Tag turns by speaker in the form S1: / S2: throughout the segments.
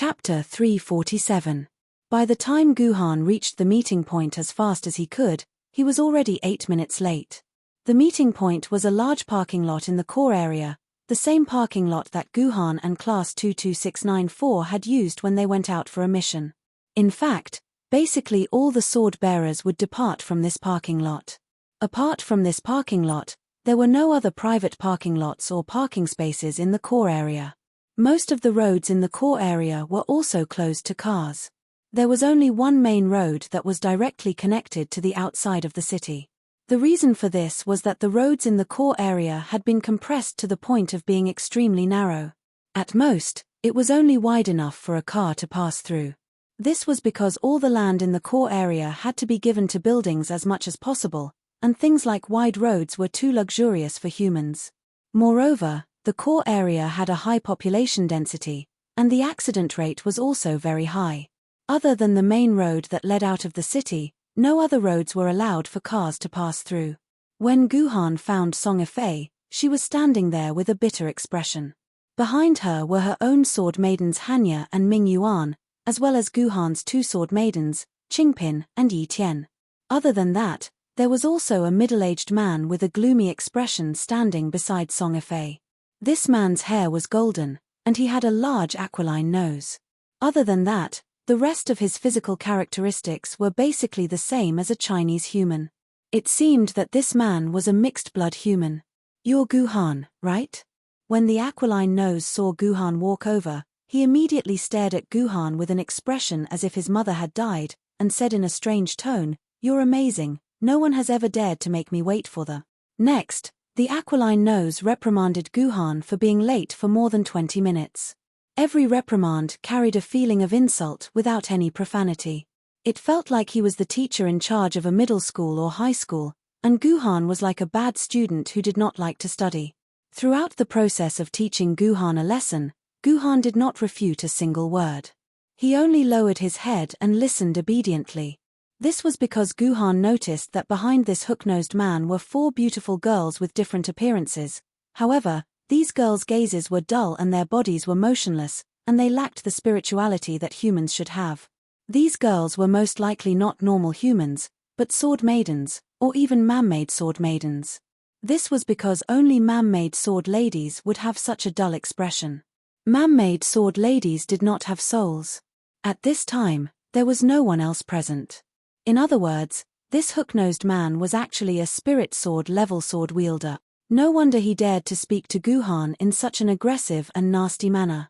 S1: Chapter 347. By the time Guhan reached the meeting point as fast as he could, he was already 8 minutes late. The meeting point was a large parking lot in the core area, the same parking lot that Guhan and Class 22694 had used when they went out for a mission. In fact, basically all the sword bearers would depart from this parking lot. Apart from this parking lot, there were no other private parking lots or parking spaces in the core area. Most of the roads in the core area were also closed to cars. There was only one main road that was directly connected to the outside of the city. The reason for this was that the roads in the core area had been compressed to the point of being extremely narrow. At most, it was only wide enough for a car to pass through. This was because all the land in the core area had to be given to buildings as much as possible, and things like wide roads were too luxurious for humans. Moreover, the core area had a high population density, and the accident rate was also very high. Other than the main road that led out of the city, no other roads were allowed for cars to pass through. When Guhan found Song Fei, she was standing there with a bitter expression. Behind her were her own sword maidens Hanya and Ming Yuan, as well as Guhan's two sword maidens, Qingpin and Yi Tian. Other than that, there was also a middle-aged man with a gloomy expression standing beside Song Fei. This man's hair was golden, and he had a large aquiline nose. Other than that, the rest of his physical characteristics were basically the same as a Chinese human. It seemed that this man was a mixed-blood human. "You're Guhan, right?" When the aquiline nose saw Guhan walk over, he immediately stared at Guhan with an expression as if his mother had died, and said in a strange tone, "You're amazing, no one has ever dared to make me wait for the." Next, the aquiline nose reprimanded Guhan for being late for more than 20 minutes. Every reprimand carried a feeling of insult without any profanity. It felt like he was the teacher in charge of a middle school or high school, and Guhan was like a bad student who did not like to study. Throughout the process of teaching Guhan a lesson, Guhan did not refute a single word. He only lowered his head and listened obediently. This was because Guhan noticed that behind this hook-nosed man were 4 beautiful girls with different appearances. However, these girls' gazes were dull and their bodies were motionless, and they lacked the spirituality that humans should have. These girls were most likely not normal humans, but sword maidens, or even man-made sword maidens. This was because only man-made sword ladies would have such a dull expression. Man-made sword ladies did not have souls. At this time, there was no one else present. In other words, this hook-nosed man was actually a spirit sword level sword wielder. No wonder he dared to speak to Guhan in such an aggressive and nasty manner.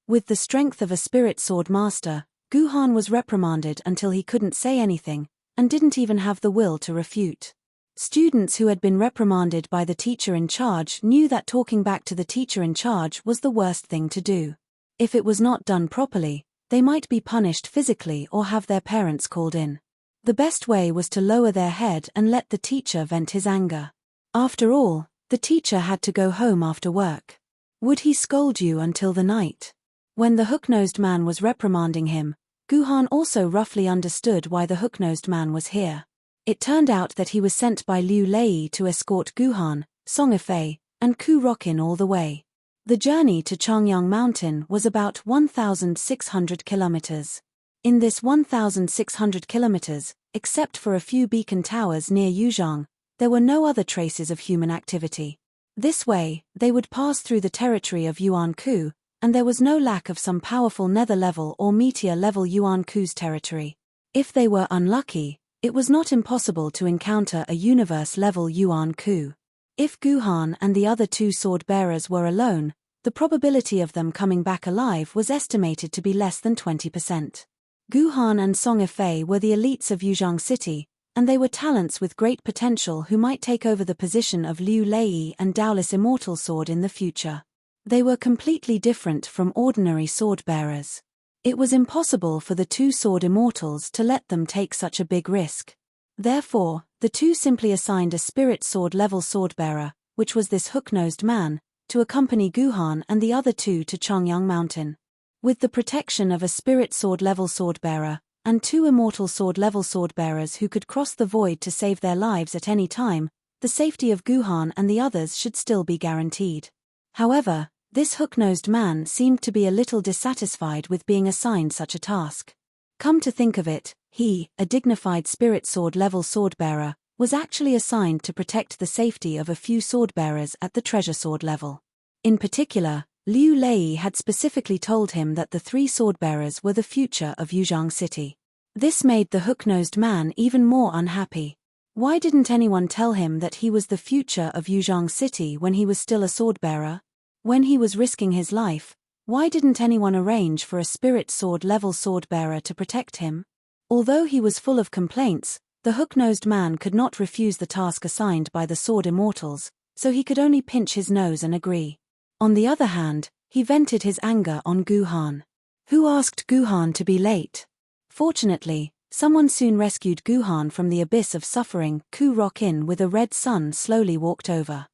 S1: With the strength of a spirit sword master, Guhan was reprimanded until he couldn't say anything, and didn't even have the will to refute. Students who had been reprimanded by the teacher in charge knew that talking back to the teacher in charge was the worst thing to do. If it was not done properly, they might be punished physically or have their parents called in. The best way was to lower their head and let the teacher vent his anger. After all, the teacher had to go home after work. Would he scold you until the night? When the hook-nosed man was reprimanding him, Guhan also roughly understood why the hook-nosed man was here. It turned out that he was sent by Liu Lei to escort Guhan, Song Fei, and Ku Rokin all the way. The journey to Changyang Mountain was about 1,600 kilometers. In this 1,600 kilometers, except for a few beacon towers near Yuzhong, there were no other traces of human activity. This way, they would pass through the territory of Yuan Ku, and there was no lack of some powerful nether-level or meteor-level Yuan Ku's territory. If they were unlucky, it was not impossible to encounter a universe-level Yuan Ku. If Guhan and the other 2 sword-bearers were alone, the probability of them coming back alive was estimated to be less than 20%. Guhan and Song Fei were the elites of Yuzhong City, and they were talents with great potential who might take over the position of Liu Lei and Daolis Immortal Sword in the future. They were completely different from ordinary sword-bearers. It was impossible for the 2 sword immortals to let them take such a big risk. Therefore, the 2 simply assigned a spirit sword level sword-bearer, which was this hook-nosed man, to accompany Guhan and the other 2 to Changyang Mountain. With the protection of a spirit sword level sword-bearer, and 2 immortal sword level sword-bearers who could cross the void to save their lives at any time, the safety of Guhan and the others should still be guaranteed. However, This hook-nosed man seemed to be a little dissatisfied with being assigned such a task. Come to think of it, he, a dignified spirit sword level swordbearer, was actually assigned to protect the safety of a few swordbearers at the treasure sword level. In particular, Liu Lei had specifically told him that the 3 swordbearers were the future of Yuzhang City. This made the hook-nosed man even more unhappy. Why didn't anyone tell him that he was the future of Yuzhang City when he was still a swordbearer? When he was risking his life, why didn't anyone arrange for a spirit sword level swordbearer to protect him? Although he was full of complaints, the hook-nosed man could not refuse the task assigned by the sword immortals, so he could only pinch his nose and agree. On the other hand, he vented his anger on Guhan. Who asked Guhan to be late? Fortunately, someone soon rescued Guhan from the abyss of suffering. Ku Rokin with a red sun slowly walked over.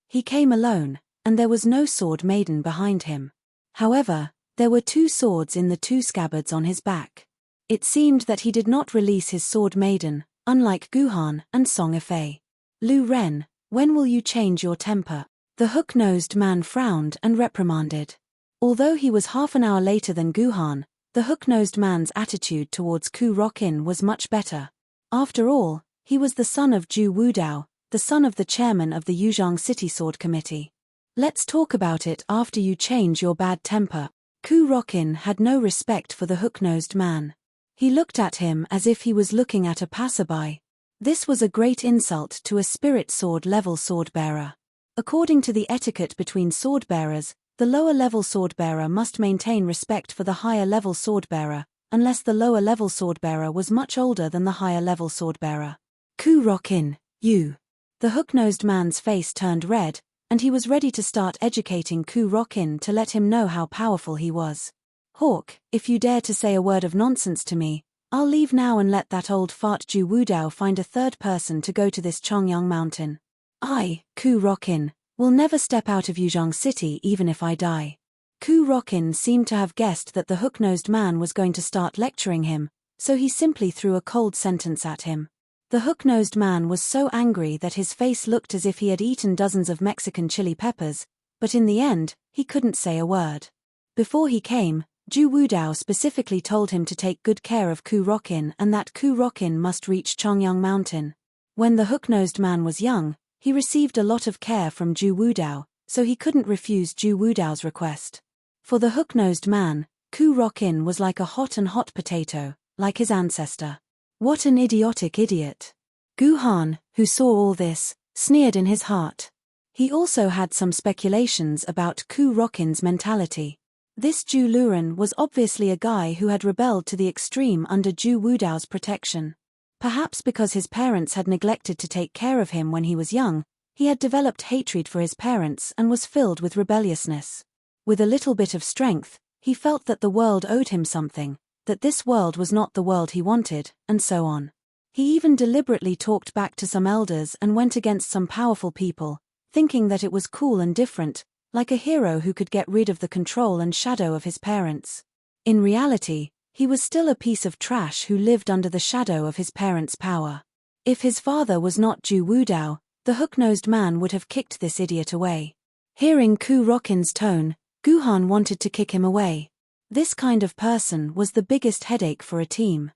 S1: He came alone, and there was no sword Maiden behind him. However, there were 2 swords in the 2 scabbards on his back. It seemed that he did not release his sword Maiden, unlike Guhan and Song Efei. Lu Ren, when will you change your temper? The hook-nosed man frowned and reprimanded. Although he was half an hour later than Guhan, the hook-nosed man's attitude towards Ku Rokin was much better. After all, he was the son of Zhu Wudao, the son of the chairman of the Yuzhang City Sword Committee. Let's talk about it after you change your bad temper. Ku Rokin had no respect for the hook-nosed man. He looked at him as if he was looking at a passerby. This was a great insult to a spirit sword level swordbearer. According to the etiquette between swordbearers, the lower-level swordbearer must maintain respect for the higher-level swordbearer, unless the lower-level swordbearer was much older than the higher-level swordbearer. Ku Rokin, you. The hook-nosed man's face turned red, and he was ready to start educating Ku Rokin to let him know how powerful he was. Hawk, if you dare to say a word of nonsense to me, I'll leave now and let that old fart Zhu Wudao find a 3rd person to go to this Chongyang mountain. I, Ku Rokin, will never step out of Yuzhang City even if I die. Ku Rokin seemed to have guessed that the hook-nosed man was going to start lecturing him, so he simply threw a cold sentence at him. The hook-nosed man was so angry that his face looked as if he had eaten dozens of Mexican chili peppers, but in the end, he couldn't say a word. Before he came, Zhu Wudao specifically told him to take good care of Ku Rokin and that Ku Rokin must reach Chongyang Mountain. When the hook-nosed man was young, he received a lot of care from Zhu Wudao, so he couldn't refuse Zhu Wudao's request. For the hook-nosed man, Ku Rokin was like a hot potato, like his ancestor. What an idiotic idiot. Guhan, who saw all this, sneered in his heart. He also had some speculations about Ku Rokin's mentality. This Zhu Luren was obviously a guy who had rebelled to the extreme under Zhu Wudao's protection. Perhaps because his parents had neglected to take care of him when he was young, he had developed hatred for his parents and was filled with rebelliousness. With a little bit of strength, he felt that the world owed him something, that this world was not the world he wanted, and so on. He even deliberately talked back to some elders and went against some powerful people, thinking that it was cool and different, like a hero who could get rid of the control and shadow of his parents. In reality, he was still a piece of trash who lived under the shadow of his parents' power. If his father was not Zhu Wudao, the hook-nosed man would have kicked this idiot away. Hearing Ku Rokin's tone, Guhan wanted to kick him away. This kind of person was the biggest headache for a team.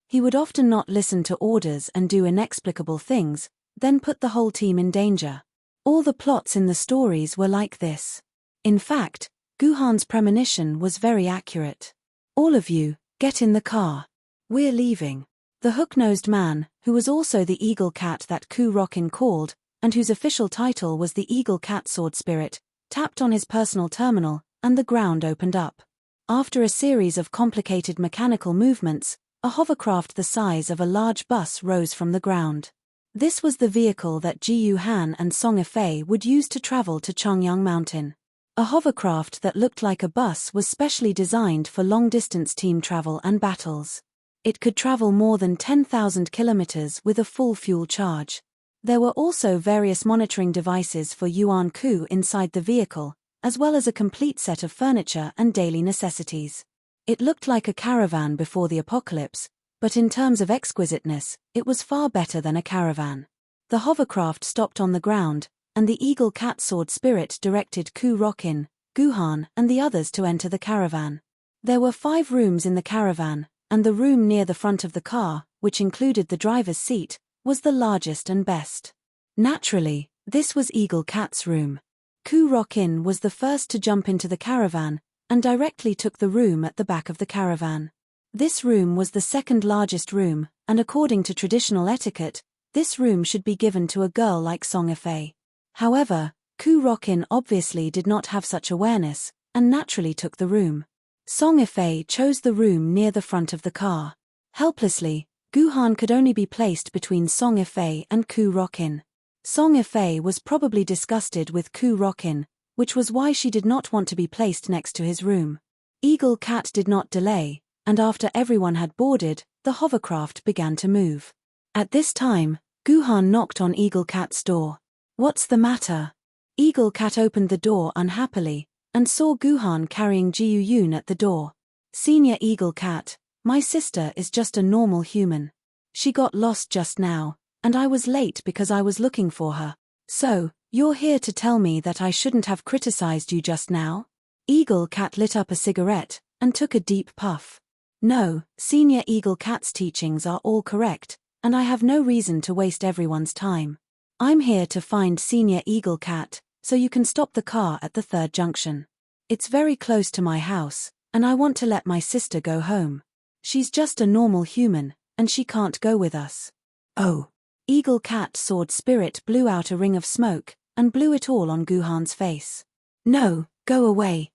S1: He would often not listen to orders and do inexplicable things, then put the whole team in danger. All the plots in the stories were like this. In fact, Guhan's premonition was very accurate. All of you, get in the car. We're leaving. The hook-nosed man, who was also the eagle cat that Ku Rokin called, and whose official title was the Eagle Cat Sword Spirit, tapped on his personal terminal, and the ground opened up. After a series of complicated mechanical movements, a hovercraft the size of a large bus rose from the ground. This was the vehicle that Ji Yuhan and Song Efei would use to travel to Chongyang Mountain. A hovercraft that looked like a bus was specially designed for long-distance team travel and battles. It could travel more than 10,000 kilometers with a full fuel charge. There were also various monitoring devices for Yuan Ku inside the vehicle, as well as a complete set of furniture and daily necessities. It looked like a caravan before the apocalypse, but in terms of exquisiteness, it was far better than a caravan. The hovercraft stopped on the ground, and the Eagle Cat Sword Spirit directed Ku Rokin, Guhan, and the others to enter the caravan. There were 5 rooms in the caravan, and the room near the front of the car, which included the driver's seat, was the largest and best. Naturally, this was Eagle Cat's room. Ku Rokin was the first to jump into the caravan, and directly took the room at the back of the caravan. This room was the second largest room, and according to traditional etiquette, this room should be given to a girl like Song Ifei. However, Ku Rokin obviously did not have such awareness, and naturally took the room. Song Ifei chose the room near the front of the car. Helplessly, Guhan could only be placed between Song Ifei and Ku Rokin. Song Ifei was probably disgusted with Ku Rokin, which was why she did not want to be placed next to his room. Eagle Cat did not delay, and after everyone had boarded, the hovercraft began to move. At this time, Guhan knocked on Eagle Cat's door. "What's the matter?" Eagle Cat opened the door unhappily, and saw Guhan carrying Jiu Yun at the door. "Senior Eagle Cat, my sister is just a normal human. She got lost just now, and I was late because I was looking for her. So, you're here to tell me that I shouldn't have criticized you just now?" Eagle Cat lit up a cigarette, and took a deep puff. "No, Senior Eagle Cat's teachings are all correct, and I have no reason to waste everyone's time. I'm here to find Senior Eagle Cat, so you can stop the car at the 3rd junction. It's very close to my house, and I want to let my sister go home. She's just a normal human, and she can't go with us." "Oh." Eagle Cat Sword Spirit blew out a ring of smoke, and blew it all on Guhan's face. "No, go away."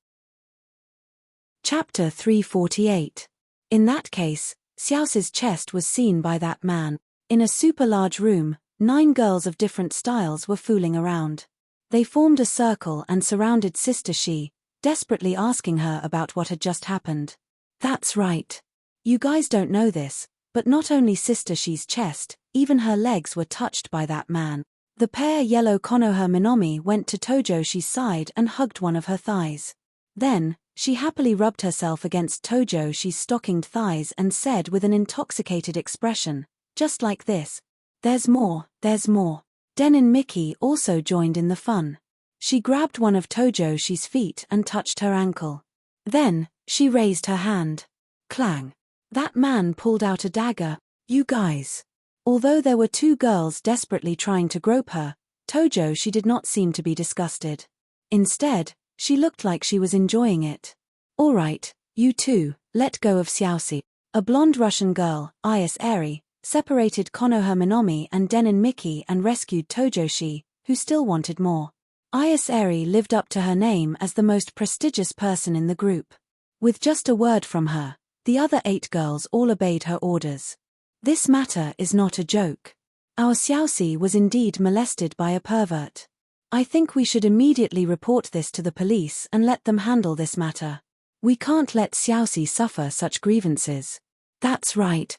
S1: Chapter 348. In that case, Xiaoxi's chest was seen by that man. In a super large room, 9 girls of different styles were fooling around. They formed a circle and surrounded Sister Shi, desperately asking her about what had just happened. "That's right. You guys don't know this, but not only Sister Shi's chest, even her legs were touched by that man." The pair yellow Konoha Minomi went to Tojo-shi's side and hugged one of her thighs. Then, she happily rubbed herself against Tojo-shi's stockinged thighs and said with an intoxicated expression, just like this, "There's more, there's more." Den and Mickey also joined in the fun. She grabbed one of Tojo-shi's feet and touched her ankle. Then, she raised her hand. Clang. That man pulled out a dagger. "You guys." Although there were 2 girls desperately trying to grope her, Tojo-shi did not seem to be disgusted. Instead, she looked like she was enjoying it. "All right, you two, let go of Xiaoxi." A blonde Russian girl, Is Eri, separated Konoha Minomi and Denon Mickey and rescued Tojo-shi, who still wanted more. Is Eri lived up to her name as the most prestigious person in the group. With just a word from her, the other 8 girls all obeyed her orders. "This matter is not a joke. Our Xiaoxi was indeed molested by a pervert. I think we should immediately report this to the police and let them handle this matter. We can't let Xiaoxi suffer such grievances." That's right.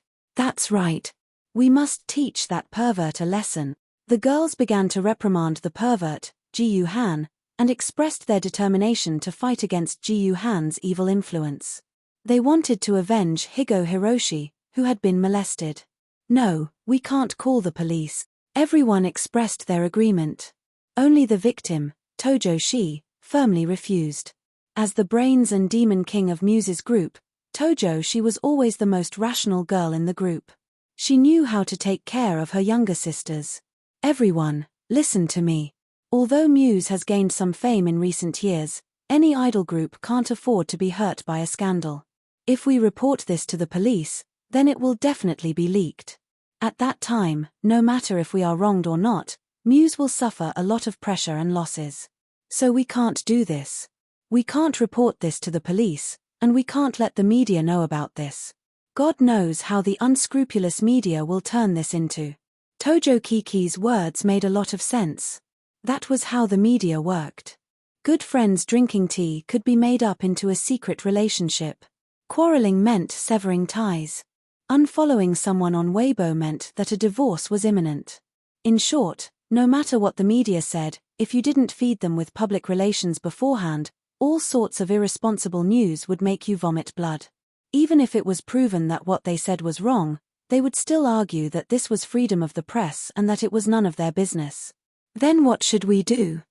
S1: We must teach that pervert a lesson." The girls began to reprimand the pervert, Jiu Han, and expressed their determination to fight against Jiu Han's evil influence. They wanted to avenge Higo Hiroshi, who had been molested. "No, we can't call the police." Everyone expressed their agreement. Only the victim, Tojo-shi, firmly refused. As the brains and demon king of Muse's group, Tojo-shi was always the most rational girl in the group. She knew how to take care of her younger sisters. "Everyone, listen to me. Although Muse has gained some fame in recent years, any idol group can't afford to be hurt by a scandal. If we report this to the police, then it will definitely be leaked. At that time, no matter if we are wronged or not, Muse will suffer a lot of pressure and losses. So we can't do this. We can't report this to the police, and we can't let the media know about this. God knows how the unscrupulous media will turn this into." Tojo Kiki's words made a lot of sense. That was how the media worked. Good friends drinking tea could be made up into a secret relationship. Quarreling meant severing ties. Unfollowing someone on Weibo meant that a divorce was imminent. In short, no matter what the media said, if you didn't feed them with public relations beforehand, all sorts of irresponsible news would make you vomit blood. Even if it was proven that what they said was wrong, they would still argue that this was freedom of the press and that it was none of their business. Then what should we do?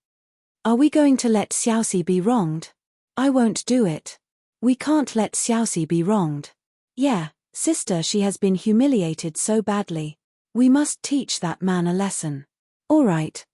S1: Are we going to let Xiaoxi be wronged? I won't do it. We can't let Xiaoxi be wronged. Yeah, sister, she has been humiliated so badly. We must teach that man a lesson. All right.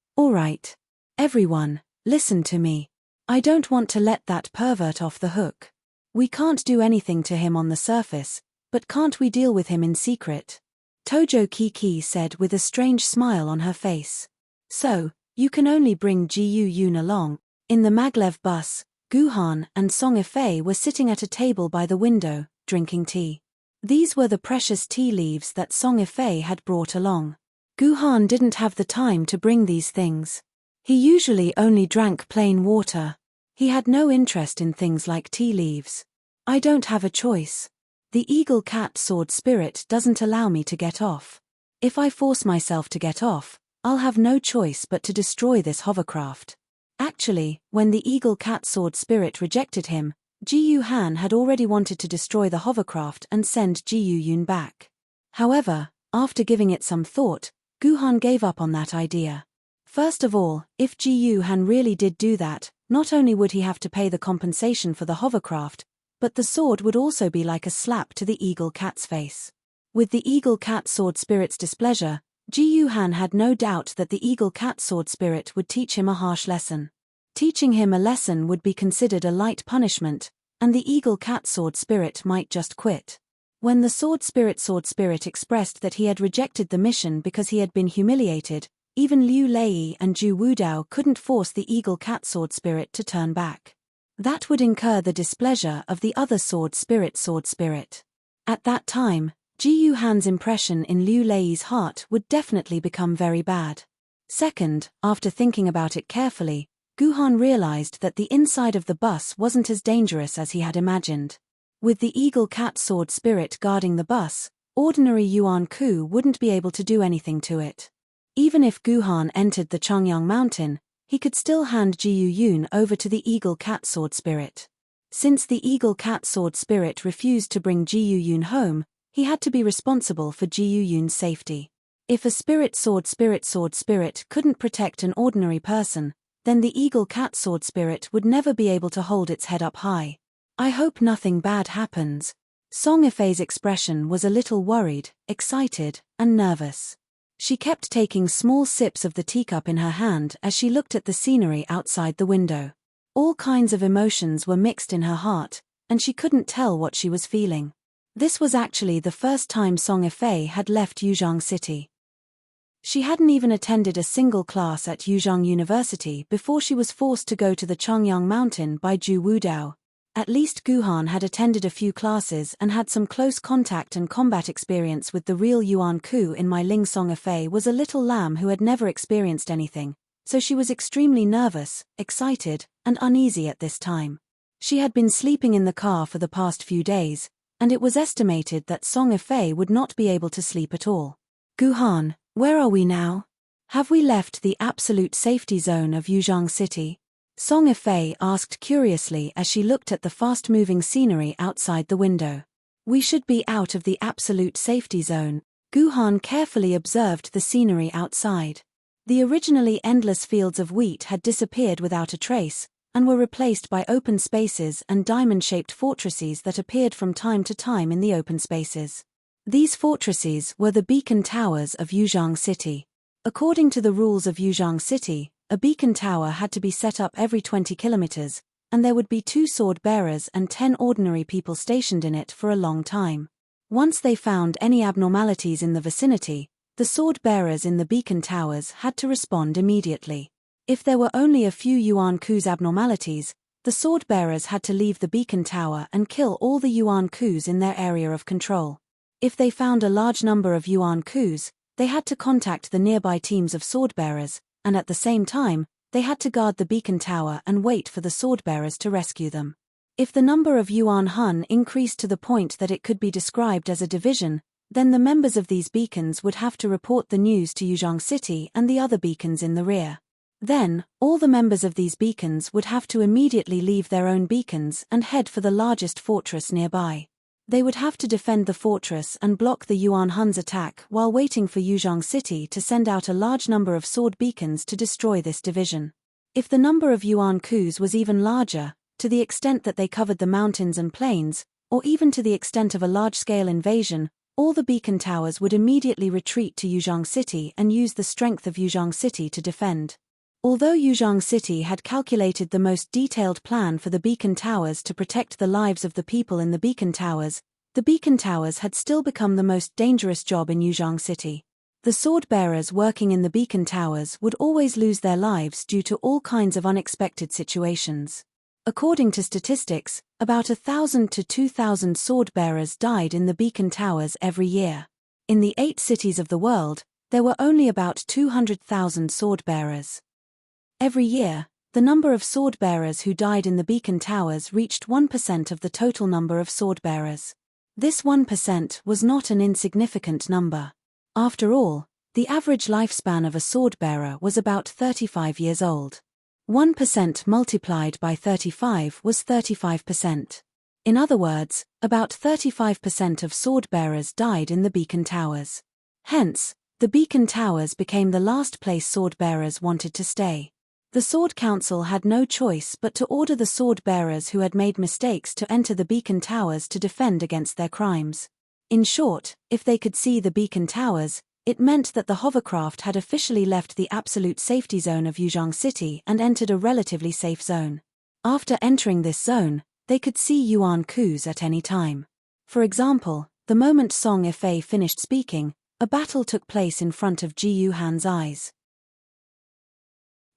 S1: Everyone, listen to me. I don't want to let that pervert off the hook. We can't do anything to him on the surface, but can't we deal with him in secret? Tojo Kiki said with a strange smile on her face. So, you can only bring Ji Yun along. In the maglev bus, Guhan and Song Ifei were sitting at a table by the window, drinking tea. These were the precious tea leaves that Song Ifei had brought along. Guhan didn't have the time to bring these things. He usually only drank plain water. He had no interest in things like tea leaves. I don't have a choice. The eagle cat sword spirit doesn't allow me to get off. If I force myself to get off, I'll have no choice but to destroy this hovercraft. Actually, when the eagle cat sword spirit rejected him, Ji Yuhan had already wanted to destroy the hovercraft and send Ji Yun back. However, after giving it some thought, Guhan gave up on that idea. First of all, if Ji Yuhan really did do that, not only would he have to pay the compensation for the hovercraft, but the sword would also be like a slap to the eagle cat's face. With the eagle cat sword spirit's displeasure, Ji Yuhan had no doubt that the eagle cat sword spirit would teach him a harsh lesson. Teaching him a lesson would be considered a light punishment, and the eagle cat sword spirit might just quit. When the sword spirit expressed that he had rejected the mission because he had been humiliated, even Liu Lei and Zhu Wudao couldn't force the eagle cat sword spirit to turn back. That would incur the displeasure of the other sword spirit. At that time, Ji Yuhan's impression in Liu Lei's heart would definitely become very bad. Second, after thinking about it carefully, Guhan realized that the inside of the bus wasn't as dangerous as he had imagined. With the eagle cat sword spirit guarding the bus, ordinary Yuan Ku wouldn't be able to do anything to it. Even if Guhan entered the Chongyang mountain, he could still hand Ji Yun over to the eagle cat sword spirit. Since the eagle cat sword spirit refused to bring Ji Yun home, he had to be responsible for Ji Yun's safety. If a sword spirit couldn't protect an ordinary person, then the eagle cat sword spirit would never be able to hold its head up high. I hope nothing bad happens. Song Ifei's expression was a little worried, excited, and nervous. She kept taking small sips of the teacup in her hand as she looked at the scenery outside the window. All kinds of emotions were mixed in her heart, and she couldn't tell what she was feeling. This was actually the first time Song Ifei had left Yuzhong City. She hadn't even attended a single class at Yuzhong University before she was forced to go to the Chongyang Mountain by Zhu Wudao. At least Guhan had attended a few classes and had some close contact and combat experience with the real Yuan Ku in my Ling. Song Ifei was a little lamb who had never experienced anything, so she was extremely nervous, excited, and uneasy at this time. She had been sleeping in the car for the past few days, and it was estimated that Song Ifei would not be able to sleep at all. Guhan, where are we now? Have we left the absolute safety zone of Yuzhong City? Song Ifei asked curiously as she looked at the fast-moving scenery outside the window. We should be out of the absolute safety zone. Guhan carefully observed the scenery outside. The originally endless fields of wheat had disappeared without a trace, and were replaced by open spaces and diamond-shaped fortresses that appeared from time to time in the open spaces. These fortresses were the beacon towers of Yuzhong City. According to the rules of Yuzhong City, a beacon tower had to be set up every 20 kilometers, and there would be 2 sword bearers and 10 ordinary people stationed in it for a long time. Once they found any abnormalities in the vicinity, the sword bearers in the beacon towers had to respond immediately. If there were only a few Yuan Ku's abnormalities, the sword bearers had to leave the beacon tower and kill all the Yuan Ku's in their area of control. If they found a large number of Yuan Ku's, they had to contact the nearby teams of sword bearers, and at the same time, they had to guard the beacon tower and wait for the sword-bearers to rescue them. If the number of Yuan Hun increased to the point that it could be described as a division, then the members of these beacons would have to report the news to Yuzhong City and the other beacons in the rear. Then, all the members of these beacons would have to immediately leave their own beacons and head for the largest fortress nearby. They would have to defend the fortress and block the Yuan Hun's attack while waiting for Yuzhong City to send out a large number of sword beacons to destroy this division. If the number of Yuan Ku's was even larger, to the extent that they covered the mountains and plains, or even to the extent of a large-scale invasion, all the beacon towers would immediately retreat to Yuzhong City and use the strength of Yuzhong City to defend. Although Yuzhong City had calculated the most detailed plan for the beacon towers to protect the lives of the people in the beacon towers had still become the most dangerous job in Yuzhong City. The sword-bearers working in the beacon towers would always lose their lives due to all kinds of unexpected situations. According to statistics, about 1,000 to 2,000 sword-bearers died in the beacon towers every year. In the 8 cities of the world, there were only about 200,000 sword-bearers. Every year, the number of sword-bearers who died in the beacon towers reached 1% of the total number of sword-bearers. This 1% was not an insignificant number. After all, the average lifespan of a sword-bearer was about 35 years old. 1% multiplied by 35 was 35%. In other words, about 35% of sword-bearers died in the beacon towers. Hence, the beacon towers became the last place sword-bearers wanted to stay. The Sword Council had no choice but to order the sword-bearers who had made mistakes to enter the beacon towers to defend against their crimes. In short, if they could see the beacon towers, it meant that the hovercraft had officially left the absolute safety zone of Yuzhong City and entered a relatively safe zone. After entering this zone, they could see Yuan Ku's at any time. For example, the moment Song Ifei finished speaking, a battle took place in front of Ji Yuhan's eyes.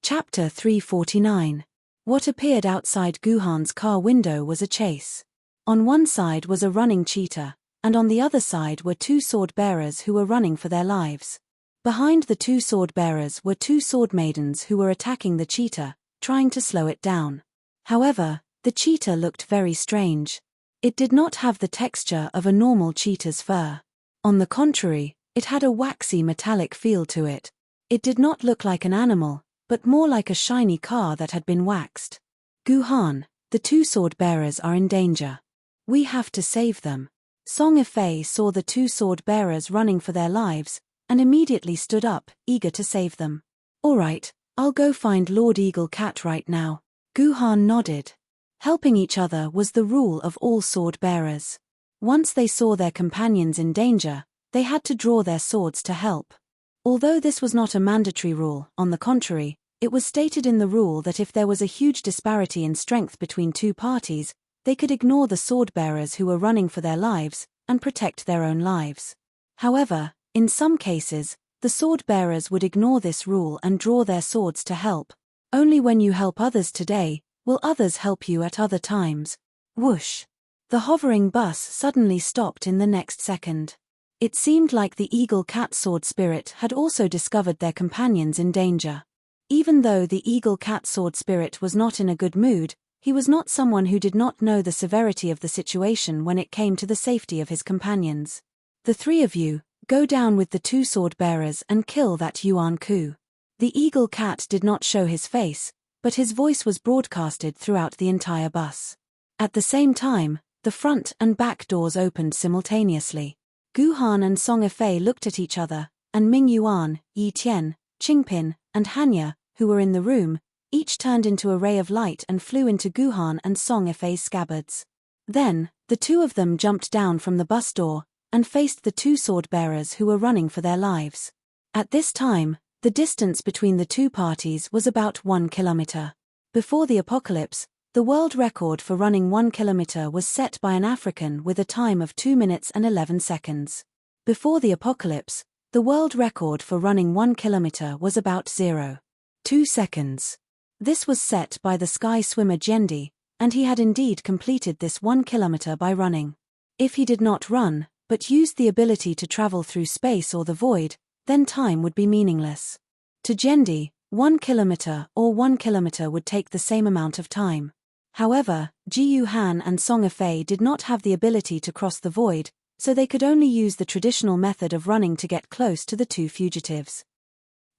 S1: Chapter 349. What appeared outside Guhan's car window was a chase. On one side was a running cheetah, and on the other side were 2 sword-bearers who were running for their lives. Behind the 2 sword-bearers were 2 sword maidens who were attacking the cheetah, trying to slow it down. However, the cheetah looked very strange. It did not have the texture of a normal cheetah's fur. On the contrary, it had a waxy metallic feel to it. It did not look like an animal, but more like a shiny car that had been waxed. Guhan, the 2 sword-bearers are in danger. We have to save them. Song Ifei saw the 2 sword-bearers running for their lives, and immediately stood up, eager to save them. All right, I'll go find Lord Eagle Cat right now. Guhan nodded. Helping each other was the rule of all sword-bearers. Once they saw their companions in danger, they had to draw their swords to help. Although this was not a mandatory rule, on the contrary, it was stated in the rule that if there was a huge disparity in strength between 2 parties, they could ignore the sword-bearers who were running for their lives, and protect their own lives. However, in some cases, the sword-bearers would ignore this rule and draw their swords to help. Only when you help others today, will others help you at other times. Whoosh! The hovering bus suddenly stopped in the next second. It seemed like the Eagle Cat sword spirit had also discovered their companions in danger. Even though the Eagle Cat sword spirit was not in a good mood, he was not someone who did not know the severity of the situation when it came to the safety of his companions. The 3 of you, go down with the 2 sword-bearers and kill that Yuan Ku. The Eagle Cat did not show his face, but his voice was broadcasted throughout the entire bus. At the same time, the front and back doors opened simultaneously. Guhan and Song Ifei looked at each other, and Ming Yuan, Yi Tian, Qingpin, and Hanya, who were in the room, each turned into a ray of light and flew into Guhan and Song Ifei's scabbards. Then, the 2 of them jumped down from the bus door, and faced the 2 sword-bearers who were running for their lives. At this time, the distance between the 2 parties was about 1 kilometer. Before the apocalypse, the world record for running 1 kilometer was set by an African with a time of 2 minutes and 11 seconds. Before the apocalypse, the world record for running 1 kilometer was about 0.2 seconds. This was set by the sky swimmer Jendi, and he had indeed completed this 1 kilometer by running. If he did not run, but used the ability to travel through space or the void, then time would be meaningless. To Jendi, 1 kilometer or 1 kilometer would take the same amount of time. However, Ji Yuhan and Song Ifei did not have the ability to cross the void, so they could only use the traditional method of running to get close to the 2 fugitives.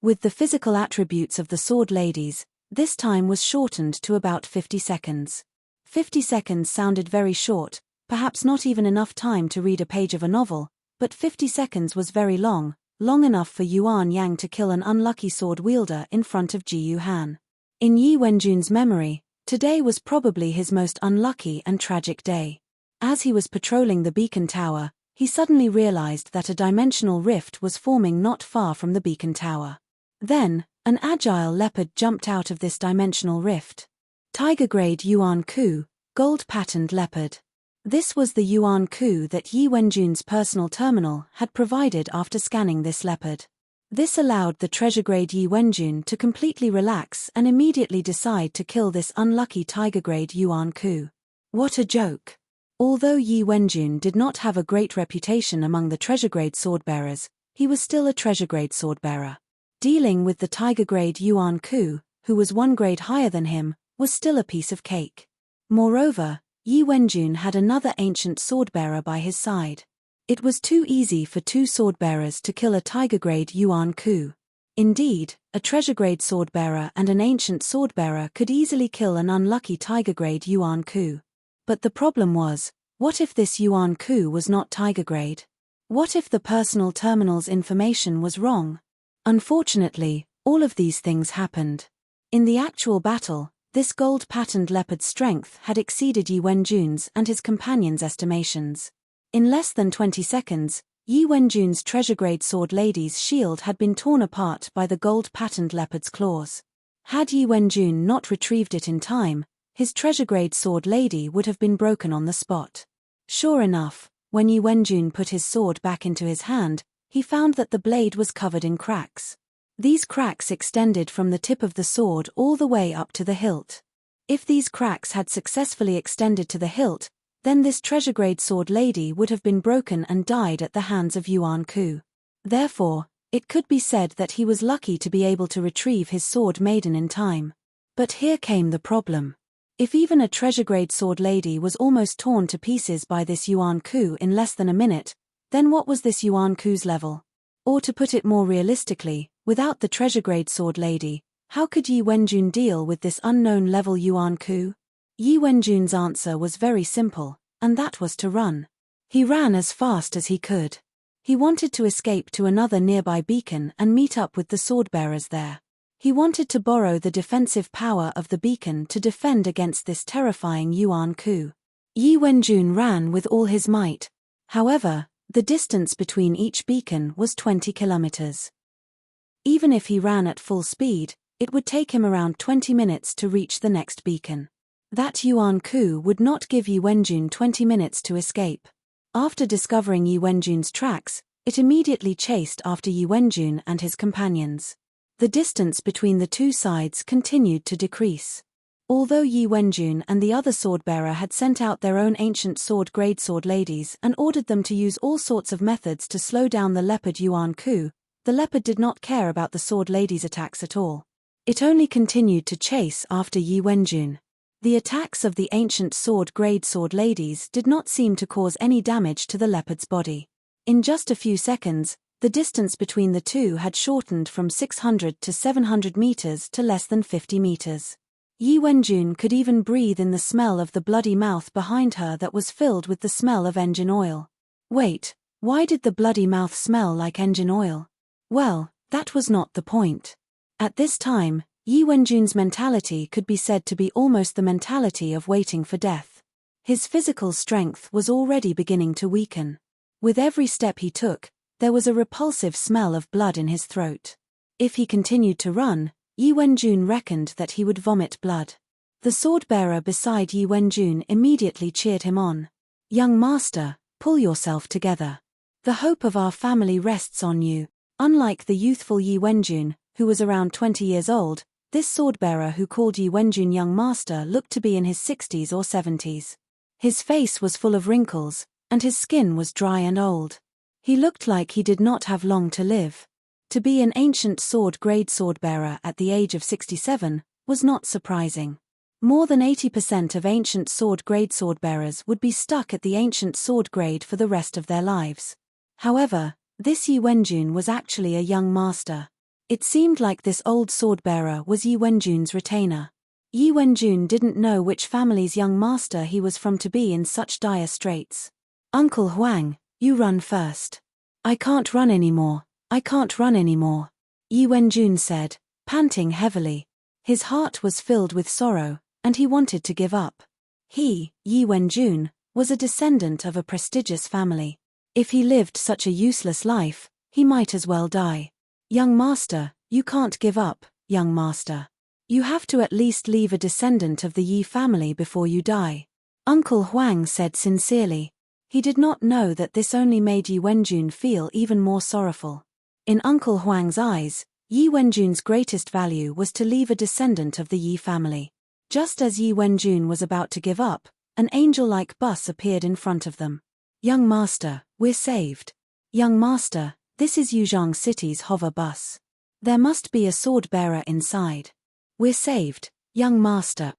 S1: With the physical attributes of the sword ladies, this time was shortened to about 50 seconds. 50 seconds sounded very short, perhaps not even enough time to read a page of a novel, but 50 seconds was very long enough for Yuan Yang to kill an unlucky sword wielder in front of Ji Yuhan. In Yi Wenjun's memory, Today was probably his most unlucky and tragic day. As he was patrolling the beacon tower, he suddenly realized that a dimensional rift was forming not far from the beacon tower. Then, an agile leopard jumped out of this dimensional rift. Tiger-grade Yuan Ku, gold-patterned leopard. This was the Yuan Ku that Yi Wenjun's personal terminal had provided after scanning this leopard. This allowed the treasure-grade Yi Wenjun to completely relax and immediately decide to kill this unlucky tiger-grade Yuan Ku. What a joke! Although Yi Wenjun did not have a great reputation among the treasure-grade swordbearers, he was still a treasure-grade swordbearer. Dealing with the tiger-grade Yuan Ku, who was one grade higher than him, was still a piece of cake. Moreover, Yi Wenjun had another ancient swordbearer by his side. It was too easy for two swordbearers to kill a tiger-grade Yuan Ku. Indeed, a treasure-grade swordbearer and an ancient swordbearer could easily kill an unlucky tiger-grade Yuan Ku. But the problem was, what if this Yuan Ku was not tiger-grade? What if the personal terminal's information was wrong? Unfortunately, all of these things happened. In the actual battle, this gold-patterned leopard's strength had exceeded Yi Wenjun's and his companions' estimations. In less than 20 seconds, Yi Wenjun's treasure-grade sword lady's shield had been torn apart by the gold-patterned leopard's claws. Had Yi Wenjun not retrieved it in time, his treasure-grade sword lady would have been broken on the spot. Sure enough, when Yi Wenjun put his sword back into his hand, he found that the blade was covered in cracks. These cracks extended from the tip of the sword all the way up to the hilt. If these cracks had successfully extended to the hilt, then this treasure-grade sword lady would have been broken and died at the hands of Yuan Ku. Therefore, it could be said that he was lucky to be able to retrieve his sword Maiden in time. But here came the problem. If even a treasure-grade sword lady was almost torn to pieces by this Yuan Ku in less than a minute, then what was this Yuan Ku's level? Or to put it more realistically, without the treasure-grade sword lady, how could Yi Wenjun deal with this unknown level Yuan Ku? Yi Wenjun's answer was very simple, and that was to run. He ran as fast as he could. He wanted to escape to another nearby beacon and meet up with the swordbearers there. He wanted to borrow the defensive power of the beacon to defend against this terrifying Yuan Ku. Yi Wenjun ran with all his might. However, the distance between each beacon was 20 kilometers. Even if he ran at full speed, it would take him around 20 minutes to reach the next beacon. That Yuan Ku would not give Yi Wenjun 20 minutes to escape. After discovering Yi Wenjun's tracks, it immediately chased after Yi Wenjun and his companions. The distance between the two sides continued to decrease. Although Yi Wenjun and the other swordbearer had sent out their own ancient sword-grade sword ladies and ordered them to use all sorts of methods to slow down the leopard Yuan Ku, the leopard did not care about the sword lady's attacks at all. It only continued to chase after Yi Wenjun. The attacks of the ancient sword-grade sword ladies did not seem to cause any damage to the leopard's body. In just a few seconds, the distance between the two had shortened from 600 to 700 meters to less than 50 meters. Yi Wenjun could even breathe in the smell of the bloody mouth behind her that was filled with the smell of engine oil. Wait, why did the bloody mouth smell like engine oil? Well, that was not the point. At this time, Yi Wenjun's mentality could be said to be almost the mentality of waiting for death. His physical strength was already beginning to weaken. With every step he took, there was a repulsive smell of blood in his throat. If he continued to run, Yi Wenjun reckoned that he would vomit blood. The sword-bearer beside Yi Wenjun immediately cheered him on. "Young master, pull yourself together. The hope of our family rests on you." Unlike the youthful Yi Wenjun, who was around 20 years old, this sword-bearer who called Yi Wenjun young master looked to be in his 60s or 70s. His face was full of wrinkles, and his skin was dry and old. He looked like he did not have long to live. To be an ancient sword-grade sword-bearer at the age of 67 was not surprising. More than 80% of ancient sword-grade sword-bearers would be stuck at the ancient sword grade for the rest of their lives. However, this Yi Wenjun was actually a young master. It seemed like this old sword-bearer was Yi Wenjun's retainer. Yi Wenjun didn't know which family's young master he was from to be in such dire straits. "Uncle Huang, you run first." "I can't run anymore, I can't run anymore," Yi Wenjun said, panting heavily. His heart was filled with sorrow, and he wanted to give up. He, Yi Wenjun, was a descendant of a prestigious family. If he lived such a useless life, he might as well die. Young master, you can't give up, young master. You have to at least leave a descendant of the Yi family before you die. Uncle Huang said sincerely. He did not know that this only made Yi Wenjun feel even more sorrowful. In Uncle Huang's eyes, Yi Wenjun's greatest value was to leave a descendant of the Yi family. Just as Yi Wenjun was about to give up, an angel-like bus appeared in front of them. Young master, we're saved. Young master, this is Yuzhang City's hover bus. There must be a sword-bearer inside. We're saved, young master.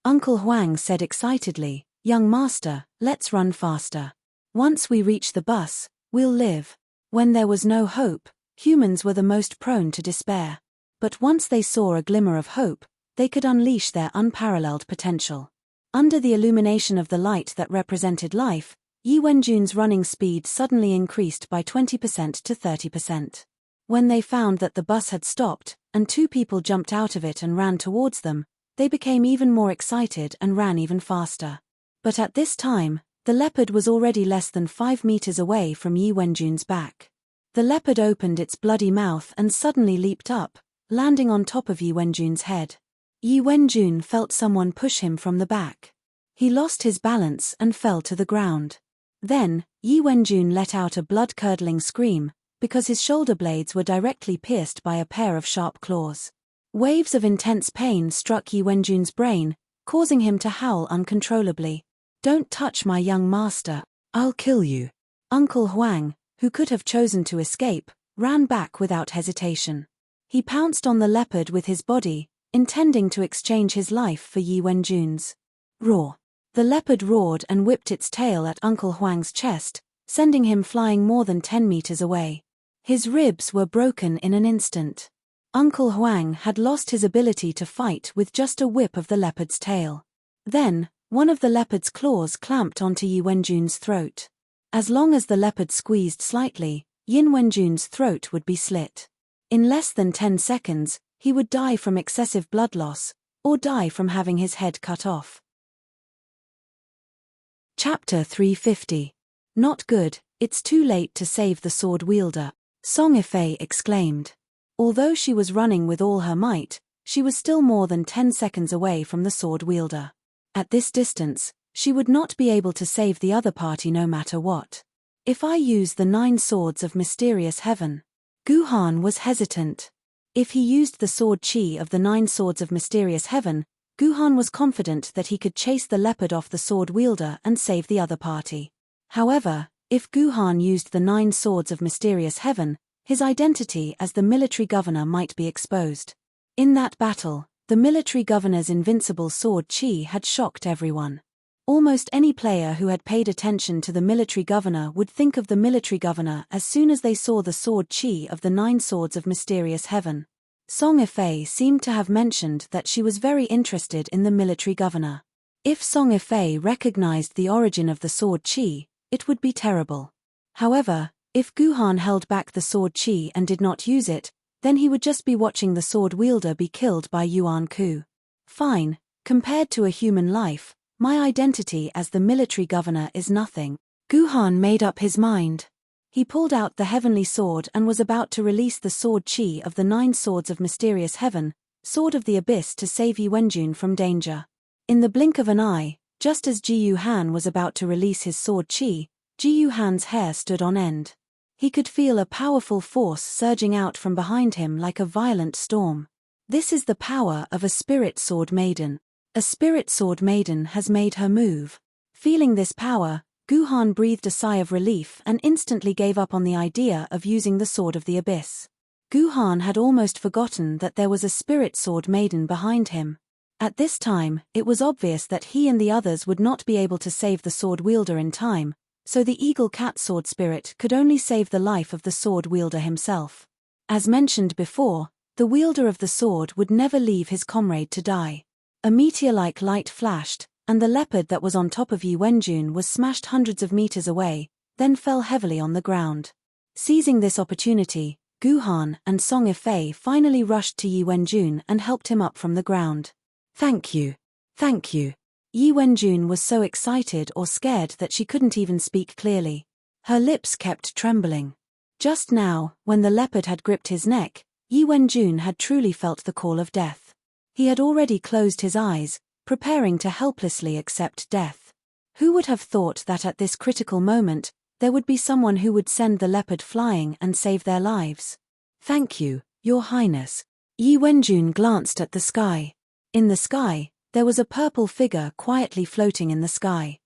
S1: Uncle Huang said excitedly, young master, let's run faster. Once we reach the bus, we'll live. When there was no hope, humans were the most prone to despair. But once they saw a glimmer of hope, they could unleash their unparalleled potential. Under the illumination of the light that represented life, Yi Wenjun's running speed suddenly increased by 20% to 30%. When they found that the bus had stopped, and two people jumped out of it and ran towards them, they became even more excited and ran even faster. But at this time, the leopard was already less than 5 meters away from Yi Wenjun's back. The leopard opened its bloody mouth and suddenly leaped up, landing on top of Yi Wenjun's head. Yi Wenjun felt someone push him from the back. He lost his balance and fell to the ground. Then, Yi Wenjun let out a blood-curdling scream, because his shoulder blades were directly pierced by a pair of sharp claws. Waves of intense pain struck Yi Wenjun's brain, causing him to howl uncontrollably. Don't touch my young master, I'll kill you. Uncle Huang, who could have chosen to escape, ran back without hesitation. He pounced on the leopard with his body, intending to exchange his life for Yi Wenjun's. Roar. The leopard roared and whipped its tail at Uncle Huang's chest, sending him flying more than 10 meters away. His ribs were broken in an instant. Uncle Huang had lost his ability to fight with just a whip of the leopard's tail. Then, one of the leopard's claws clamped onto Yi Wenjun's throat. As long as the leopard squeezed slightly, Yin Wenjun's throat would be slit. In less than 10 seconds, he would die from excessive blood loss, or die from having his head cut off. Chapter 350. Not good, it's too late to save the sword wielder, Song Yifei exclaimed. Although she was running with all her might, she was still more than 10 seconds away from the sword wielder. At this distance, she would not be able to save the other party no matter what. If I use the 9 swords of mysterious heaven. Guhan was hesitant. If he used the sword chi of the 9 swords of mysterious heaven, Guhan was confident that he could chase the leopard off the sword wielder and save the other party. However, if Guhan used the 9 swords of mysterious heaven, his identity as the military governor might be exposed. In that battle, the military governor's invincible sword chi had shocked everyone. Almost any player who had paid attention to the military governor would think of the military governor as soon as they saw the sword chi of the 9 swords of mysterious heaven. Song Yifei seemed to have mentioned that she was very interested in the military governor. If Song Yifei recognized the origin of the sword chi, it would be terrible. However, if Guhan held back the sword chi and did not use it, then he would just be watching the sword wielder be killed by Yuan Ku. Fine, compared to a human life, my identity as the military governor is nothing. Guhan made up his mind. He pulled out the heavenly sword and was about to release the sword chi of the 9 swords of mysterious heaven, sword of the abyss, to save Yi Wenjun from danger. In the blink of an eye, just as Ji Yuhan was about to release his sword chi, Ji Yuhan's hair stood on end. He could feel a powerful force surging out from behind him like a violent storm. This is the power of a spirit sword maiden. A spirit sword maiden has made her move. Feeling this power, Guhan breathed a sigh of relief and instantly gave up on the idea of using the sword of the abyss. Guhan had almost forgotten that there was a spirit sword maiden behind him. At this time, it was obvious that he and the others would not be able to save the sword wielder in time, so the eagle cat sword spirit could only save the life of the sword wielder himself. As mentioned before, the wielder of the sword would never leave his comrade to die. A meteor-like light flashed, and the leopard that was on top of Yi Wenjun was smashed hundreds of meters away, then fell heavily on the ground. Seizing this opportunity, Guhan and Song Yifei finally rushed to Yi Wenjun and helped him up from the ground. Thank you. Thank you. Yi Wenjun was so excited or scared that she couldn't even speak clearly. Her lips kept trembling. Just now, when the leopard had gripped his neck, Yi Wenjun had truly felt the call of death. He had already closed his eyes, preparing to helplessly accept death. Who would have thought that at this critical moment, there would be someone who would send the leopard flying and save their lives? Thank you, Your Highness. Yi Wenjun glanced at the sky. In the sky, there was a purple figure quietly floating in the sky.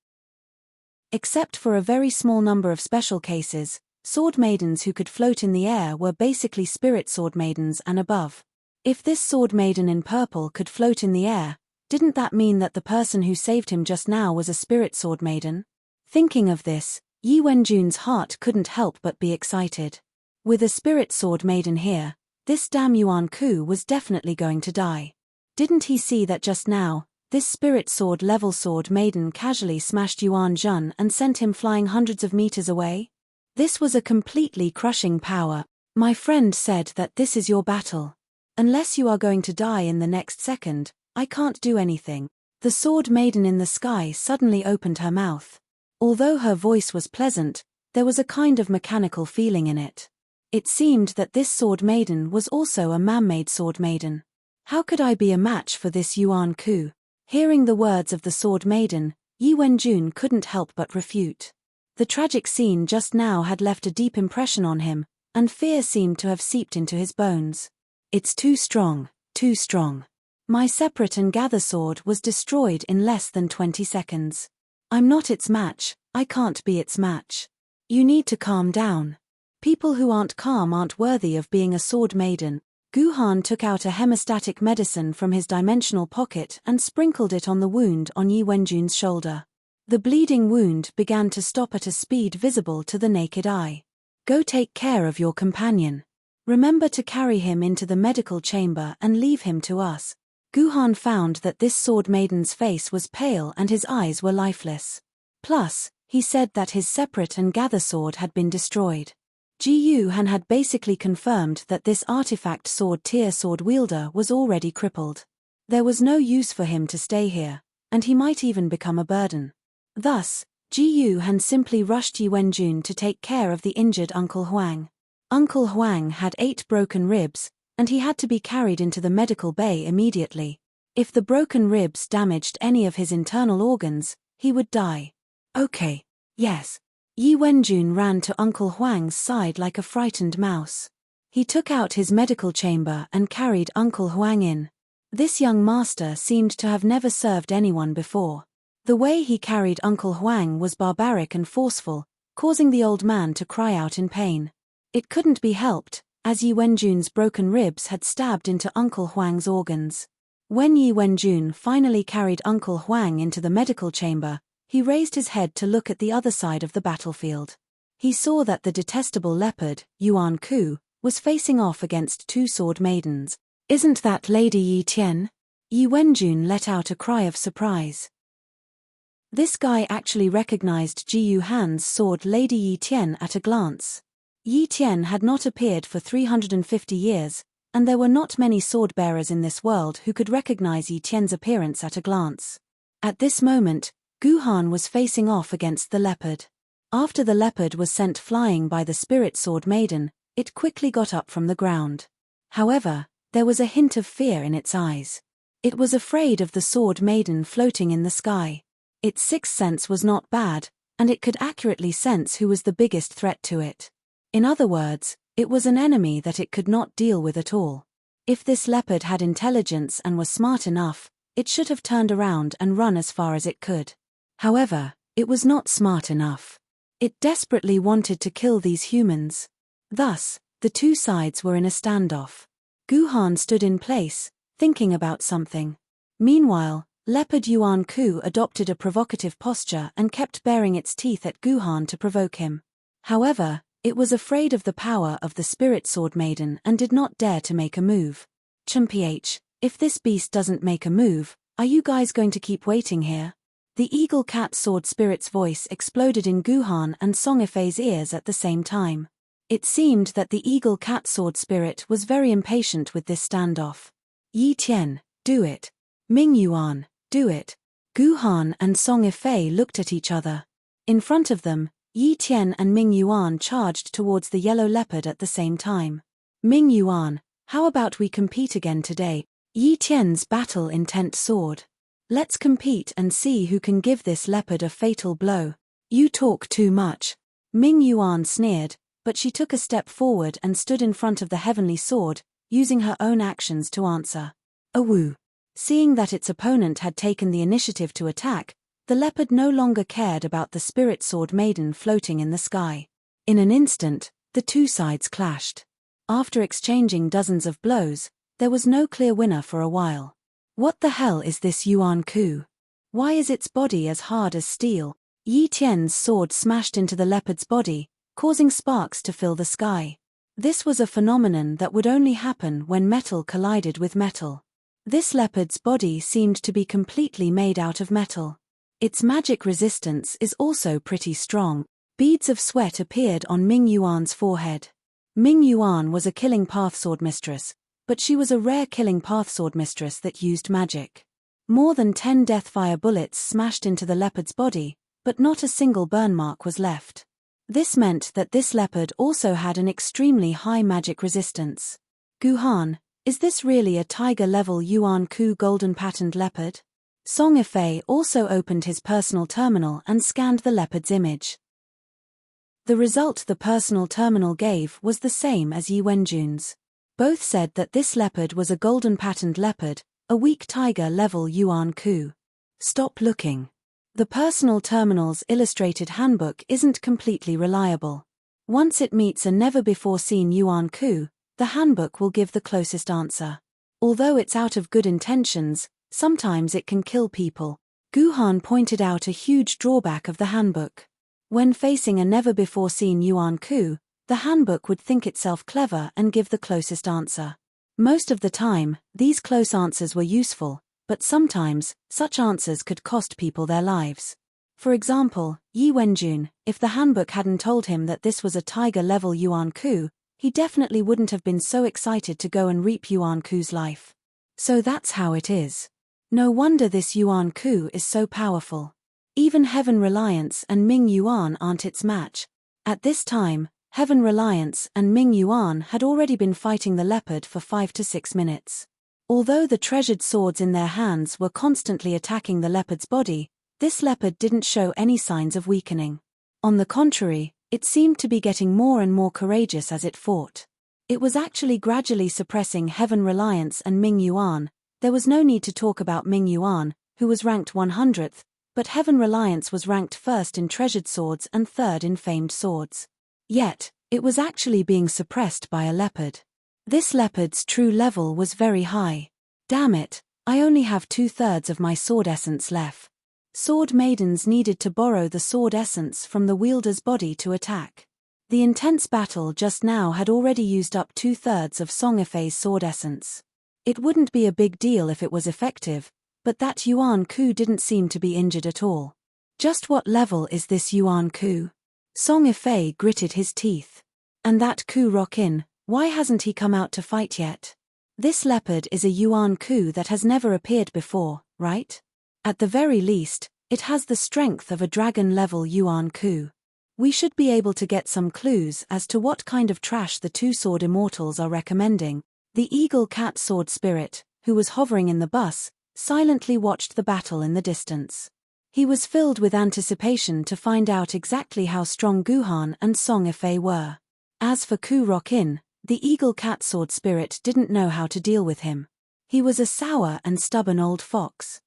S1: Except for a very small number of special cases, sword maidens who could float in the air were basically spirit sword maidens and above. If this sword maiden in purple could float in the air, didn't that mean that the person who saved him just now was a spirit sword maiden? Thinking of this, Yi Wenjun's heart couldn't help but be excited. With a spirit sword maiden here, this damn Yuan Ku was definitely going to die. Didn't he see that just now, this spirit sword level sword maiden casually smashed Yuan Jun and sent him flying hundreds of meters away? This was a completely crushing power. My friend said that this is your battle. Unless you are going to die in the next second, I can't do anything. The sword maiden in the sky suddenly opened her mouth. Although her voice was pleasant, there was a kind of mechanical feeling in it. It seemed that this sword maiden was also a man-made sword maiden. How could I be a match for this Yuan Ku? Hearing the words of the sword maiden, Yi Wenjun couldn't help but refute. The tragic scene just now had left a deep impression on him, and fear seemed to have seeped into his bones. It's too strong, too strong. My separate and gather sword was destroyed in less than 20 seconds. I'm not its match, I can't be its match. You need to calm down. People who aren't calm aren't worthy of being a sword maiden. Guhan took out a hemostatic medicine from his dimensional pocket and sprinkled it on the wound on Yi Wenjun's shoulder. The bleeding wound began to stop at a speed visible to the naked eye. Go take care of your companion. Remember to carry him into the medical chamber and leave him to us. Guhan found that this sword maiden's face was pale and his eyes were lifeless. Plus, he said that his separate and gather sword had been destroyed. Ji Yuhan had basically confirmed that this artifact sword tier sword wielder was already crippled. There was no use for him to stay here, and he might even become a burden. Thus, Ji Yuhan simply rushed Yi Wenjun to take care of the injured Uncle Huang. Uncle Huang had 8 broken ribs, and he had to be carried into the medical bay immediately. If the broken ribs damaged any of his internal organs, he would die. Okay. Yes. Yi Wenjun ran to Uncle Huang's side like a frightened mouse. He took out his medical chamber and carried Uncle Huang in. This young master seemed to have never served anyone before. The way he carried Uncle Huang was barbaric and forceful, causing the old man to cry out in pain. It couldn't be helped, as Yi Wenjun's broken ribs had stabbed into Uncle Huang's organs. When Yi Wenjun finally carried Uncle Huang into the medical chamber, he raised his head to look at the other side of the battlefield. He saw that the detestable leopard, Yuan Ku, was facing off against 2 sword maidens. Isn't that Lady Yi Tian? Yi Wenjun let out a cry of surprise. This guy actually recognized Ji Yuhan's sword Lady Yi Tian at a glance. Yi Tian had not appeared for 350 years, and there were not many sword-bearers in this world who could recognize Yi Tian's appearance at a glance. At this moment, Guhan was facing off against the leopard. After the leopard was sent flying by the spirit sword maiden, it quickly got up from the ground. However, there was a hint of fear in its eyes. It was afraid of the sword maiden floating in the sky. Its sixth sense was not bad, and it could accurately sense who was the biggest threat to it. In other words, it was an enemy that it could not deal with at all. If this leopard had intelligence and was smart enough, it should have turned around and run as far as it could. However, it was not smart enough. It desperately wanted to kill these humans. Thus, the 2 sides were in a standoff. Guhan stood in place, thinking about something. Meanwhile, leopard Yuan Ku adopted a provocative posture and kept baring its teeth at Guhan to provoke him. However, it was afraid of the power of the spirit sword maiden and did not dare to make a move. Chumph, if this beast doesn't make a move, are you guys going to keep waiting here? The eagle cat sword spirit's voice exploded in Guhan and Song Ifei's ears at the same time. It seemed that the eagle cat sword spirit was very impatient with this standoff. Yi Tian, do it. Ming Yuan, Do it. Gu Han and Song Yifei looked at each other. In front of them, Yi Tian and Ming Yuan charged towards the yellow leopard at the same time. Ming Yuan, how about we compete again today? Yi Tian's battle intent soared. Let's compete and see who can give this leopard a fatal blow. You talk too much. Ming Yuan sneered, but she took a step forward and stood in front of the heavenly sword, using her own actions to answer. Awoo. Seeing that its opponent had taken the initiative to attack, the leopard no longer cared about the spirit sword Maiden floating in the sky. In an instant, the two sides clashed. After exchanging dozens of blows, there was no clear winner for a while. What the hell is this Yuan Ku? Why is its body as hard as steel? Yi Tian's sword smashed into the leopard's body, causing sparks to fill the sky. This was a phenomenon that would only happen when metal collided with metal. This leopard's body seemed to be completely made out of metal. Its magic resistance is also pretty strong. Beads of sweat appeared on Ming Yuan's forehead. Ming Yuan was a killing path sword mistress, but she was a rare killing path sword mistress that used magic. More than 10 deathfire bullets smashed into the leopard's body, but not a single burn mark was left. This meant that this leopard also had an extremely high magic resistance. Gu Han, is this really a tiger-level Yuan Ku golden patterned leopard? Song Yifei also opened his personal terminal and scanned the leopard's image. The result the personal terminal gave was the same as Yi Wenjun's. Both said that this leopard was a golden patterned leopard, a weak tiger-level Yuan Ku. Stop looking. The personal terminal's illustrated handbook isn't completely reliable. Once it meets a never-before-seen Yuan Ku, the handbook will give the closest answer. Although it's out of good intentions, sometimes it can kill people. Gu Han pointed out a huge drawback of the handbook. When facing a never-before-seen Yuan Ku, the handbook would think itself clever and give the closest answer. Most of the time, these close answers were useful, but sometimes, such answers could cost people their lives. For example, Yi Wenjun, if the handbook hadn't told him that this was a tiger-level Yuan Ku, he definitely wouldn't have been so excited to go and reap Yuan Ku's life. So that's how it is. No wonder this Yuan Ku is so powerful. Even Heaven Reliance and Ming Yuan aren't its match. At this time, Heaven Reliance and Ming Yuan had already been fighting the leopard for 5 to 6 minutes. Although the treasured swords in their hands were constantly attacking the leopard's body, this leopard didn't show any signs of weakening. On the contrary, it seemed to be getting more and more courageous as it fought. It was actually gradually suppressing Heaven Reliance and Ming Yuan. There was no need to talk about Ming Yuan, who was ranked 100th, but Heaven Reliance was ranked first in treasured swords and third in famed swords. Yet, it was actually being suppressed by a leopard. This leopard's true level was very high. Damn it, I only have 2/3 of my sword essence left. Sword maidens needed to borrow the sword essence from the wielder's body to attack. The intense battle just now had already used up 2/3 of Song Yifei's sword essence. It wouldn't be a big deal if it was effective, but that Yuan Ku didn't seem to be injured at all. Just what level is this Yuan Ku? Song Yifei gritted his teeth. And that Ku Rokin, why hasn't he come out to fight yet? This leopard is a Yuan Ku that has never appeared before, right? At the very least, it has the strength of a dragon-level Yuan Ku. We should be able to get some clues as to what kind of trash the two sword immortals are recommending. The eagle cat sword spirit, who was hovering in the bus, silently watched the battle in the distance. He was filled with anticipation to find out exactly how strong Gu Han and Song Yifei were. As for Ku Rokin, the eagle cat sword spirit didn't know how to deal with him. He was a sour and stubborn old fox.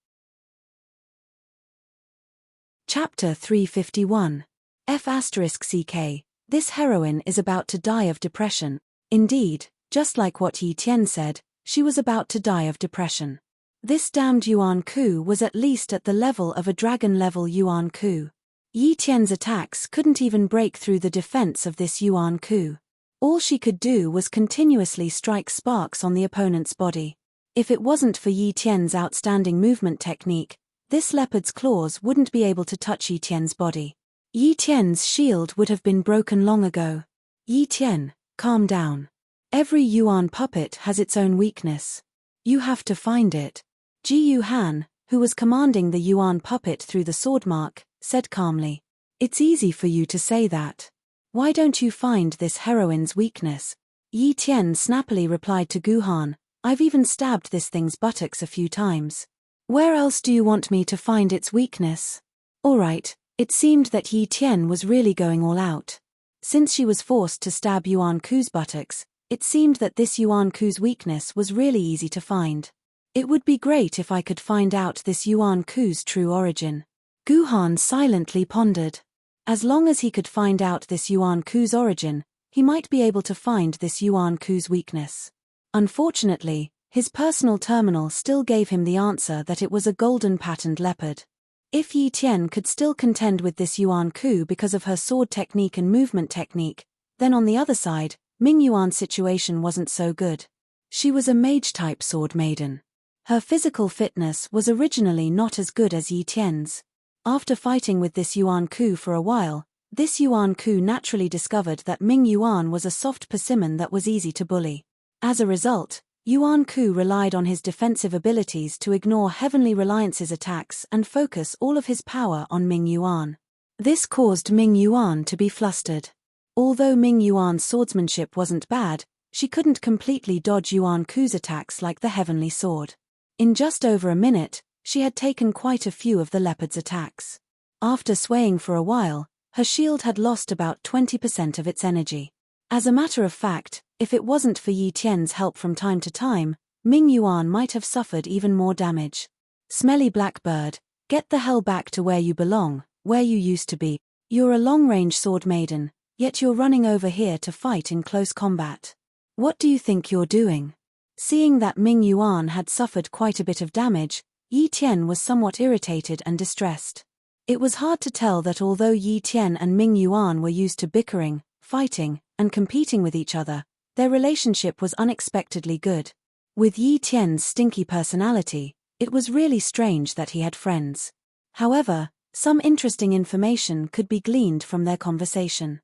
S1: Chapter 351. F***ck. This heroine is about to die of depression. Indeed, just like what Yi Tian said, she was about to die of depression. This damned Yuan Ku was at least at the level of a dragon-level Yuan Ku. Yi Tian's attacks couldn't even break through the defense of this Yuan Ku. All she could do was continuously strike sparks on the opponent's body. If it wasn't for Yi Tian's outstanding movement technique, this leopard's claws wouldn't be able to touch Yi Tian's body. Yi Tian's shield would have been broken long ago. Yi Tian, calm down. Every Yuan puppet has its own weakness. You have to find it. Ji Yu Han, who was commanding the Yuan puppet through the sword mark, said calmly. It's easy for you to say that. Why don't you find this heroine's weakness? Yi Tian snappily replied to Gu Han, I've even stabbed this thing's buttocks a few times. Where else do you want me to find its weakness? Alright, it seemed that Yi Tian was really going all out. Since she was forced to stab Yuan Ku's buttocks, it seemed that this Yuan Ku's weakness was really easy to find. It would be great if I could find out this Yuan Ku's true origin. Gu Han silently pondered. As long as he could find out this Yuan Ku's origin, he might be able to find this Yuan Ku's weakness. Unfortunately, his personal terminal still gave him the answer that it was a golden patterned leopard. If Yi Tian could still contend with this Yuan Ku because of her sword technique and movement technique, then on the other side, Ming Yuan's situation wasn't so good. She was a mage-type sword maiden. Her physical fitness was originally not as good as Yi Tian's. After fighting with this Yuan Ku for a while, this Yuan Ku naturally discovered that Ming Yuan was a soft persimmon that was easy to bully. As a result, Yuan Ku relied on his defensive abilities to ignore Heavenly Reliance's attacks and focus all of his power on Ming Yuan. This caused Ming Yuan to be flustered. Although Ming Yuan's swordsmanship wasn't bad, she couldn't completely dodge Yuan Ku's attacks like the Heavenly Sword. In just over a minute, she had taken quite a few of the leopard's attacks. After swaying for a while, her shield had lost about 20% of its energy. As a matter of fact, if it wasn't for Yi Tian's help from time to time, Ming Yuan might have suffered even more damage. Smelly blackbird, get the hell back to where you belong, where you used to be. You're a long-range sword maiden, yet you're running over here to fight in close combat. What do you think you're doing? Seeing that Ming Yuan had suffered quite a bit of damage, Yi Tian was somewhat irritated and distressed. It was hard to tell that although Yi Tian and Ming Yuan were used to bickering, fighting, and competing with each other, their relationship was unexpectedly good. With Yi Tian's stinky personality, it was really strange that he had friends. However, some interesting information could be gleaned from their conversation.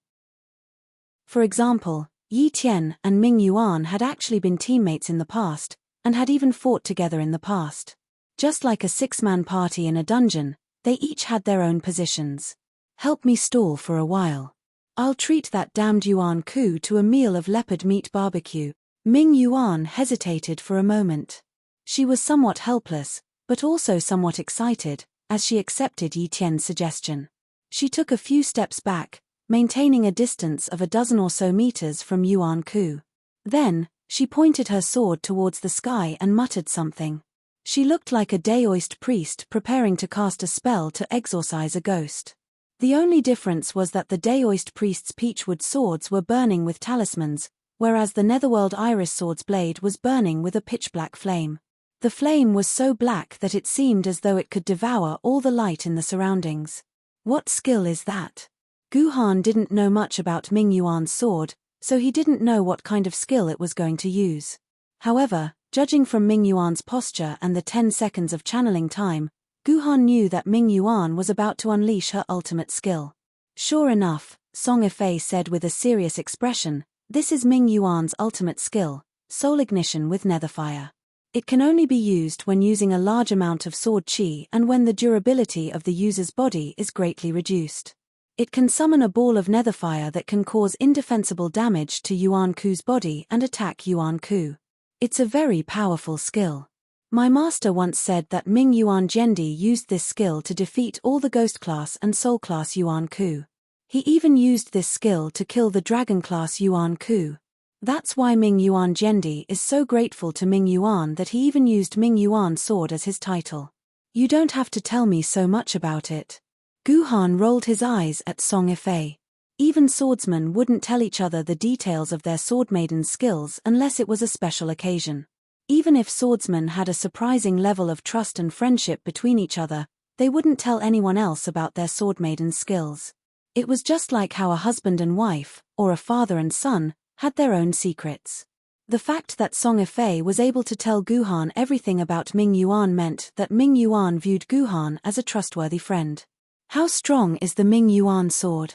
S1: For example, Yi Tian and Ming Yuan had actually been teammates in the past, and had even fought together in the past. Just like a six-man party in a dungeon, they each had their own positions. Help me stall for a while. I'll treat that damned Yuan Ku to a meal of leopard meat barbecue. Ming Yuan hesitated for a moment. She was somewhat helpless, but also somewhat excited, as she accepted Yi Tian's suggestion. She took a few steps back, maintaining a distance of a dozen or so meters from Yuan Ku. Then, she pointed her sword towards the sky and muttered something. She looked like a Daoist priest preparing to cast a spell to exorcise a ghost. The only difference was that the Daoist priest's peachwood swords were burning with talismans, whereas the Netherworld Iris sword's blade was burning with a pitch-black flame. The flame was so black that it seemed as though it could devour all the light in the surroundings. What skill is that? Gu Han didn't know much about Ming Yuan's sword, so he didn't know what kind of skill it was going to use. However, judging from Ming Yuan's posture and the 10 seconds of channeling time, Gu Han knew that Ming Yuan was about to unleash her ultimate skill. Sure enough, Song Ifei said with a serious expression, this is Ming Yuan's ultimate skill, Soul Ignition with Netherfire. It can only be used when using a large amount of sword chi and when the durability of the user's body is greatly reduced. It can summon a ball of netherfire that can cause indefensible damage to Yuan Ku's body and attack Yuan Ku. It's a very powerful skill. My master once said that Ming Yuan Jendi used this skill to defeat all the Ghost class and Soul class Yuan Ku. He even used this skill to kill the Dragon class Yuan Ku. That's why Ming Yuan Jendi is so grateful to Ming Yuan that he even used Ming Yuan's sword as his title. You don't have to tell me so much about it. Gu Han rolled his eyes at Song Ifei. Even swordsmen wouldn't tell each other the details of their sword maiden's skills unless it was a special occasion. Even if swordsmen had a surprising level of trust and friendship between each other, they wouldn't tell anyone else about their sword maiden's skills. It was just like how a husband and wife, or a father and son, had their own secrets. The fact that Song Ifei was able to tell Gu Han everything about Ming Yuan meant that Ming Yuan viewed Gu Han as a trustworthy friend. How strong is the Ming Yuan sword?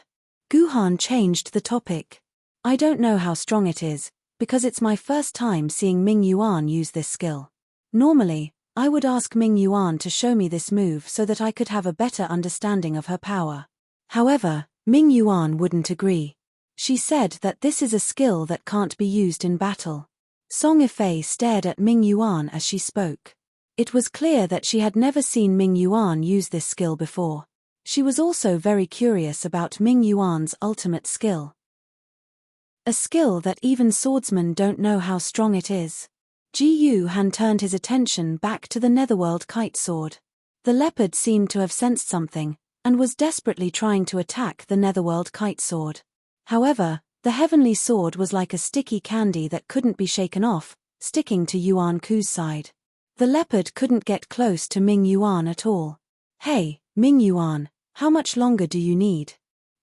S1: Gu Han changed the topic. I don't know how strong it is, because it's my first time seeing Ming Yuan use this skill. Normally, I would ask Ming Yuan to show me this move so that I could have a better understanding of her power. However, Ming Yuan wouldn't agree. She said that this is a skill that can't be used in battle. Song Yifei stared at Ming Yuan as she spoke. It was clear that she had never seen Ming Yuan use this skill before. She was also very curious about Ming Yuan's ultimate skill. A skill that even swordsmen don't know how strong it is. Ji Yuhan turned his attention back to the netherworld kite sword. The leopard seemed to have sensed something, and was desperately trying to attack the netherworld kite sword. However, the heavenly sword was like a sticky candy that couldn't be shaken off, sticking to Yuan Ku's side. The leopard couldn't get close to Ming Yuan at all. Hey, Ming Yuan, how much longer do you need?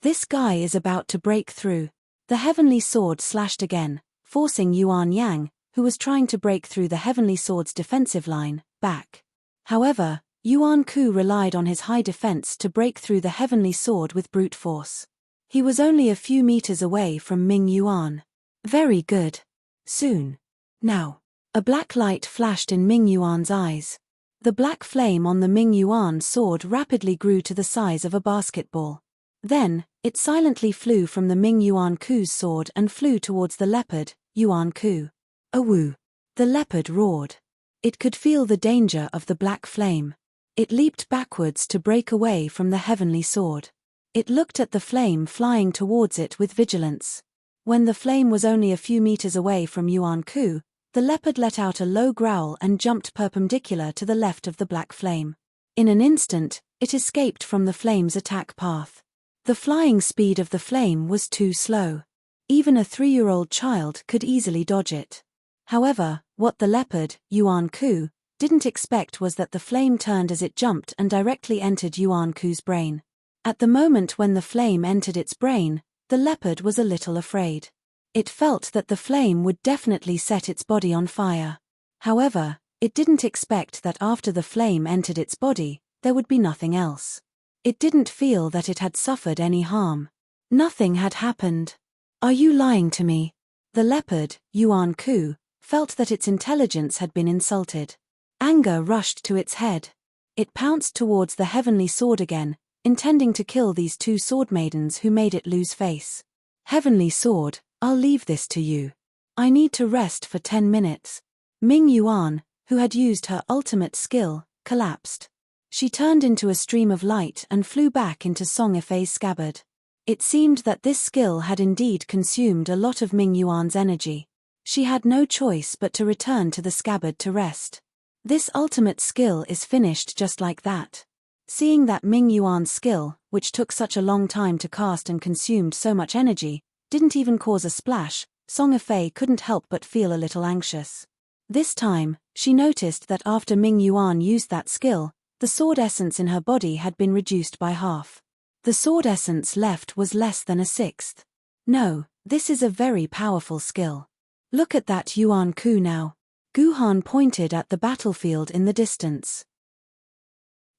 S1: This guy is about to break through. The heavenly sword slashed again, forcing Yuan Yang, who was trying to break through the heavenly sword's defensive line, back. However, Yuan Ku relied on his high defense to break through the heavenly sword with brute force. He was only a few meters away from Ming Yuan. Very good. Soon. Now. A black light flashed in Ming Yuan's eyes. The black flame on the Ming Yuan sword rapidly grew to the size of a basketball. Then, it silently flew from the Ming Yuan Ku's sword and flew towards the leopard, Yuan Ku. Awoo! The leopard roared. It could feel the danger of the black flame. It leaped backwards to break away from the heavenly sword. It looked at the flame flying towards it with vigilance. When the flame was only a few meters away from Yuan Ku, the leopard let out a low growl and jumped perpendicular to the left of the black flame. In an instant, it escaped from the flame's attack path. The flying speed of the flame was too slow. Even a 3-year-old child could easily dodge it. However, what the leopard, Yuan Ku, didn't expect was that the flame turned as it jumped and directly entered Yuan Ku's brain. At the moment when the flame entered its brain, the leopard was a little afraid. It felt that the flame would definitely set its body on fire. However, it didn't expect that after the flame entered its body, there would be nothing else. It didn't feel that it had suffered any harm. Nothing had happened. Are you lying to me? The leopard, Yuan Ku, felt that its intelligence had been insulted. Anger rushed to its head. It pounced towards the heavenly sword again, intending to kill these two sword maidens who made it lose face. Heavenly sword, I'll leave this to you. I need to rest for 10 minutes. Ming Yuan, who had used her ultimate skill, collapsed. She turned into a stream of light and flew back into Song Yifei's scabbard. It seemed that this skill had indeed consumed a lot of Ming Yuan's energy. She had no choice but to return to the scabbard to rest. This ultimate skill is finished just like that. Seeing that Ming Yuan's skill, which took such a long time to cast and consumed so much energy, didn't even cause a splash, Song Yifei couldn't help but feel a little anxious. This time, she noticed that after Ming Yuan used that skill, the sword essence in her body had been reduced by half. The sword essence left was less than a sixth. No, this is a very powerful skill. Look at that Yuan Ku now. Guhan pointed at the battlefield in the distance.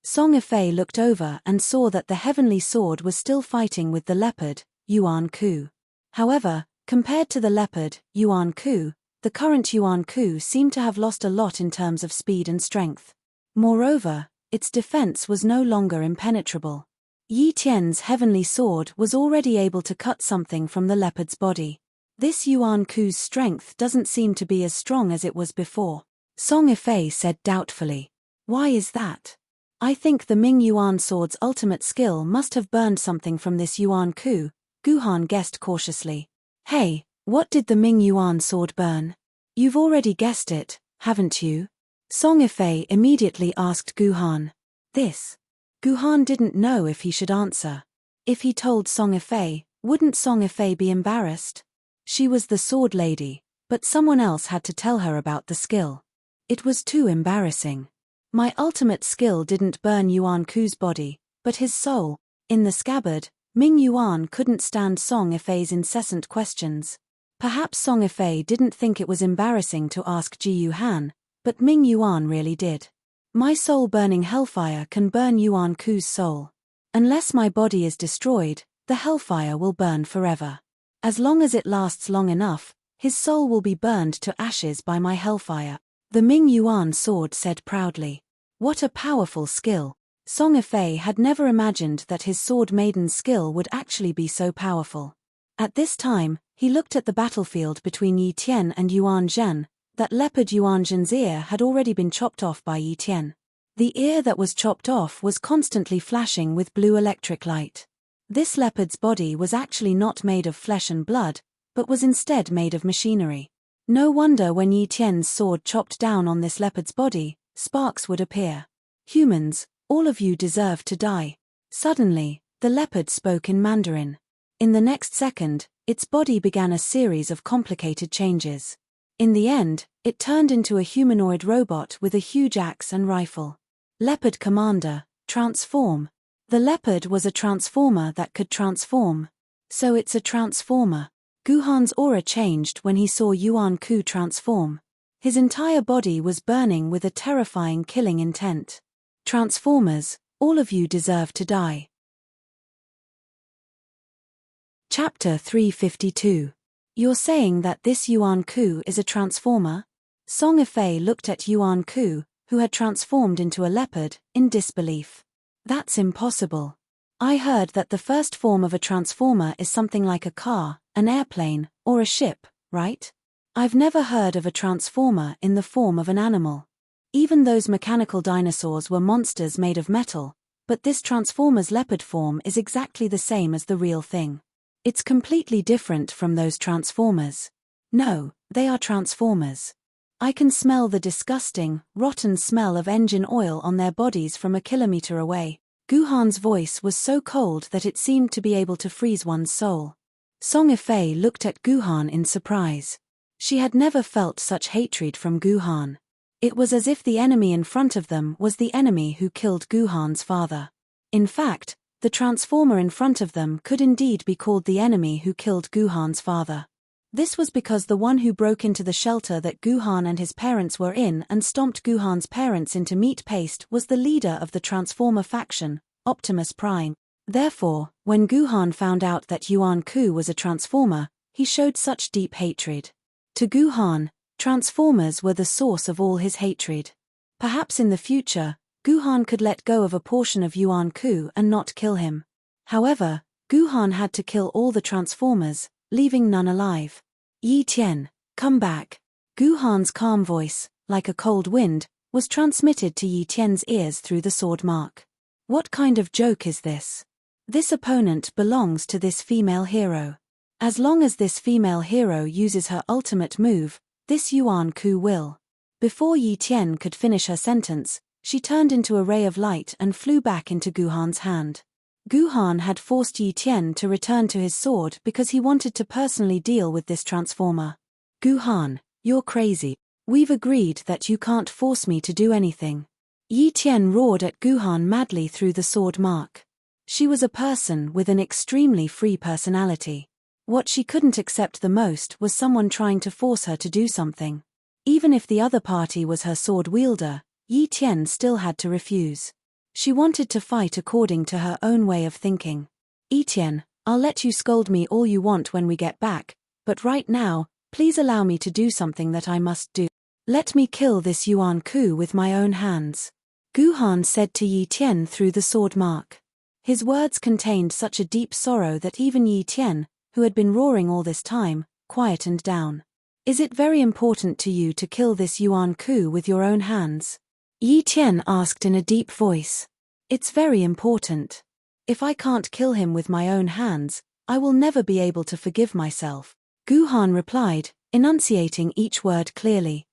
S1: Song Yifei looked over and saw that the heavenly sword was still fighting with the leopard, Yuan Ku. However, compared to the leopard, Yuan Ku, the current Yuan Ku seemed to have lost a lot in terms of speed and strength. Moreover, its defense was no longer impenetrable. Yi Tian's heavenly sword was already able to cut something from the leopard's body. This Yuan Ku's strength doesn't seem to be as strong as it was before. Song Yifei said doubtfully. Why is that? I think the Ming Yuan sword's ultimate skill must have burned something from this Yuan Ku, Guhan guessed cautiously. Hey, what did the Ming Yuan sword burn? You've already guessed it, haven't you? Song Yifei immediately asked Guhan. This. Guhan didn't know if he should answer. If he told Song Yifei, wouldn't Song Yifei be embarrassed? She was the sword lady, but someone else had to tell her about the skill. It was too embarrassing. My ultimate skill didn't burn Yuan Ku's body, but his soul. In the scabbard, Ming Yuan couldn't stand Song Yifei's incessant questions. Perhaps Song Yifei didn't think it was embarrassing to ask Ji Yuhan, but Ming Yuan really did. My soul-burning hellfire can burn Yuan Ku's soul. Unless my body is destroyed, the hellfire will burn forever. As long as it lasts long enough, his soul will be burned to ashes by my hellfire. The Ming Yuan sword said proudly. What a powerful skill. Song Yifei had never imagined that his sword Maiden's skill would actually be so powerful. At this time, he looked at the battlefield between Yi Tian and Yuan Zhen. That leopard Yuan Zhen's ear had already been chopped off by Yi Tian. The ear that was chopped off was constantly flashing with blue electric light. This leopard's body was actually not made of flesh and blood, but was instead made of machinery. No wonder when Yi Tian's sword chopped down on this leopard's body, sparks would appear. Humans, all of you deserve to die. Suddenly, the leopard spoke in Mandarin. In the next second, its body began a series of complicated changes. In the end, it turned into a humanoid robot with a huge axe and rifle. Leopard Commander, transform. The leopard was a transformer that could transform. So it's a transformer. Guhan's aura changed when he saw Yuan Ku transform. His entire body was burning with a terrifying killing intent. Transformers, all of you deserve to die. Chapter 352. You're saying that this Yuan Ku is a transformer? Song Yifei looked at Yuan Ku, who had transformed into a leopard, in disbelief. That's impossible. I heard that the first form of a transformer is something like a car, an airplane, or a ship, right? I've never heard of a transformer in the form of an animal. Even those mechanical dinosaurs were monsters made of metal, but this transformer's leopard form is exactly the same as the real thing. It's completely different from those transformers. No, they are transformers. I can smell the disgusting, rotten smell of engine oil on their bodies from a kilometer away. Guhan's voice was so cold that it seemed to be able to freeze one's soul. Song Yifei looked at Guhan in surprise. She had never felt such hatred from Guhan. It was as if the enemy in front of them was the enemy who killed Guhan's father. In fact, the transformer in front of them could indeed be called the enemy who killed Guhan's father. This was because the one who broke into the shelter that Guhan and his parents were in and stomped Guhan's parents into meat paste was the leader of the Transformer faction, Optimus Prime. Therefore, when Guhan found out that Yuan Ku was a Transformer, he showed such deep hatred. To Guhan, Transformers were the source of all his hatred. Perhaps in the future, Guhan could let go of a portion of Yuan Ku and not kill him. However, Guhan had to kill all the Transformers, leaving none alive. Yi Tian, come back. Guhan's calm voice, like a cold wind, was transmitted to Yi Tian's ears through the sword mark. What kind of joke is this? This opponent belongs to this female hero. As long as this female hero uses her ultimate move, this Yuan Ku will. Before Yi Tian could finish her sentence, she turned into a ray of light and flew back into Guhan's hand. Guhan had forced Yi Tian to return to his sword because he wanted to personally deal with this transformer. Guhan, you're crazy. We've agreed that you can't force me to do anything. Yi Tian roared at Guhan madly through the sword mark. She was a person with an extremely free personality. What she couldn't accept the most was someone trying to force her to do something. Even if the other party was her sword wielder, Yi Tian still had to refuse. She wanted to fight according to her own way of thinking. Yi Tian, I'll let you scold me all you want when we get back, but right now, please allow me to do something that I must do. Let me kill this Yuan Ku with my own hands. Guhan said to Yi Tian through the sword mark. His words contained such a deep sorrow that even Yi Tian, who had been roaring all this time, quietened down. Is it very important to you to kill this Yuan Ku with your own hands? Yi Tian asked in a deep voice. It's very important. If I can't kill him with my own hands, I will never be able to forgive myself. Guhan replied, enunciating each word clearly.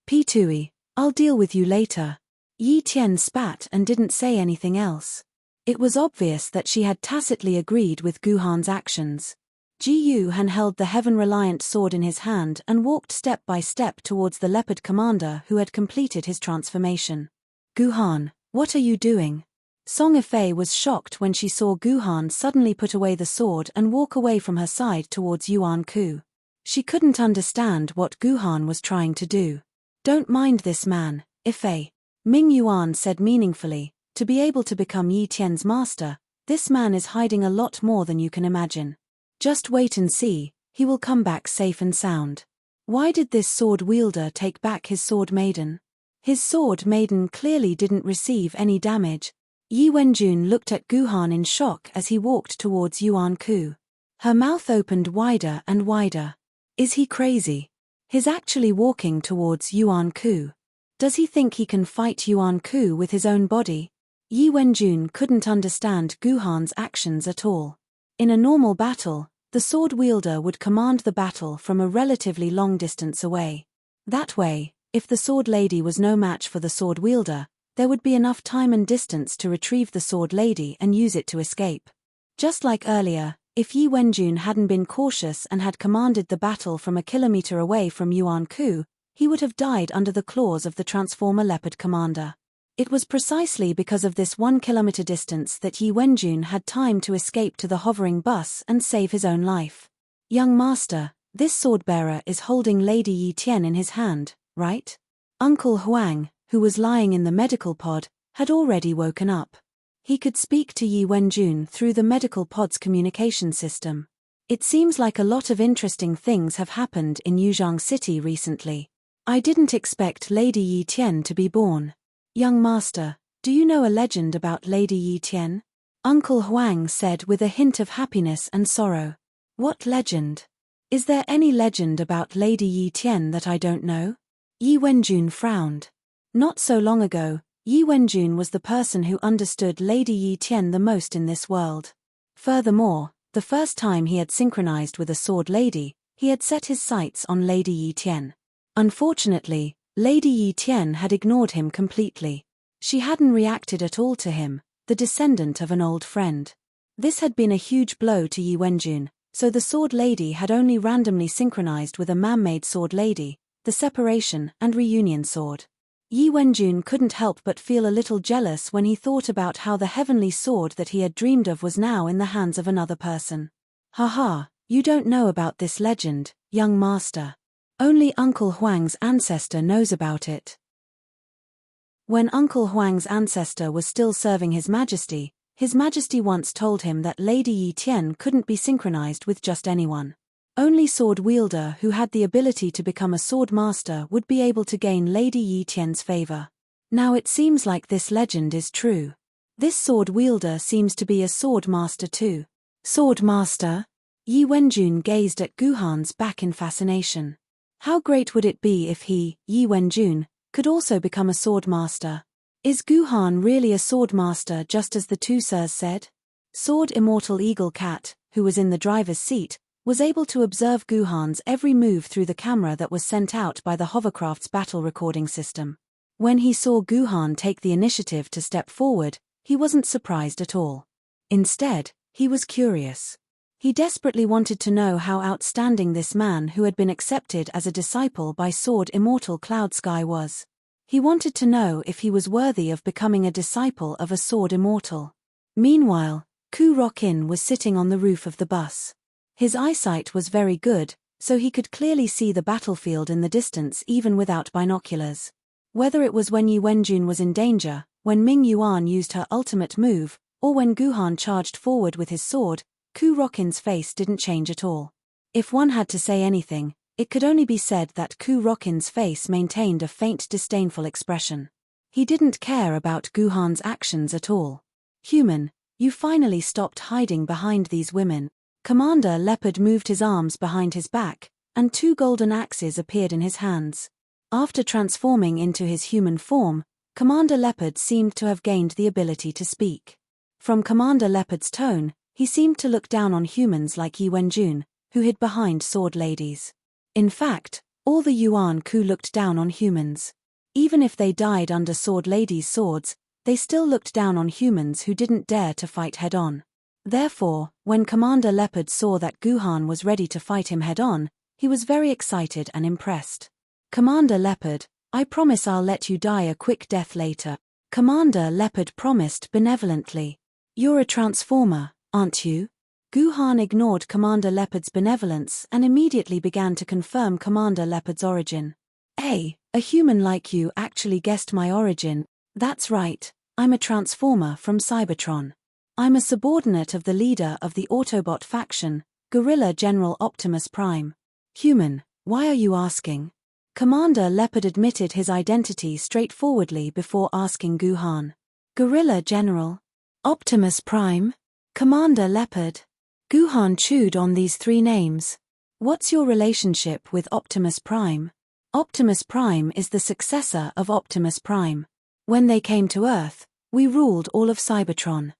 S1: P2E, I'll deal with you later. Yi Tian spat and didn't say anything else. It was obvious that she had tacitly agreed with Guhan's actions. Ji Yuhan held the heaven-reliant sword in his hand and walked step by step towards the leopard commander who had completed his transformation. Guhan, what are you doing? Song Yifei was shocked when she saw Guhan suddenly put away the sword and walk away from her side towards Yuan Ku. She couldn't understand what Guhan was trying to do. Don't mind this man, Yifei. Ming Yuan said meaningfully, to be able to become Yi Tian's master, this man is hiding a lot more than you can imagine. Just wait and see, he will come back safe and sound. Why did this sword wielder take back his sword Maiden? His sword Maiden clearly didn't receive any damage. Yi Wenjun looked at Guhan in shock as he walked towards Yuan Ku. Her mouth opened wider and wider. Is he crazy? He's actually walking towards Yuan Ku. Does he think he can fight Yuan Ku with his own body? Yi Wenjun couldn't understand Guhan's actions at all. In a normal battle, the sword wielder would command the battle from a relatively long distance away. That way, if the sword lady was no match for the sword wielder, there would be enough time and distance to retrieve the sword lady and use it to escape. Just like earlier, if Yi Wenjun hadn't been cautious and had commanded the battle from a kilometer away from Yuan Ku, he would have died under the claws of the Transformer Leopard commander. It was precisely because of this 1 kilometer distance that Yi Wenjun had time to escape to the hovering bus and save his own life. Young master, this sword-bearer is holding Lady Yi Tian in his hand, right? Uncle Huang, who was lying in the medical pod, had already woken up. He could speak to Yi Wenjun through the medical pod's communication system. It seems like a lot of interesting things have happened in Yuzhang City recently. I didn't expect Lady Yi Tian to be born. Young master, do you know a legend about Lady Yi Tian? Uncle Huang said with a hint of happiness and sorrow. What legend? Is there any legend about Lady Yi Tian that I don't know? Yi Wenjun frowned. Not so long ago, Yi Wenjun was the person who understood Lady Yi Tian the most in this world. Furthermore, the first time he had synchronized with a sword lady, he had set his sights on Lady Yi Tian. Unfortunately, Lady Yi Tian had ignored him completely. She hadn't reacted at all to him, the descendant of an old friend. This had been a huge blow to Yi Wenjun, so the sword lady had only randomly synchronized with a man-made sword lady, the separation and reunion sword. Yi Wenjun couldn't help but feel a little jealous when he thought about how the heavenly sword that he had dreamed of was now in the hands of another person. Haha, you don't know about this legend, young master. Only Uncle Huang's ancestor knows about it. When Uncle Huang's ancestor was still serving His Majesty once told him that Lady Yi Tian couldn't be synchronized with just anyone. Only sword wielder who had the ability to become a sword master would be able to gain Lady Yi Tian's favor. Now it seems like this legend is true. This sword wielder seems to be a sword master too. Sword master? Yi Wenjun gazed at Guhan's back in fascination. How great would it be if he, Yi Wenjun, could also become a sword master? Is Guhan really a sword master just as the two sirs said? Sword Immortal Eagle Cat, who was in the driver's seat, was able to observe Guhan's every move through the camera that was sent out by the hovercraft's battle recording system. When he saw Guhan take the initiative to step forward, he wasn't surprised at all. Instead, he was curious. He desperately wanted to know how outstanding this man who had been accepted as a disciple by Sword Immortal Cloud Sky was. He wanted to know if he was worthy of becoming a disciple of a Sword Immortal. Meanwhile, Ku Rokin was sitting on the roof of the bus. His eyesight was very good, so he could clearly see the battlefield in the distance even without binoculars. Whether it was when Yi Wenjun was in danger, when Ming Yuan used her ultimate move, or when Guhan charged forward with his sword, Ku Rokin's face didn't change at all. If one had to say anything, it could only be said that Ku Rokin's face maintained a faint disdainful expression. He didn't care about Guhan's actions at all. Human, you finally stopped hiding behind these women. Commander Leopard moved his arms behind his back, and 2 golden axes appeared in his hands. After transforming into his human form, Commander Leopard seemed to have gained the ability to speak. From Commander Leopard's tone, he seemed to look down on humans like Yi Wenjun, who hid behind sword ladies. In fact, all the Yuan Ku looked down on humans. Even if they died under sword ladies' swords, they still looked down on humans who didn't dare to fight head-on. Therefore, when Commander Leopard saw that Guhan was ready to fight him head-on, he was very excited and impressed. Commander Leopard, I promise I'll let you die a quick death later. Commander Leopard promised benevolently. You're a transformer, aren't you? Guhan ignored Commander Leopard's benevolence and immediately began to confirm Commander Leopard's origin. Hey, a human like you actually guessed my origin. That's right, I'm a transformer from Cybertron. I'm a subordinate of the leader of the Autobot faction, Gorilla General Optimus Prime. Human, Why are you asking? Commander Leopard admitted his identity straightforwardly before asking Guhan. Gorilla General. Optimus Prime? Commander Leopard. Guhan chewed on these three names. What's your relationship with Optimus Prime? Optimus Prime is the successor of Optimus Prime. When they came to Earth, we ruled all of Cybertron.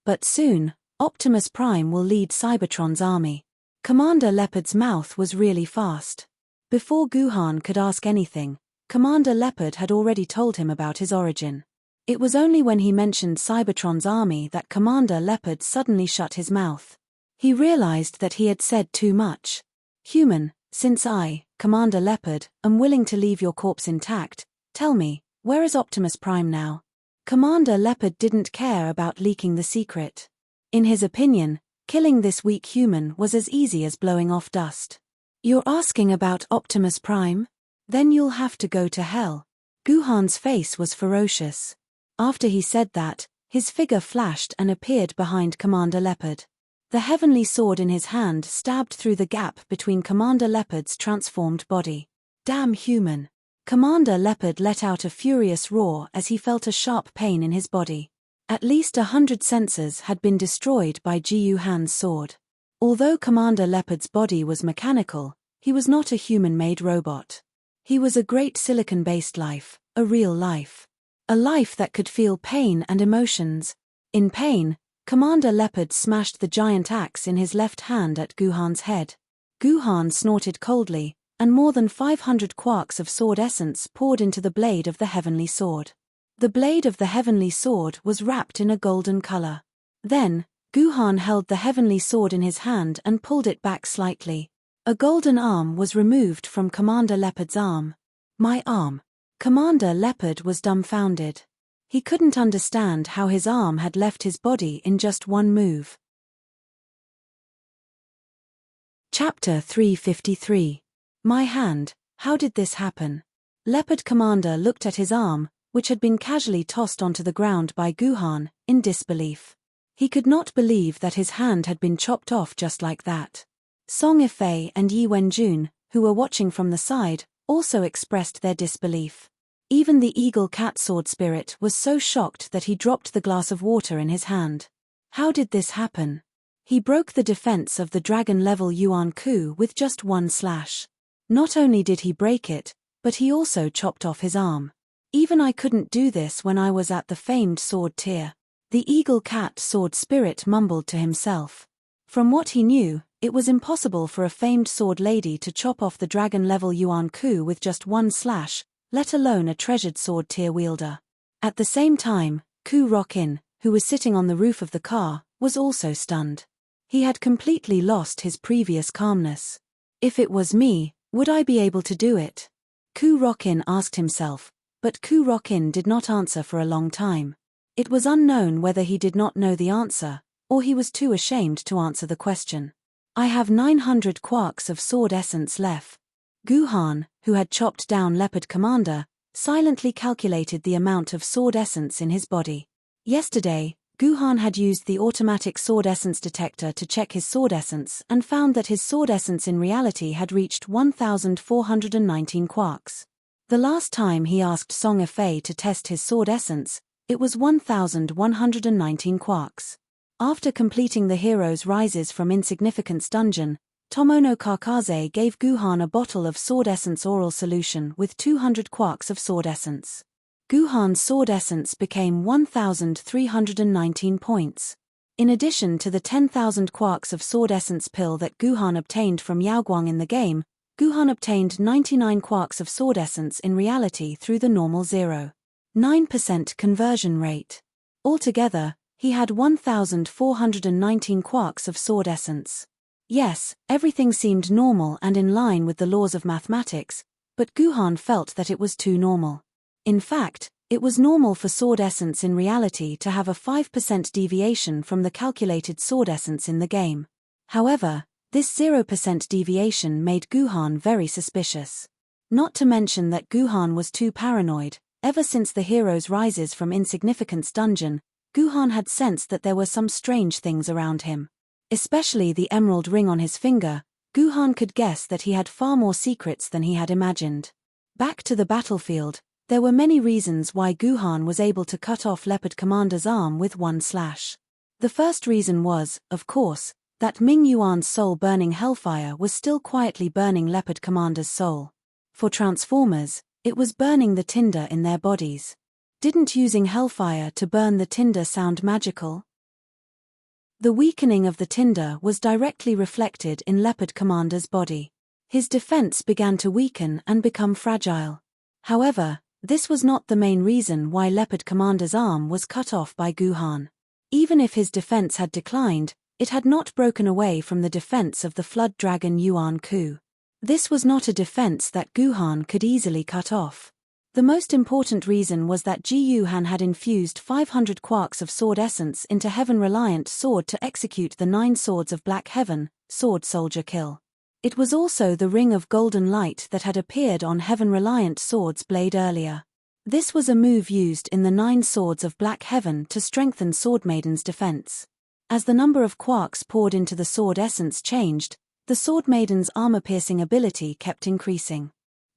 S1: But soon, Optimus Prime will lead Cybertron's army. Commander Leopard's mouth was really fast. Before Guhan could ask anything, Commander Leopard had already told him about his origin. It was only when he mentioned Cybertron's army that Commander Leopard suddenly shut his mouth. He realized that he had said too much. Human, since I, Commander Leopard, am willing to leave your corpse intact, tell me, where is Optimus Prime now? Commander Leopard didn't care about leaking the secret. In his opinion, killing this weak human was as easy as blowing off dust. You're asking about Optimus Prime? Then you'll have to go to hell. Guhan's face was ferocious. After he said that, his figure flashed and appeared behind Commander Leopard. The heavenly sword in his hand stabbed through the gap between Commander Leopard's transformed body. Damn human. Commander Leopard let out a furious roar as he felt a sharp pain in his body. At least 100 sensors had been destroyed by Guhan's sword. Although Commander Leopard's body was mechanical, he was not a human-made robot. He was a great silicon-based life, a real life. A life that could feel pain and emotions. In pain, Commander Leopard smashed the giant axe in his left hand at Guhan's head. Guhan snorted coldly, and more than 500 quarks of sword essence poured into the blade of the heavenly sword. The blade of the heavenly sword was wrapped in a golden color. Then, Guhan held the heavenly sword in his hand and pulled it back slightly. A golden arm was removed from Commander Leopard's arm. My arm. Commander Leopard was dumbfounded. He couldn't understand how his arm had left his body in just one move. Chapter 353. My hand, how did this happen? Leopard Commander looked at his arm, which had been casually tossed onto the ground by Guhan, in disbelief. He could not believe that his hand had been chopped off just like that. Song Ifei and Yi Wenjun, who were watching from the side, also expressed their disbelief. Even the eagle cat sword spirit was so shocked that he dropped the glass of water in his hand. How did this happen? He broke the defense of the dragon-level Yuan Ku with just one slash. Not only did he break it, but he also chopped off his arm. Even I couldn't do this when I was at the famed sword tier. The eagle cat sword spirit mumbled to himself. From what he knew, it was impossible for a famed sword lady to chop off the dragon-level Yuan Ku with just one slash, let alone a treasured sword tier wielder. At the same time, Ku Rockin, who was sitting on the roof of the car, was also stunned. He had completely lost his previous calmness. If it was me, would I be able to do it? Ku Rockin asked himself, but Ku Rockin did not answer for a long time. It was unknown whether he did not know the answer, or he was too ashamed to answer the question. I have 900 quarks of sword essence left. Guhan, who had chopped down Leopard Commander, silently calculated the amount of sword essence in his body. Yesterday, Guhan had used the automatic sword essence detector to check his sword essence and found that his sword essence in reality had reached 1,419 quarks. The last time he asked Song Ifei to test his sword essence, it was 1,119 quarks. After completing the hero's Rises from Insignificance dungeon, Tomono Kakaze gave Guhan a bottle of sword essence oral solution with 200 quarks of sword essence. Guhan's sword essence became 1,319 points. In addition to the 10,000 quarks of sword essence pill that Guhan obtained from Yaoguang in the game, Guhan obtained 99 quarks of sword essence in reality through the normal 0.9% conversion rate. Altogether, he had 1,419 quarks of sword essence. Yes, everything seemed normal and in line with the laws of mathematics, but Guhan felt that it was too normal. In fact, it was normal for sword essence in reality to have a 5% deviation from the calculated sword essence in the game. However, this 0% deviation made Guhan very suspicious. Not to mention that Guhan was too paranoid. Ever since the hero's Rises from Insignificance dungeon, Guhan had sensed that there were some strange things around him. Especially the emerald ring on his finger. Guhan could guess that he had far more secrets than he had imagined. Back to the battlefield, there were many reasons why Guhan was able to cut off Leopard Commander's arm with one slash. The first reason was, of course, that Ming Yuan's soul-burning hellfire was still quietly burning Leopard Commander's soul. For Transformers, it was burning the tinder in their bodies. Didn't using hellfire to burn the tinder sound magical? The weakening of the tinder was directly reflected in Leopard Commander's body. His defense began to weaken and become fragile. However, this was not the main reason why Leopard Commander's arm was cut off by Guhan. Even if his defense had declined, it had not broken away from the defense of the Flood Dragon Yuan Ku. This was not a defense that Guhan could easily cut off. The most important reason was that Ji Yuhan had infused 500 quarks of sword essence into Heaven-reliant sword to execute the 9 swords of Black Heaven, Sword Soldier Kill. It was also the ring of golden light that had appeared on Heaven-reliant sword's blade earlier. This was a move used in the 9 swords of Black Heaven to strengthen Sword Maiden's defense. As the number of quarks poured into the sword essence changed, the Sword Maiden's armor-piercing ability kept increasing.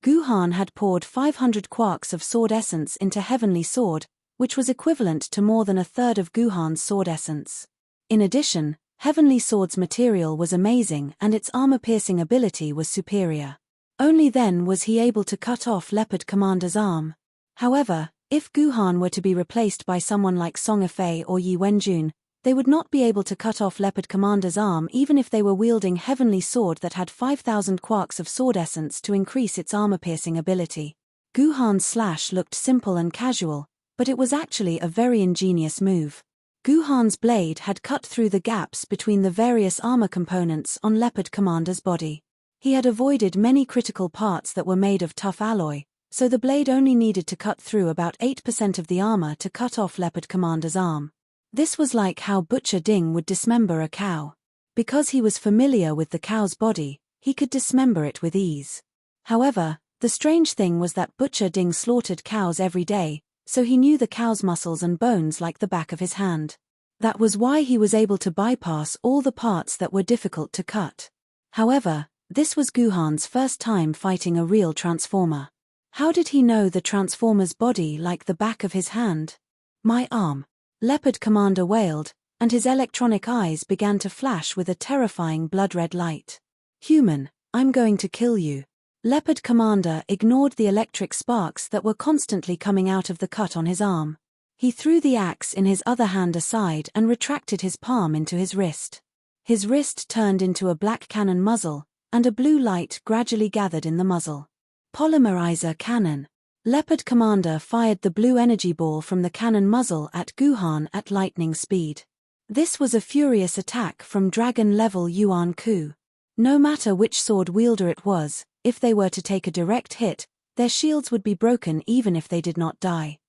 S1: Guhan had poured 500 quarks of sword essence into Heavenly Sword, which was equivalent to more than a third of Guhan's sword essence. In addition, Heavenly Sword's material was amazing and its armor-piercing ability was superior. Only then was he able to cut off Leopard Commander's arm. However, if Guhan were to be replaced by someone like Song Afei or Yi Wenjun, they would not be able to cut off Leopard Commander's arm even if they were wielding Heavenly Sword that had 5,000 quarks of sword essence to increase its armor-piercing ability. Guhan's slash looked simple and casual, but it was actually a very ingenious move. Guhan's blade had cut through the gaps between the various armor components on Leopard Commander's body. He had avoided many critical parts that were made of tough alloy, so the blade only needed to cut through about 8% of the armor to cut off Leopard Commander's arm. This was like how Butcher Ding would dismember a cow. Because he was familiar with the cow's body, he could dismember it with ease. However, the strange thing was that Butcher Ding slaughtered cows every day, so he knew the cow's muscles and bones like the back of his hand. That was why he was able to bypass all the parts that were difficult to cut. However, this was Guhan's first time fighting a real Transformer. How did he know the Transformer's body like the back of his hand? My arm. Leopard Commander wailed, and his electronic eyes began to flash with a terrifying blood-red light. Human, I'm going to kill you. Leopard Commander ignored the electric sparks that were constantly coming out of the cut on his arm. He threw the axe in his other hand aside and retracted his palm into his wrist. His wrist turned into a black cannon muzzle, and a blue light gradually gathered in the muzzle. Polymerizer cannon. Leopard Commander fired the blue energy ball from the cannon muzzle at Guhan at lightning speed. This was a furious attack from dragon-level Yuan Ku. No matter which sword wielder it was, if they were to take a direct hit, their shields would be broken even if they did not die.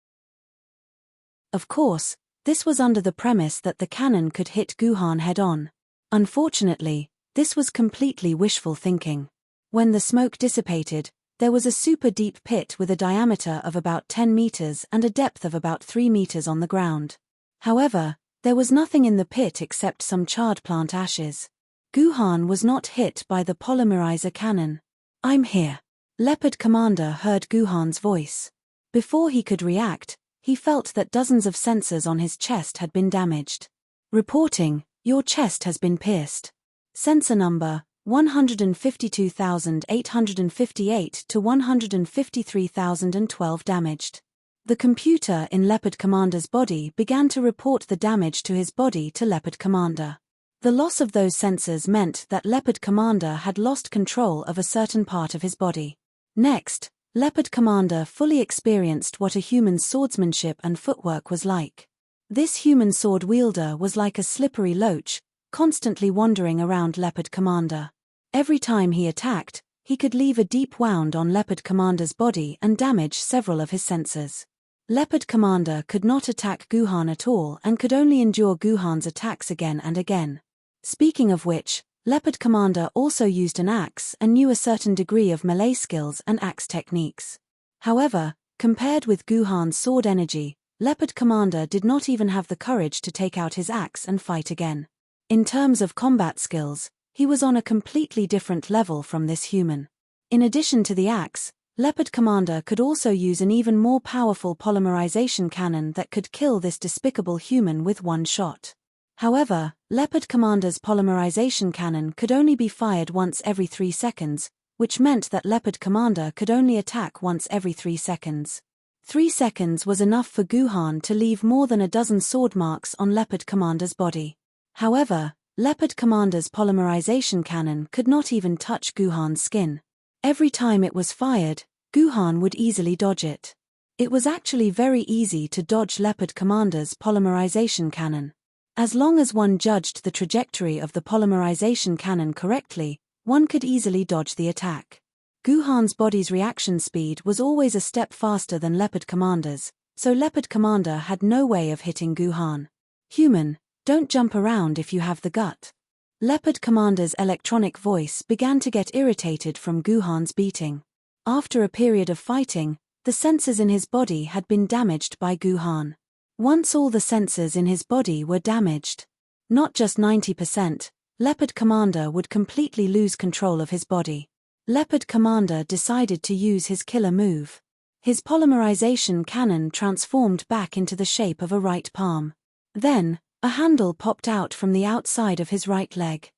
S1: Of course, this was under the premise that the cannon could hit Guhan head-on. Unfortunately, this was completely wishful thinking. When the smoke dissipated, there was a super deep pit with a diameter of about 10 meters and a depth of about 3 meters on the ground. However, there was nothing in the pit except some charred plant ashes. Guhan was not hit by the polymerizer cannon. I'm here. Leopard Commander heard Guhan's voice. Before he could react, he felt that dozens of sensors on his chest had been damaged. Reporting, your chest has been pierced. Sensor number 152,858 to 153,012 damaged. The computer in Leopard Commander's body began to report the damage to his body to Leopard Commander. The loss of those sensors meant that Leopard Commander had lost control of a certain part of his body. Next, Leopard Commander fully experienced what a human's swordsmanship and footwork was like. This human sword wielder was like a slippery loach, constantly wandering around Leopard Commander. Every time he attacked, he could leave a deep wound on Leopard Commander's body and damage several of his sensors. Leopard Commander could not attack Guhan at all and could only endure Guhan's attacks again and again. Speaking of which, Leopard Commander also used an axe and knew a certain degree of melee skills and axe techniques. However, compared with Guhan's sword energy, Leopard Commander did not even have the courage to take out his axe and fight again. In terms of combat skills, He was on a completely different level from this human. In addition to the axe, Leopard Commander could also use an even more powerful polymerization cannon that could kill this despicable human with one shot. However, Leopard Commander's polymerization cannon could only be fired once every 3 seconds, which meant that Leopard Commander could only attack once every 3 seconds. 3 seconds was enough for Guhan to leave more than a dozen sword marks on Leopard Commander's body. However, Leopard Commander's polymerization cannon could not even touch Guhan's skin. Every time it was fired, Guhan would easily dodge it. It was actually very easy to dodge Leopard Commander's polymerization cannon. As long as one judged the trajectory of the polymerization cannon correctly, one could easily dodge the attack. Guhan's body's reaction speed was always a step faster than Leopard Commander's, so Leopard Commander had no way of hitting Guhan. Human, don't jump around if you have the gut. Leopard Commander's electronic voice began to get irritated from Guhan's beating. After a period of fighting, the sensors in his body had been damaged by Guhan. Once all the sensors in his body were damaged, not just 90%, Leopard Commander would completely lose control of his body. Leopard Commander decided to use his killer move. His polymerization cannon transformed back into the shape of a right palm. Then, a handle popped out from the outside of his right leg.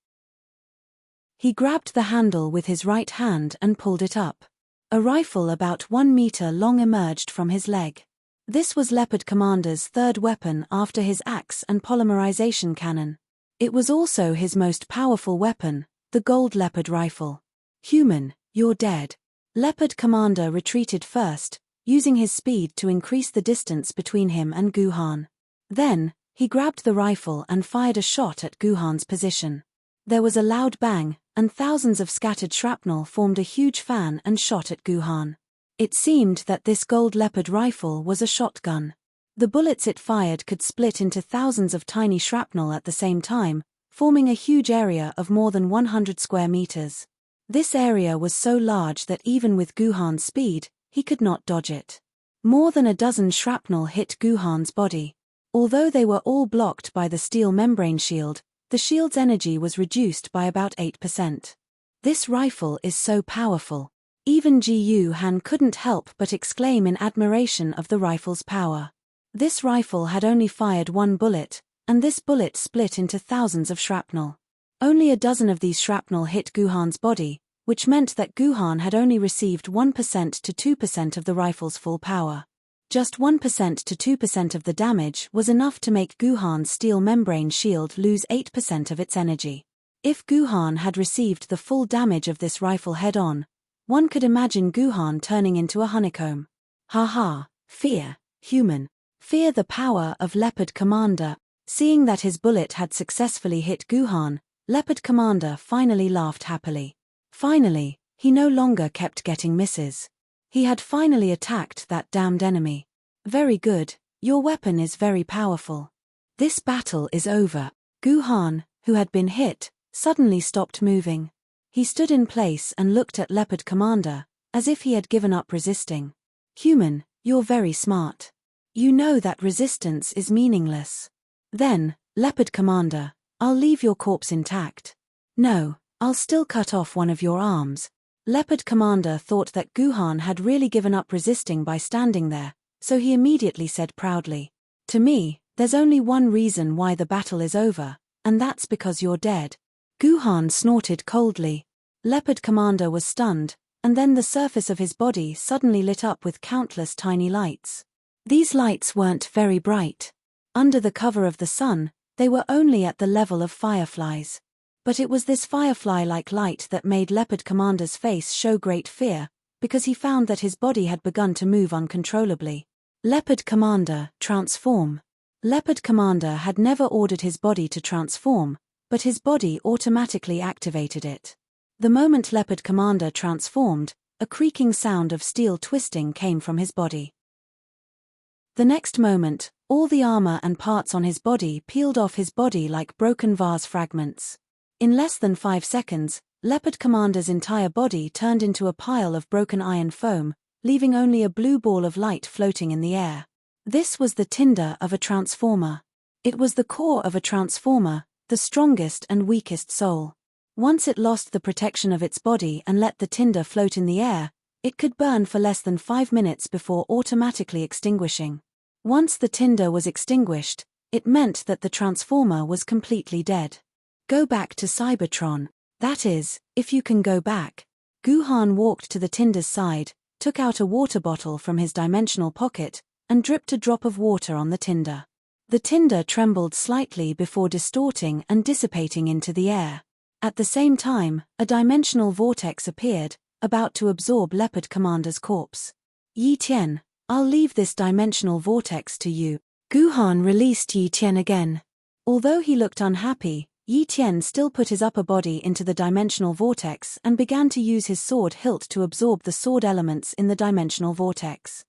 S1: He grabbed the handle with his right hand and pulled it up. A rifle about 1 meter long emerged from his leg. This was Leopard Commander's third weapon after his axe and polymerization cannon. It was also his most powerful weapon, the Gold Leopard rifle. Human, you're dead. Leopard Commander retreated first, using his speed to increase the distance between him and Guhan. Then, he grabbed the rifle and fired a shot at Guhan's position. There was a loud bang, and thousands of scattered shrapnel formed a huge fan and shot at Guhan. It seemed that this Gold Leopard rifle was a shotgun. The bullets it fired could split into thousands of tiny shrapnel at the same time, forming a huge area of more than 100 square meters. This area was so large that even with Guhan's speed, he could not dodge it. More than a dozen shrapnel hit Guhan's body. Although they were all blocked by the steel membrane shield, the shield's energy was reduced by about 8%. This rifle is so powerful. Even Gu Han couldn't help but exclaim in admiration of the rifle's power. This rifle had only fired 1 bullet, and this bullet split into thousands of shrapnel. Only a dozen of these shrapnel hit Guhan's body, which meant that Guhan had only received 1% to 2% of the rifle's full power. Just 1% to 2% of the damage was enough to make Guhan's steel membrane shield lose 8% of its energy. If Guhan had received the full damage of this rifle head-on, one could imagine Guhan turning into a honeycomb. Ha, fear, human. Fear the power of Leopard Commander. Seeing that his bullet had successfully hit Guhan, Leopard Commander finally laughed happily. Finally, he no longer kept getting misses. He had finally attacked that damned enemy. Very good, your weapon is very powerful. This battle is over. Guhan, who had been hit, suddenly stopped moving. He stood in place and looked at Leopard Commander, as if he had given up resisting. Human, you're very smart. You know that resistance is meaningless. Then, Leopard Commander, I'll leave your corpse intact. No, I'll still cut off one of your arms. Leopard Commander thought that Guhan had really given up resisting by standing there, so he immediately said proudly, "To me, there's only one reason why the battle is over, and that's because you're dead." Guhan snorted coldly. Leopard Commander was stunned, and then the surface of his body suddenly lit up with countless tiny lights. These lights weren't very bright. Under the cover of the sun, they were only at the level of fireflies. But it was this firefly-like light that made Leopard Commander's face show great fear, because he found that his body had begun to move uncontrollably. Leopard Commander, transform. Leopard Commander had never ordered his body to transform, but his body automatically activated it. The moment Leopard Commander transformed, a creaking sound of steel twisting came from his body. The next moment, all the armor and parts on his body peeled off his body like broken vase fragments. In less than 5 seconds, Leopard Commander's entire body turned into a pile of broken iron foam, leaving only a blue ball of light floating in the air. This was the tinder of a transformer. It was the core of a transformer, the strongest and weakest soul. Once it lost the protection of its body and let the tinder float in the air, it could burn for less than 5 minutes before automatically extinguishing. Once the tinder was extinguished, it meant that the transformer was completely dead. Go back to Cybertron. That is, if you can go back. Guhan walked to the tinder's side, took out a water bottle from his dimensional pocket, and dripped a drop of water on the tinder. The tinder trembled slightly before distorting and dissipating into the air. At the same time, a dimensional vortex appeared, about to absorb Leopard Commander's corpse. Yi Tian, I'll leave this dimensional vortex to you. Guhan released Yi Tian again. Although he looked unhappy, Yi Tian still put his upper body into the dimensional vortex and began to use his sword hilt to absorb the sword elements in the dimensional vortex.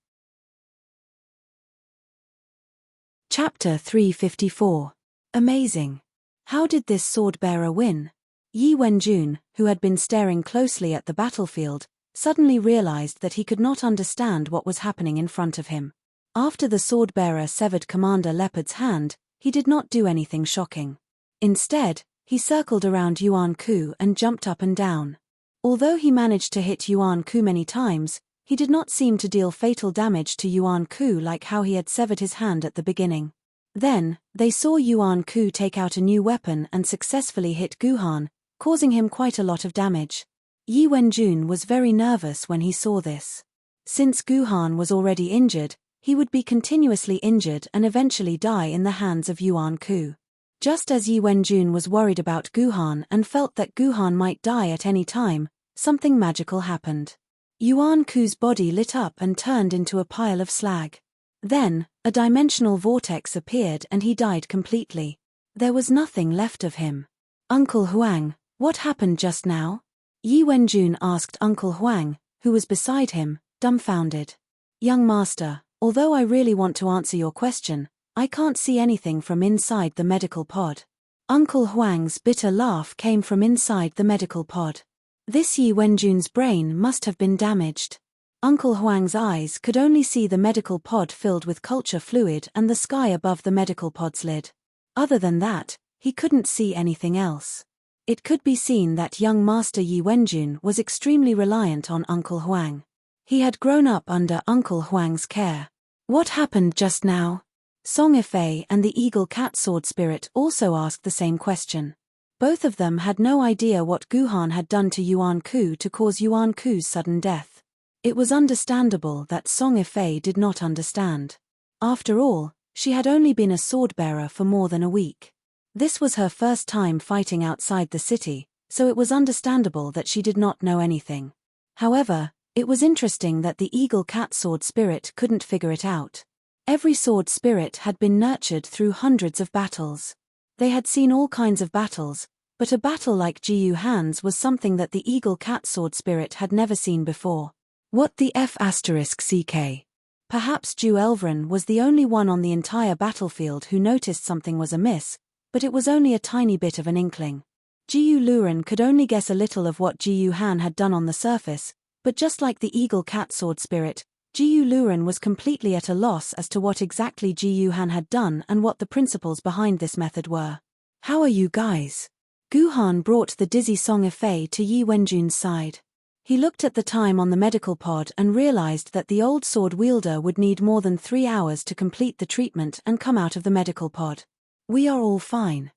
S1: Chapter 354. Amazing. How did this sword-bearer win? Yi Wenjun, who had been staring closely at the battlefield, suddenly realized that he could not understand what was happening in front of him. After the sword-bearer severed Commander Leopard's hand, he did not do anything shocking. Instead, he circled around Yuan Ku and jumped up and down. Although he managed to hit Yuan Ku many times, he did not seem to deal fatal damage to Yuan Ku like how he had severed his hand at the beginning. Then, they saw Yuan Ku take out a new weapon and successfully hit Guhan, causing him quite a lot of damage. Yi Wenjun was very nervous when he saw this. Since Guhan was already injured, he would be continuously injured and eventually die in the hands of Yuan Ku. Just as Yi Wenjun was worried about Guhan and felt that Guhan might die at any time, something magical happened. Yuan Ku's body lit up and turned into a pile of slag. Then, a dimensional vortex appeared and he died completely. There was nothing left of him. Uncle Huang, what happened just now? Yi Wenjun asked Uncle Huang, who was beside him, dumbfounded. Young master, although I really want to answer your question, I can't see anything from inside the medical pod. Uncle Huang's bitter laugh came from inside the medical pod. This Yi Wenjun's brain must have been damaged. Uncle Huang's eyes could only see the medical pod filled with culture fluid and the sky above the medical pod's lid. Other than that, he couldn't see anything else. It could be seen that young Master Yi Wenjun was extremely reliant on Uncle Huang. He had grown up under Uncle Huang's care. What happened just now? Song Ifei and the Eagle Cat Sword Spirit also asked the same question. Both of them had no idea what Guhan had done to Yuan Ku to cause Yuan Ku's sudden death. It was understandable that Song Ifei did not understand. After all, she had only been a sword-bearer for more than a week. This was her first time fighting outside the city, so it was understandable that she did not know anything. However, it was interesting that the Eagle Cat Sword Spirit couldn't figure it out. Every sword spirit had been nurtured through hundreds of battles. They had seen all kinds of battles, but a battle like Jiyu Han's was something that the Eagle Cat Sword Spirit had never seen before. What the F***CK? Perhaps Ju Elvren was the only one on the entire battlefield who noticed something was amiss, but it was only a tiny bit of an inkling. Jiyu Luren could only guess a little of what Jiyu Han had done on the surface, but just like the Eagle Cat Sword Spirit, Jiyu Luren was completely at a loss as to what exactly Jiyu Han had done and what the principles behind this method were. How are you guys? Guhan brought the dizzy Song Ifei to Yi Wenjun's side. He looked at the time on the medical pod and realized that the old sword wielder would need more than 3 hours to complete the treatment and come out of the medical pod. We are all fine.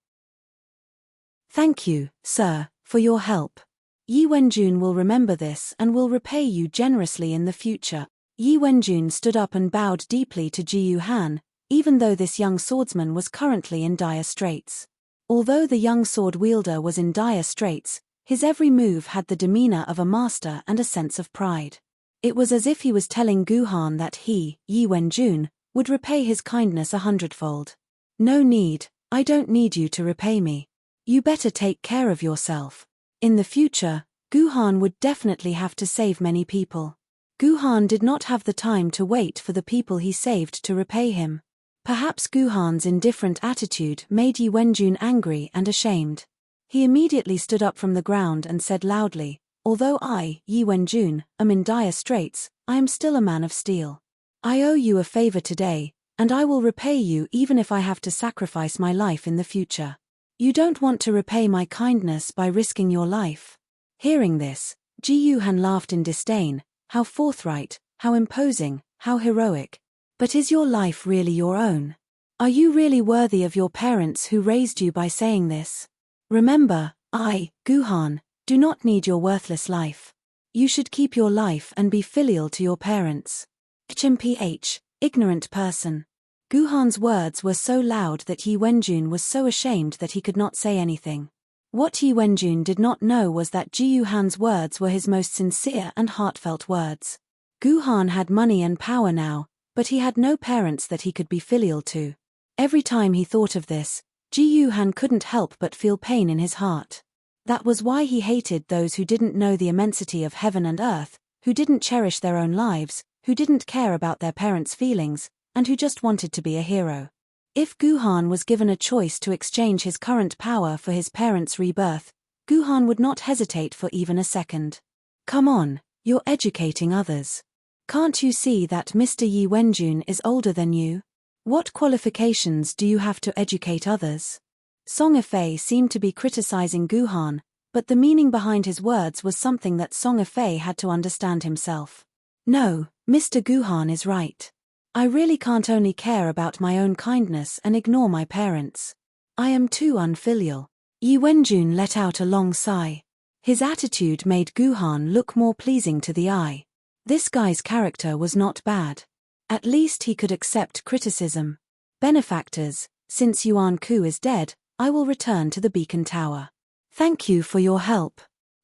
S1: Thank you, sir, for your help. Yi Wenjun will remember this and will repay you generously in the future. Yi Wenjun stood up and bowed deeply to Jiyu Han, even though this young swordsman was currently in dire straits. Although the young sword wielder was in dire straits, his every move had the demeanor of a master and a sense of pride. It was as if he was telling Guhan that he, Yi Wenjun, would repay his kindness 100-fold. No need, I don't need you to repay me. You better take care of yourself. In the future, Guhan would definitely have to save many people. Guhan did not have the time to wait for the people he saved to repay him. Perhaps Guhan's indifferent attitude made Yi Wenjun angry and ashamed. He immediately stood up from the ground and said loudly, "Although I, Yi Wenjun, am in dire straits, I am still a man of steel. I owe you a favor today, and I will repay you even if I have to sacrifice my life in the future." You don't want to repay my kindness by risking your life. Hearing this, Ji Yuhan laughed in disdain. How forthright, how imposing, how heroic. But is your life really your own? Are you really worthy of your parents who raised you by saying this? Remember, I, Guhan, do not need your worthless life. You should keep your life and be filial to your parents. HMPH, ignorant person. Guhan's words were so loud that Yi Wenjun was so ashamed that he could not say anything. What Yi Wenjun did not know was that Ji Yuhan's words were his most sincere and heartfelt words. Guhan had money and power now, but he had no parents that he could be filial to. Every time he thought of this, Ji Yuhan couldn't help but feel pain in his heart. That was why he hated those who didn't know the immensity of heaven and earth, who didn't cherish their own lives, who didn't care about their parents' feelings, and who just wanted to be a hero. If Guhan was given a choice to exchange his current power for his parents' rebirth, Guhan would not hesitate for even a second. Come on, you're educating others. Can't you see that Mr. Yi Wenjun is older than you? What qualifications do you have to educate others? Song Yifei seemed to be criticizing Guhan, but the meaning behind his words was something that Song Yifei had to understand himself. No, Mr. Guhan is right. I really can't only care about my own kindness and ignore my parents. I am too unfilial. Yi Wenjun let out a long sigh. His attitude made Guhan look more pleasing to the eye. This guy's character was not bad. At least he could accept criticism. Benefactors, since Yuan Ku is dead, I will return to the beacon tower. Thank you for your help.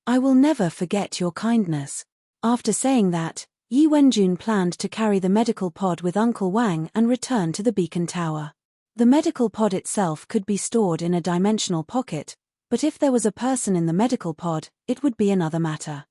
S1: I will never forget your kindness. After saying that, Yi Wenjun planned to carry the medical pod with Uncle Wang and return to the beacon tower. The medical pod itself could be stored in a dimensional pocket, but if there was a person in the medical pod, it would be another matter.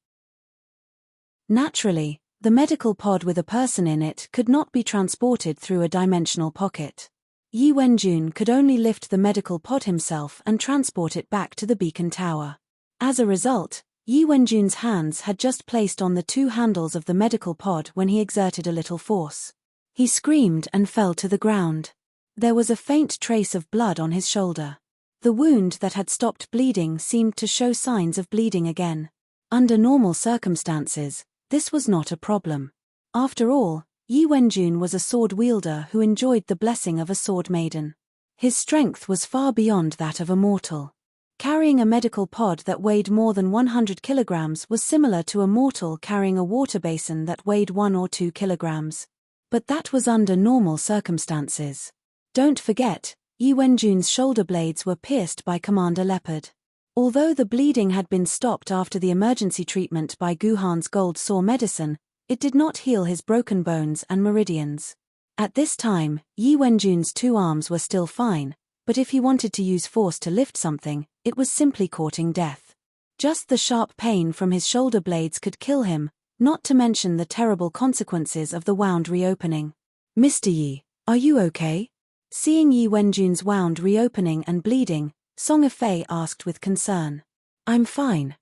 S1: Naturally, the medical pod with a person in it could not be transported through a dimensional pocket. Yi Wenjun could only lift the medical pod himself and transport it back to the beacon tower. As a result, Yi Wenjun's hands had just placed on the two handles of the medical pod when he exerted a little force. He screamed and fell to the ground. There was a faint trace of blood on his shoulder. The wound that had stopped bleeding seemed to show signs of bleeding again. Under normal circumstances, this was not a problem. After all, Yi Wenjun was a sword wielder who enjoyed the blessing of a sword maiden. His strength was far beyond that of a mortal. Carrying a medical pod that weighed more than 100 kilograms was similar to a mortal carrying a water basin that weighed 1 or 2 kilograms. But that was under normal circumstances. Don't forget, Yi Wenjun's shoulder blades were pierced by Commander Leopard. Although the bleeding had been stopped after the emergency treatment by Guhan's gold sore medicine, it did not heal his broken bones and meridians. At this time, Yi Wenjun's two arms were still fine, but if he wanted to use force to lift something, it was simply courting death. Just the sharp pain from his shoulder blades could kill him, not to mention the terrible consequences of the wound reopening. Mr. Yi, are you okay? Seeing Yi Wenjun's wound reopening and bleeding, Song Yifei asked with concern. I'm fine.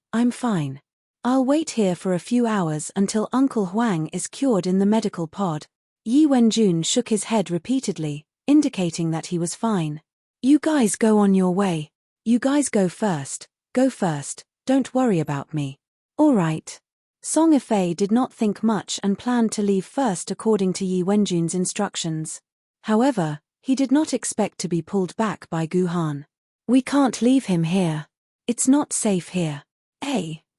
S1: I'll wait here for a few hours until Uncle Huang is cured in the medical pod. Yi Wenjun shook his head repeatedly, indicating that he was fine. You guys go on your way. You guys go first, don't worry about me. All right. Song Yifei did not think much and planned to leave first according to Yi Wenjun's instructions. However, he did not expect to be pulled back by Guhan. We can't leave him here. It's not safe here.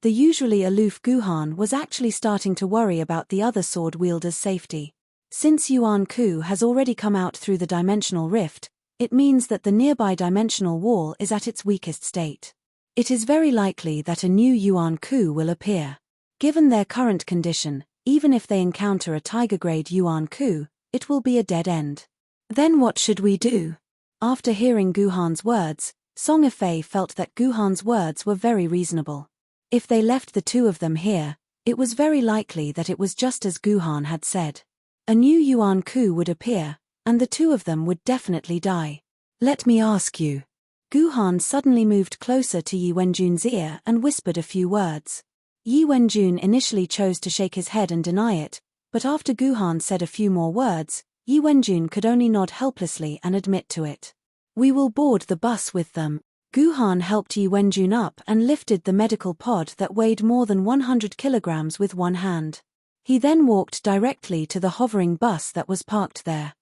S1: The usually aloof Guhan was actually starting to worry about the other sword wielder's safety. Since Yuan Ku has already come out through the dimensional rift, it means that the nearby dimensional wall is at its weakest state. It is very likely that a new Yuan Ku will appear. Given their current condition, even if they encounter a tiger-grade Yuan Ku, it will be a dead end. Then what should we do? After hearing Guhan's words, Song Yifei felt that Guhan's words were very reasonable. If they left the two of them here, it was very likely that it was just as Guhan had said. A new Yuan Ku would appear, and the two of them would definitely die. Let me ask you. Guhan suddenly moved closer to Yi Wenjun's ear and whispered a few words. Yi Wenjun initially chose to shake his head and deny it, but after Guhan said a few more words, Yi Wenjun could only nod helplessly and admit to it. We will board the bus with them. Guhan helped Yi Wenjun up and lifted the medical pod that weighed more than 100 kilograms with one hand. He then walked directly to the hovering bus that was parked there.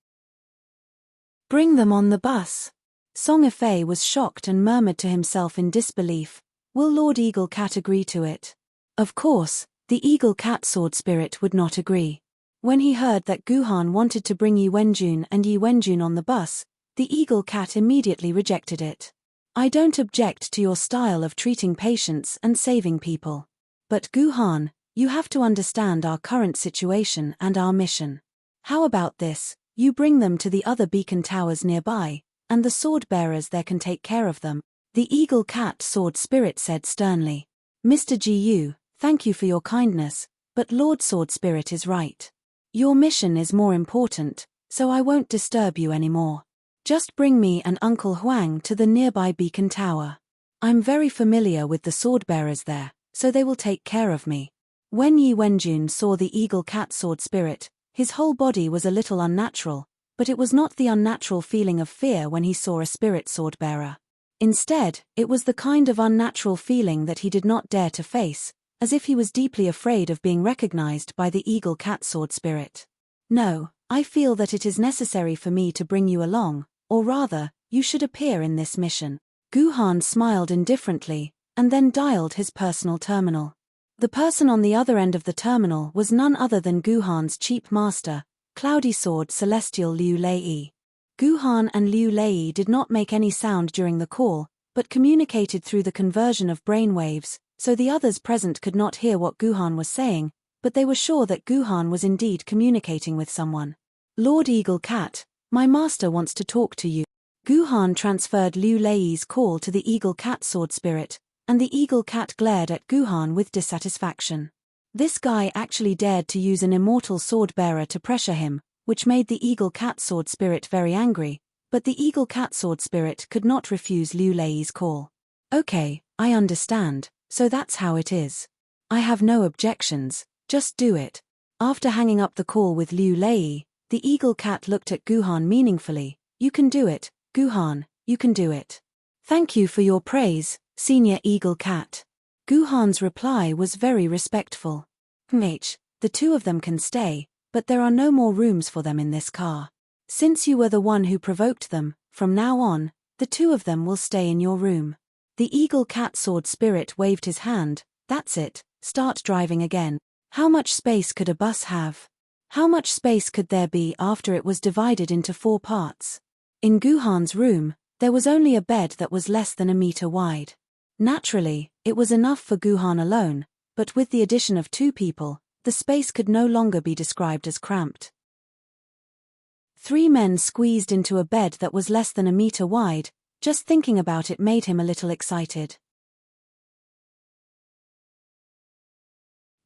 S1: Bring them on the bus. Song Ifei was shocked and murmured to himself in disbelief, will Lord Eagle Cat agree to it? Of course, the Eagle Cat sword spirit would not agree. When he heard that Guhan wanted to bring Yi Wenjun and Yi Wenjun on the bus, the Eagle Cat immediately rejected it. I don't object to your style of treating patients and saving people. But Guhan, you have to understand our current situation and our mission. How about this, you bring them to the other beacon towers nearby, and the sword bearers there can take care of them, the Eagle Cat sword spirit said sternly. Mr. Gu, thank you for your kindness, but Lord Sword Spirit is right. Your mission is more important, so I won't disturb you anymore. Just bring me and Uncle Huang to the nearby beacon tower. I'm very familiar with the sword bearers there, so they will take care of me. When Yi Wenjun saw the Eagle Cat sword spirit, his whole body was a little unnatural, but it was not the unnatural feeling of fear when he saw a spirit sword bearer. Instead, it was the kind of unnatural feeling that he did not dare to face, as if he was deeply afraid of being recognized by the Eagle Cat sword spirit. No, I feel that it is necessary for me to bring you along, or rather, you should appear in this mission. Guhan smiled indifferently, and then dialed his personal terminal. The person on the other end of the terminal was none other than Guhan's cheap master, Cloudy Sword Celestial Liu Lei. Guhan and Liu Lei did not make any sound during the call, but communicated through the conversion of brainwaves, so the others present could not hear what Guhan was saying, but they were sure that Guhan was indeed communicating with someone. Lord Eagle Cat, my master wants to talk to you. Guhan transferred Liu Lei's call to the Eagle Cat sword spirit, and the Eagle Cat glared at Guhan with dissatisfaction. This guy actually dared to use an immortal sword bearer to pressure him, which made the Eagle Cat sword spirit very angry, but the Eagle Cat sword spirit could not refuse Liu Lei's call. Okay, I understand, so that's how it is. I have no objections, just do it. After hanging up the call with Liu Lei, the Eagle Cat looked at Guhan meaningfully. You can do it, Guhan, you can do it. Thank you for your praise, Senior Eagle Cat. Guhan's reply was very respectful. The two of them can stay, but there are no more rooms for them in this car. Since you were the one who provoked them, from now on, the two of them will stay in your room. The Eagle Cat sword spirit waved his hand. That's it, start driving again. How much space could a bus have? How much space could there be after it was divided into 4 parts? In Guhan's room, there was only a bed that was less than a meter wide. Naturally, it was enough for Guhan alone, but with the addition of 2 people, the space could no longer be described as cramped. 3 men squeezed into a bed that was less than a meter wide. Just thinking about it made him a little excited.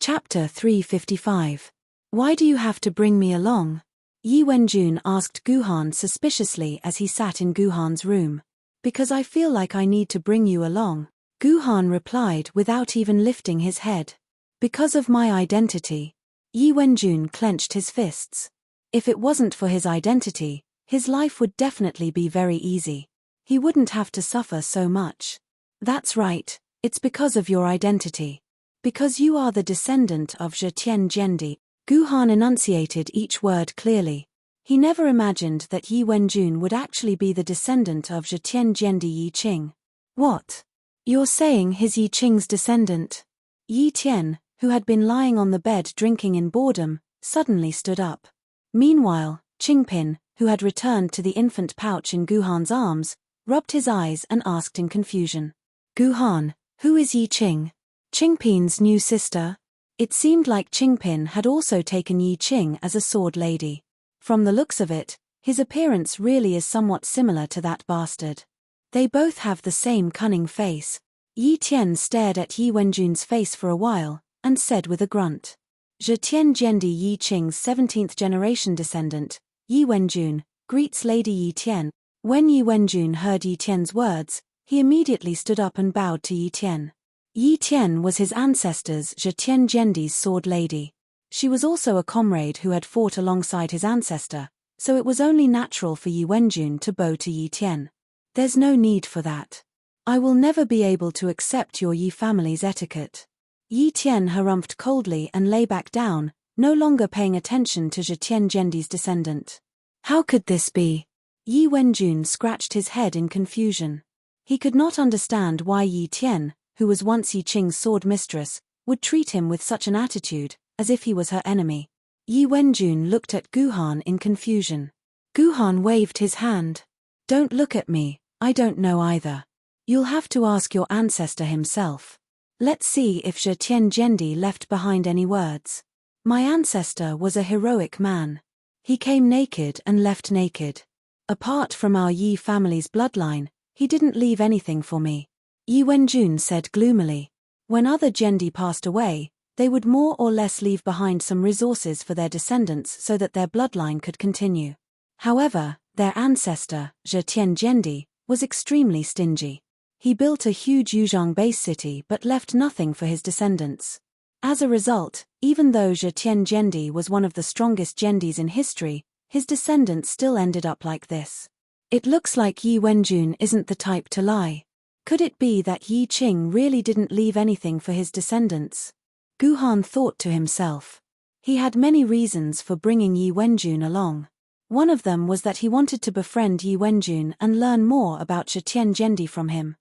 S1: Chapter 355. Why do you have to bring me along? Yi Wenjun asked Guhan suspiciously as he sat in Guhan's room. Because I feel like I need to bring you along. Guhan replied without even lifting his head. Because of my identity. Yi Wenjun clenched his fists. If it wasn't for his identity, his life would definitely be very easy. He wouldn't have to suffer so much. That's right, it's because of your identity. Because you are the descendant of Zhetian Jendi. Guhan enunciated each word clearly. He never imagined that Yi Wenjun would actually be the descendant of Zhetian Jendi Yi Qing. What? You're saying he's Yi Qing's descendant? Yi Tian, who had been lying on the bed drinking in boredom, suddenly stood up. Meanwhile, Qingpin, who had returned to the infant pouch in Guhan's arms, rubbed his eyes and asked in confusion. Guhan, who is Yi Qing? Qingpin's new sister? It seemed like Qingpin had also taken Yi Qing as a sword lady. From the looks of it, his appearance really is somewhat similar to that bastard. They both have the same cunning face. Yi Tian stared at Yi Wenjun's face for a while, and said with a grunt. Zhetian Jendi Yi Qing's 17th generation descendant, Yi Wenjun, greets Lady Yi Tian. When Yi Wenjun heard Yi Tian's words, he immediately stood up and bowed to Yi Tian. Yi Tian was his ancestor's Zhetian Jendi's sword lady. She was also a comrade who had fought alongside his ancestor, so it was only natural for Yi Wenjun to bow to Yi Tian. There's no need for that. I will never be able to accept your Yi family's etiquette. Yi Tian harumphed coldly and lay back down, no longer paying attention to Zetian Gendi's descendant. How could this be? Yi Wenjun scratched his head in confusion. He could not understand why Yi Tian, who was once Yi Qing's sword mistress, would treat him with such an attitude, as if he was her enemy. Yi Wenjun looked at Guhan in confusion. Guhan waved his hand. Don't look at me, I don't know either. You'll have to ask your ancestor himself. Let's see if Zetian Gendi left behind any words. My ancestor was a heroic man. He came naked and left naked. Apart from our Yi family's bloodline, he didn't leave anything for me. Yi Wenjun said gloomily. When other Gendi passed away, they would more or less leave behind some resources for their descendants so that their bloodline could continue. However, their ancestor, Zetian Gendi, was extremely stingy. He built a huge Yuzhong base city but left nothing for his descendants. As a result, even though Zetian Gendi was one of the strongest Gendis in history, his descendants still ended up like this. It looks like Yi Wenjun isn't the type to lie. Could it be that Yi Qing really didn't leave anything for his descendants? Guhan thought to himself. He had many reasons for bringing Yi Wenjun along. One of them was that he wanted to befriend Yi Wenjun and learn more about Zetian Gendi from him.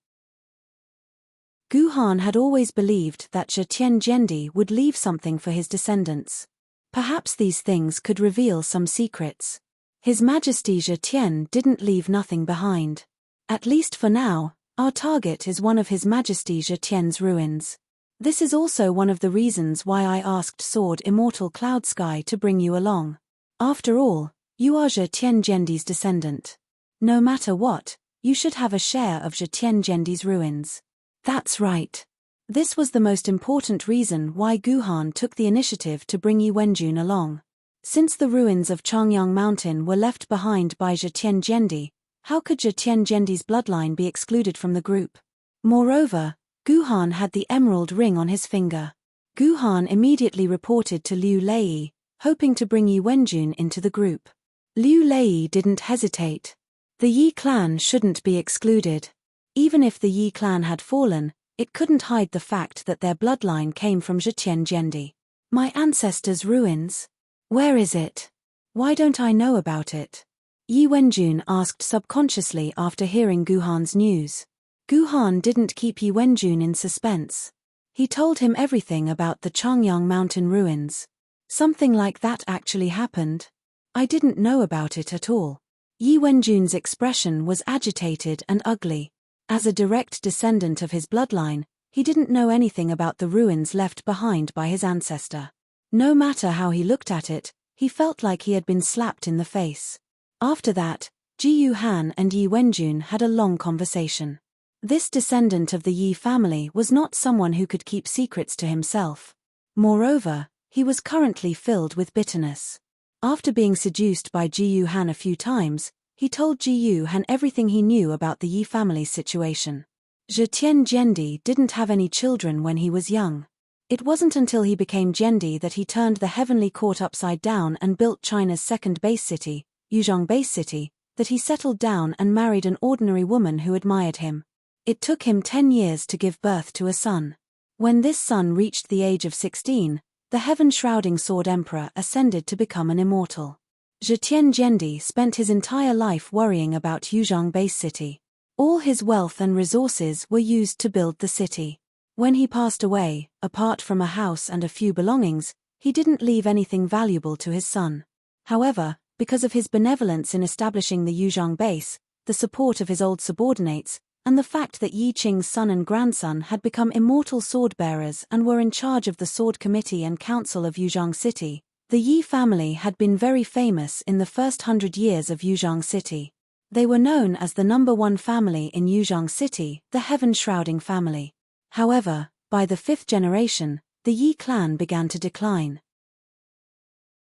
S1: Guhan had always believed that Zetian Gendi would leave something for his descendants. Perhaps these things could reveal some secrets. His Majesty Zetian didn't leave nothing behind. At least for now, our target is one of His Majesty Zetian's ruins. This is also one of the reasons why I asked Sword Immortal Cloud Sky to bring you along. After all, you are Zetian Gendi's descendant. No matter what, you should have a share of Zetian Gendi's ruins. That's right. This was the most important reason why Guhan took the initiative to bring Yi Wenjun along. Since the ruins of Changyang Mountain were left behind by Zetian Gendi, how could Zetian Gendi's bloodline be excluded from the group? Moreover, Guhan had the emerald ring on his finger. Guhan immediately reported to Liu Lei, hoping to bring Yi Wenjun into the group. Liu Lei didn't hesitate. The Yi clan shouldn't be excluded. Even if the Yi clan had fallen, it couldn't hide the fact that their bloodline came from Zetian Gendi. My ancestors' ruins? Where is it? Why don't I know about it? Yi Wenjun asked subconsciously after hearing Guhan's news. Guhan didn't keep Yi Wenjun in suspense. He told him everything about the Changyang Mountain ruins. Something like that actually happened. I didn't know about it at all. Yi Wenjun's expression was agitated and ugly. As a direct descendant of his bloodline, he didn't know anything about the ruins left behind by his ancestor. No matter how he looked at it, he felt like he had been slapped in the face. After that, Ji Yuhan and Yi Wenjun had a long conversation. This descendant of the Yi family was not someone who could keep secrets to himself. Moreover, he was currently filled with bitterness. After being seduced by Ji Yuhan a few times, he told Ji Yuhan everything he knew about the Yi family's situation. Zetian Gendi didn't have any children when he was young. It wasn't until he became Gendi that he turned the heavenly court upside down and built China's second base city, Yuzhong Base City, that he settled down and married an ordinary woman who admired him. It took him 10 years to give birth to a son. When this son reached the age of 16, the heaven-shrouding Sword Emperor ascended to become an immortal. Zetian Gendi spent his entire life worrying about Yuzhong Base City. All his wealth and resources were used to build the city. When he passed away, apart from a house and a few belongings, he didn't leave anything valuable to his son. However, because of his benevolence in establishing the Yuzhong base, the support of his old subordinates, and the fact that Yi Qing's son and grandson had become immortal sword-bearers and were in charge of the Sword Committee and Council of Yuzhong City, the Yi family had been very famous in the first 100 years of Yuzhong City. They were known as the #1 family in Yuzhong City, the heaven-shrouding family. However, by the 5th generation, the Yi clan began to decline.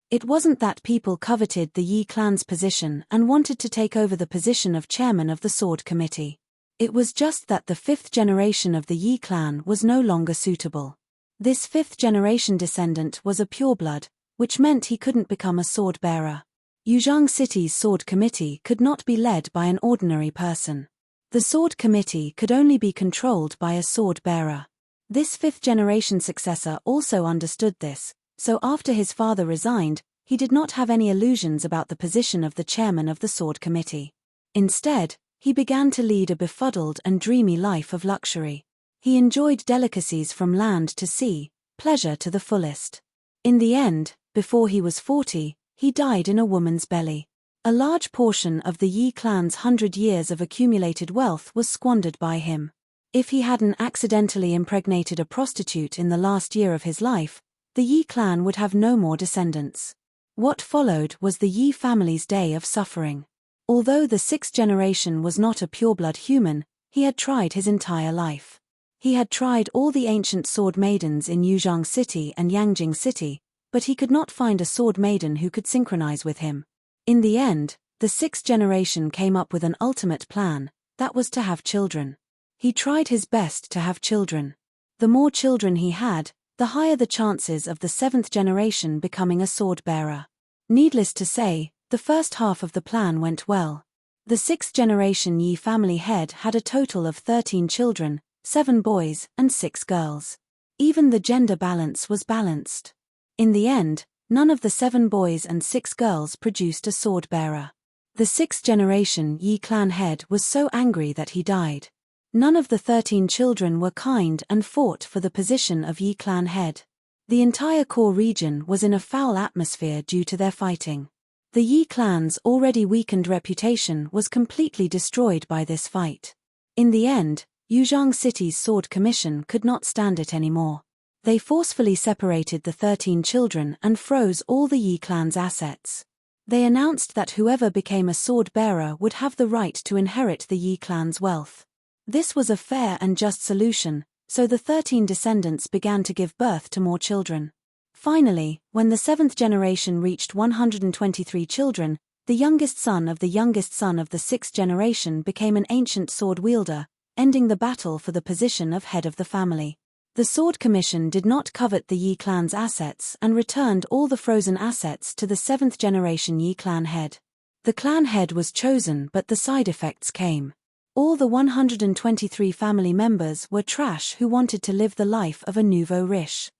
S1: It wasn't that people coveted the Yi clan's position and wanted to take over the position of chairman of the Sword Committee. It was just that the 5th generation of the Yi clan was no longer suitable. This 5th generation descendant was a pureblood, which meant he couldn't become a sword-bearer. Yuzhong City's Sword Committee could not be led by an ordinary person. The sword committee could only be controlled by a sword bearer. This fifth-generation successor also understood this, so after his father resigned, he did not have any illusions about the position of the chairman of the sword committee. Instead, he began to lead a befuddled and dreamy life of luxury. He enjoyed delicacies from land to sea, pleasure to the fullest. In the end, before he was 40, he died in a woman's belly. A large portion of the Yi clan's 100 years of accumulated wealth was squandered by him. If he hadn't accidentally impregnated a prostitute in the last year of his life, the Yi clan would have no more descendants. What followed was the Yi family's day of suffering. Although the sixth generation was not a pureblood human, he had tried his entire life. He had tried all the ancient sword maidens in Yuzhang City and Yangjing City, but he could not find a sword maiden who could synchronize with him. In the end, the sixth generation came up with an ultimate plan, that was to have children. He tried his best to have children. The more children he had, the higher the chances of the seventh generation becoming a sword bearer. Needless to say, the first half of the plan went well. The sixth generation Yi family head had a total of 13 children, 7 boys and 6 girls. Even the gender balance was balanced. In the end, none of the 7 boys and 6 girls produced a sword bearer. The sixth generation Yi clan head was so angry that he died. None of the 13 children were kind and fought for the position of Yi clan head. The entire core region was in a foul atmosphere due to their fighting. The Yi clan's already weakened reputation was completely destroyed by this fight. In the end, Yuzhang City's sword commission could not stand it anymore. They forcefully separated the 13 children and froze all the Yi clan's assets. They announced that whoever became a sword bearer would have the right to inherit the Yi clan's wealth. This was a fair and just solution, so the 13 descendants began to give birth to more children. Finally, when the seventh generation reached 123 children, the youngest son of the sixth generation became an ancient sword wielder, ending the battle for the position of head of the family. The Sword Commission did not covet the Yi clan's assets and returned all the frozen assets to the seventh generation Yi clan head. The clan head was chosen, but the side effects came. All the 123 family members were trash who wanted to live the life of a nouveau riche.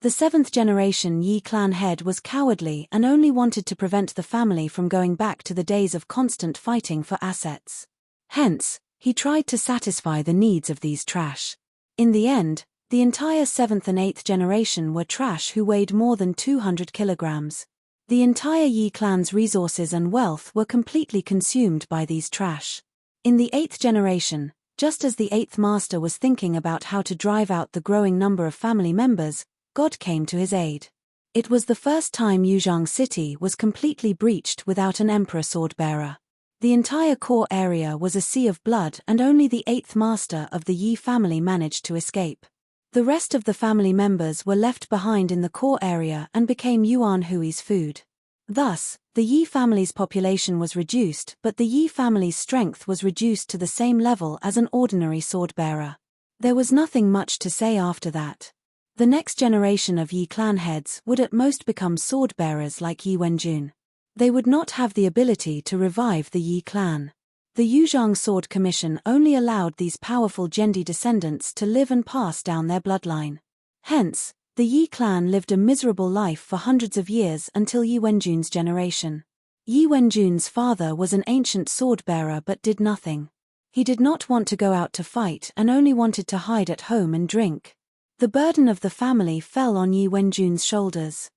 S1: The seventh generation Yi clan head was cowardly and only wanted to prevent the family from going back to the days of constant fighting for assets. Hence, he tried to satisfy the needs of these trash. In the end, the entire seventh and eighth generation were trash who weighed more than 200 kilograms. The entire Yi clan's resources and wealth were completely consumed by these trash. In the eighth generation, just as the eighth master was thinking about how to drive out the growing number of family members, God came to his aid. It was the first time Yuzhang City was completely breached without an emperor sword-bearer. The entire core area was a sea of blood and only the eighth master of the Yi family managed to escape. The rest of the family members were left behind in the core area and became Yuan Hui's food. Thus, the Yi family's population was reduced, but the Yi family's strength was reduced to the same level as an ordinary sword-bearer. There was nothing much to say after that. The next generation of Yi clan heads would at most become sword-bearers like Yi Wenjun. They would not have the ability to revive the Yi clan. The Yuzhang Sword Commission only allowed these powerful Gendi descendants to live and pass down their bloodline. Hence, the Yi clan lived a miserable life for hundreds of years until Yi Wenjun's generation. Yi Wenjun's father was an ancient sword-bearer but did nothing. He did not want to go out to fight and only wanted to hide at home and drink. The burden of the family fell on Yi Wenjun's shoulders.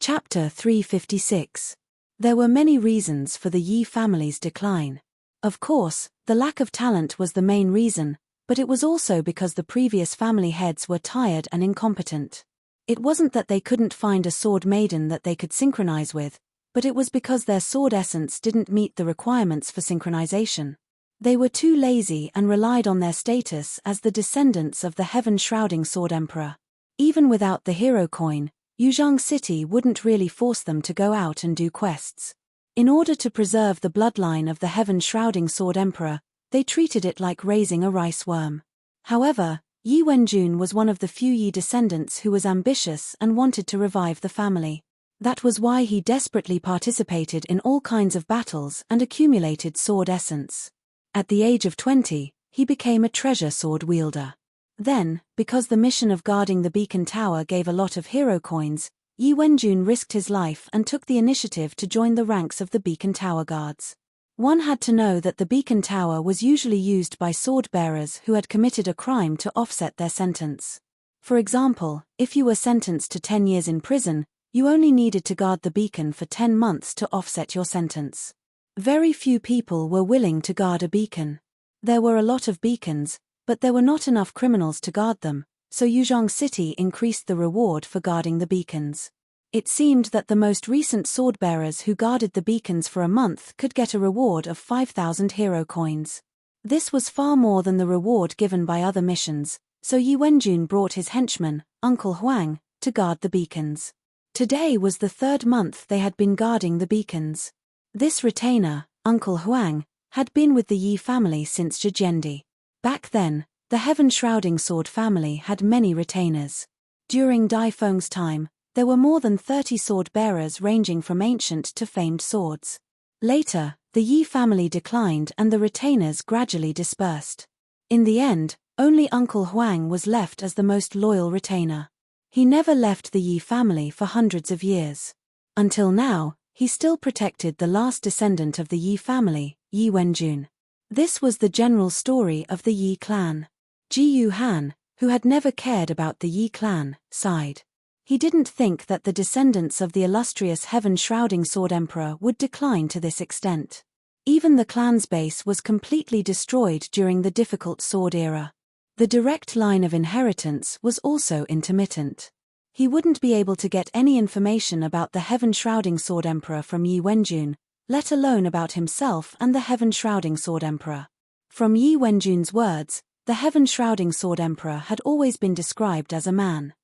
S1: Chapter 356. There were many reasons for the Yi family's decline. Of course, the lack of talent was the main reason, but it was also because the previous family heads were tired and incompetent. It wasn't that they couldn't find a sword maiden that they could synchronize with, but it was because their sword essence didn't meet the requirements for synchronization. They were too lazy and relied on their status as the descendants of the heaven-shrouding sword emperor. Even without the hero coin, Yuzhang City wouldn't really force them to go out and do quests. In order to preserve the bloodline of the heaven-shrouding sword emperor, they treated it like raising a rice worm. However, Yi Wenjun was one of the few Yi descendants who was ambitious and wanted to revive the family. That was why he desperately participated in all kinds of battles and accumulated sword essence. At the age of 20, he became a treasure sword wielder. Then, because the mission of guarding the beacon tower gave a lot of hero coins, Yi Wenjun risked his life and took the initiative to join the ranks of the beacon tower guards. One had to know that the beacon tower was usually used by sword-bearers who had committed a crime to offset their sentence. For example, if you were sentenced to 10 years in prison, you only needed to guard the beacon for 10 months to offset your sentence. Very few people were willing to guard a beacon. There were a lot of beacons, but there were not enough criminals to guard them, so Yuzhong City increased the reward for guarding the beacons. It seemed that the most recent sword-bearers who guarded the beacons for a month could get a reward of 5,000 hero coins. This was far more than the reward given by other missions, so Yi Wenjun brought his henchman, Uncle Huang, to guard the beacons. Today was the 3rd month they had been guarding the beacons. This retainer, Uncle Huang, had been with the Yi family since Zhejiandi. Back then, the heaven-shrouding sword family had many retainers. During Dai Feng's time, there were more than 30 sword-bearers ranging from ancient to famed swords. Later, the Yi family declined and the retainers gradually dispersed. In the end, only Uncle Huang was left as the most loyal retainer. He never left the Yi family for hundreds of years. Until now, he still protected the last descendant of the Yi family, Yi Wenjun. This was the general story of the Yi clan. Ji Yu Han, who had never cared about the Yi clan, sighed. He didn't think that the descendants of the illustrious heaven-shrouding sword emperor would decline to this extent. Even the clan's base was completely destroyed during the difficult sword era. The direct line of inheritance was also intermittent. He wouldn't be able to get any information about the heaven-shrouding sword emperor from Yi Wenjun, let alone about himself and the heaven-shrouding sword emperor. From Yi Wenjun's words, the heaven-shrouding sword emperor had always been described as a man.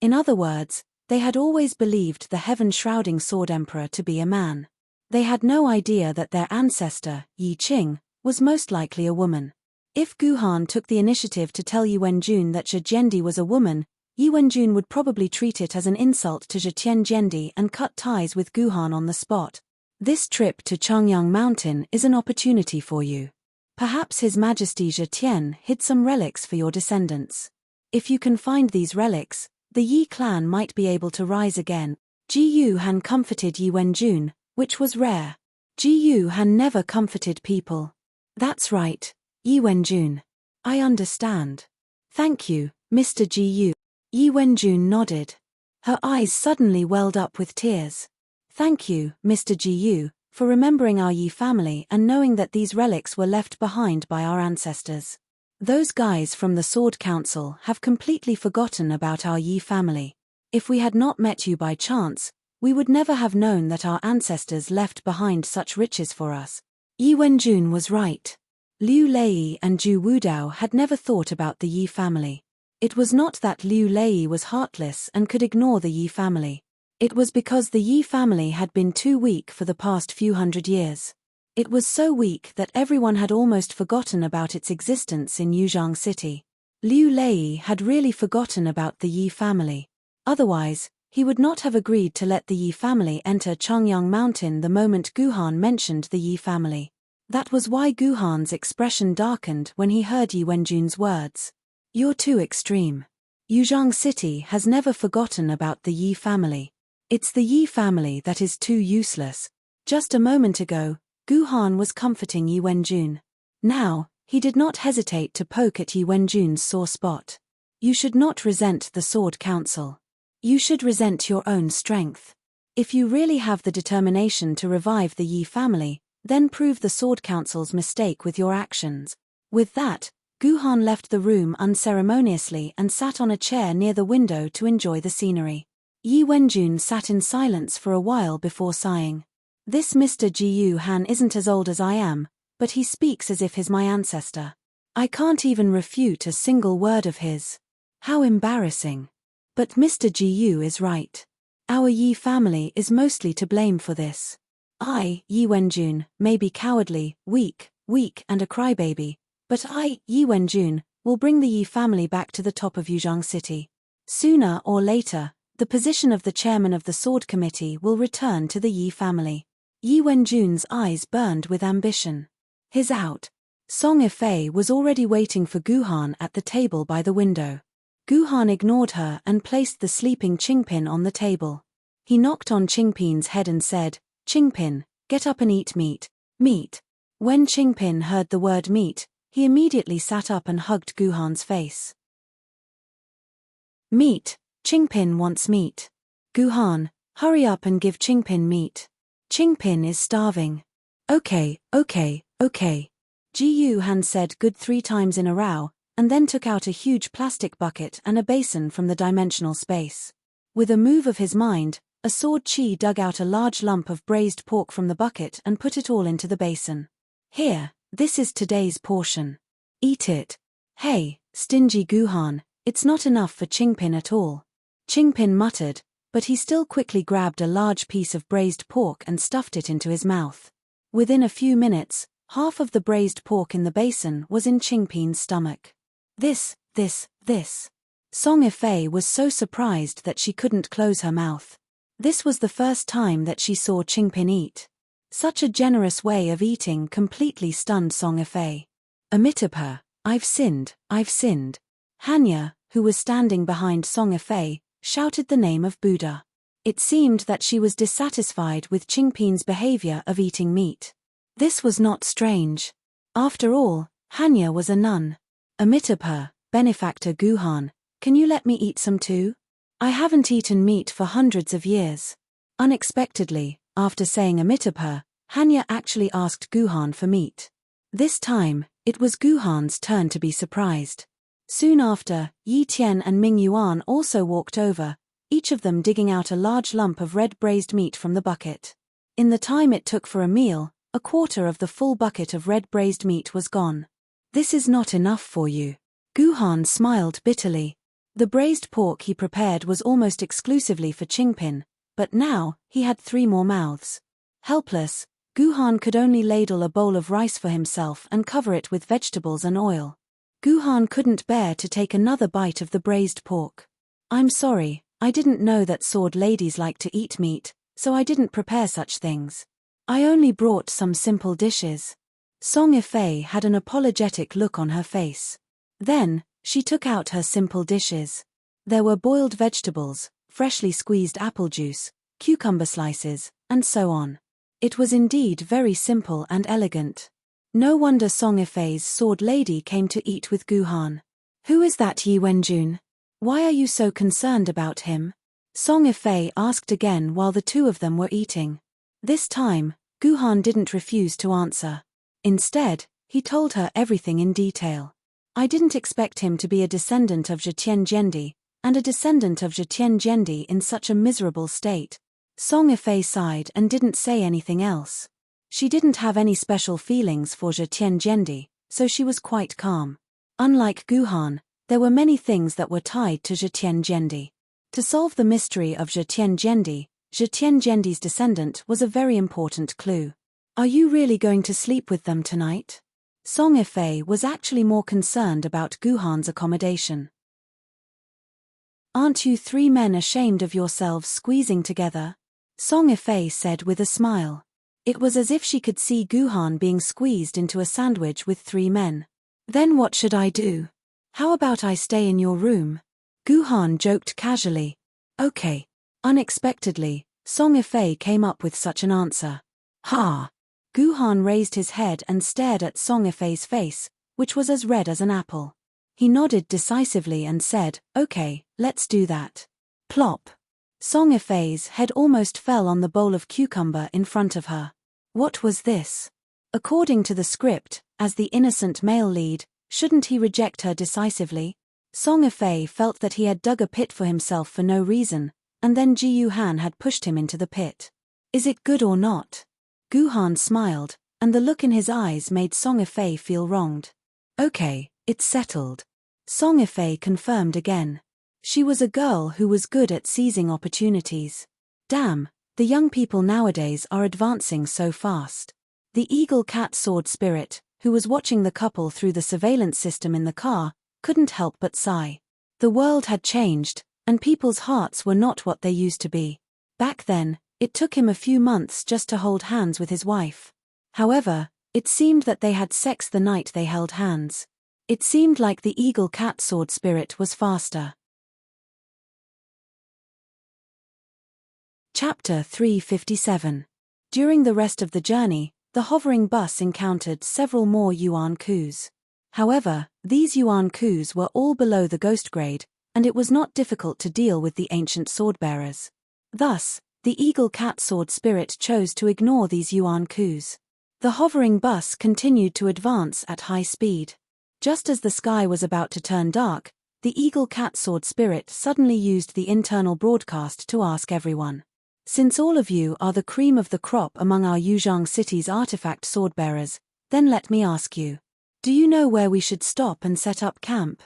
S1: In other words, they had always believed the heaven-shrouding sword emperor to be a man. They had no idea that their ancestor, Yi Qing, was most likely a woman. If Guhan took the initiative to tell Yi Wenjun that Zhejiandi was a woman, Yi Wenjun would probably treat it as an insult to Zhejiandi and cut ties with Guhan on the spot. This trip to Chongyang Mountain is an opportunity for you. Perhaps His Majesty Zhetian hid some relics for your descendants. If you can find these relics, the Yi clan might be able to rise again. Ji Yu Han comforted Yi Wenjun, which was rare. Ji Yu Han never comforted people. That's right, Yi Wenjun. I understand. Thank you, Mr. Ji Yu. Yi Wenjun nodded. Her eyes suddenly welled up with tears. Thank you, Mr. Ji Yu, for remembering our Yi family and knowing that these relics were left behind by our ancestors. Those guys from the Sword Council have completely forgotten about our Yi family. If we had not met you by chance, we would never have known that our ancestors left behind such riches for us. Yi Wenjun was right. Liu Lei and Zhu Wudao had never thought about the Yi family. It was not that Liu Lei was heartless and could ignore the Yi family. It was because the Yi family had been too weak for the past few hundred years. It was so weak that everyone had almost forgotten about its existence in Yuzhong City. Liu Lei had really forgotten about the Yi family. Otherwise, he would not have agreed to let the Yi family enter Chongyang Mountain the moment Guhan mentioned the Yi family. That was why Guhan's expression darkened when he heard Yi Wenjun's words. You're too extreme. Yuzhong City has never forgotten about the Yi family. It's the Yi family that is too useless. Just a moment ago, Guhan was comforting Yi Wenjun. Now, he did not hesitate to poke at Yi Wenjun's sore spot. You should not resent the Sword Council. You should resent your own strength. If you really have the determination to revive the Yi family, then prove the Sword Council's mistake with your actions. With that, Guhan left the room unceremoniously and sat on a chair near the window to enjoy the scenery. Yi Wenjun sat in silence for a while before sighing. This Mr. Ji Yu Han isn't as old as I am, but he speaks as if he's my ancestor. I can't even refute a single word of his. How embarrassing. But Mr. Ji Yu is right. Our Yi family is mostly to blame for this. I, Yi Wenjun, may be cowardly, weak and a crybaby, but I, Yi Wenjun, will bring the Yi family back to the top of Yuzhong City. Sooner or later, The position of the chairman of the sword committee will return to the Yi family. Yi Wenjun's eyes burned with ambition. His out. Song Ifei was already waiting for Guhan at the table by the window. Guhan ignored her and placed the sleeping Qingpin on the table. He knocked on Qingpin's head and said, "Qingpin, get up and eat meat." Meat. When Qingpin heard the word meat, he immediately sat up and hugged Guhan's face. Meat. Qingpin wants meat. Guhan, hurry up and give Qingpin meat. Qingpin is starving. Okay. Ji Han said good 3 times in a row, and then took out a huge plastic bucket and a basin from the dimensional space. With a move of his mind, a sword chi dug out a large lump of braised pork from the bucket and put it all into the basin. Here, this is today's portion. Eat it. Hey, stingy Guhan, it's not enough for Qingpin at all. Qingpin muttered, but he still quickly grabbed a large piece of braised pork and stuffed it into his mouth. Within a few minutes, half of the braised pork in the basin was in Qingpin's stomach. This. Song Ifei was so surprised that she couldn't close her mouth. This was the first time that she saw Qingpin eat. Such a generous way of eating completely stunned Song Ifei. Amitabha, I've sinned. Hanya, who was standing behind Song Ifei, shouted the name of Buddha. It seemed that she was dissatisfied with Qingpin's behavior of eating meat. This was not strange. After all, Hanya was a nun. Amitabha, benefactor Guhan, can you let me eat some too? I haven't eaten meat for hundreds of years. Unexpectedly, after saying Amitabha, Hanya actually asked Guhan for meat. This time, it was Guhan's turn to be surprised. Soon after, Yi Tian and Ming Yuan also walked over, each of them digging out a large lump of red braised meat from the bucket. In the time it took for a meal, a quarter of the full bucket of red braised meat was gone. This is not enough for you. Guhan smiled bitterly. The braised pork he prepared was almost exclusively for Qingpin, but now, he had 3 more mouths. Helpless, Guhan could only ladle a bowl of rice for himself and cover it with vegetables and oil. Guhan couldn't bear to take another bite of the braised pork. I'm sorry, I didn't know that sword ladies like to eat meat, so I didn't prepare such things. I only brought some simple dishes. Song Ifei had an apologetic look on her face. Then, she took out her simple dishes. There were boiled vegetables, freshly squeezed apple juice, cucumber slices, and so on. It was indeed very simple and elegant. No wonder Song Ifei's sword lady came to eat with Guhan. Who is that Yi Wenjun? Why are you so concerned about him? Song Ifei asked again while the two of them were eating. This time, Guhan didn't refuse to answer. Instead, he told her everything in detail. I didn't expect him to be a descendant of Zetian Jendi, and a descendant of Zetian Jendi in such a miserable state. Song Ifei sighed and didn't say anything else. She didn't have any special feelings for Zetian Jendi, so she was quite calm. Unlike Guhan, there were many things that were tied to Zetian Jendi. To solve the mystery of Zetian Jendi's descendant was a very important clue. Are you really going to sleep with them tonight? Song Ifei was actually more concerned about Guhan's accommodation. Aren't you 3 men ashamed of yourselves squeezing together? Song Ifei said with a smile. It was as if she could see Guhan being squeezed into a sandwich with 3 men. Then what should I do? How about I stay in your room? Guhan joked casually. Okay. Unexpectedly, Song Ifei came up with such an answer. Ha! Guhan raised his head and stared at Song Ifei's face, which was as red as an apple. He nodded decisively and said, okay, let's do that. Plop! Song Ifei's head almost fell on the bowl of cucumber in front of her. What was this? According to the script, as the innocent male lead, shouldn't he reject her decisively? Song Ifei felt that he had dug a pit for himself for no reason, and then Ji Yuhan had pushed him into the pit. Is it good or not? Guhan smiled, and the look in his eyes made Song Ifei feel wronged. Okay, it's settled. Song Ifei confirmed again. She was a girl who was good at seizing opportunities. Damn, the young people nowadays are advancing so fast. The eagle cat sword spirit, who was watching the couple through the surveillance system in the car, couldn't help but sigh. The world had changed, And people's hearts were not what they used to be. Back then, it took him a few months just to hold hands with his wife. However, it seemed that they had sex the night they held hands. It seemed like the eagle cat sword spirit was faster. Chapter 357. During the rest of the journey, the hovering bus encountered several more yuan coups. However, these yuan coups were all below the ghost grade, and it was not difficult to deal with the ancient swordbearers. Thus, the eagle cat sword spirit chose to ignore these yuan coups. The hovering bus continued to advance at high speed. Just as the sky was about to turn dark, the eagle cat sword spirit suddenly used the internal broadcast to ask everyone. Since all of you are the cream of the crop among our Yuzhang city's artifact swordbearers, then let me ask you. Do you know where we should stop and set up camp?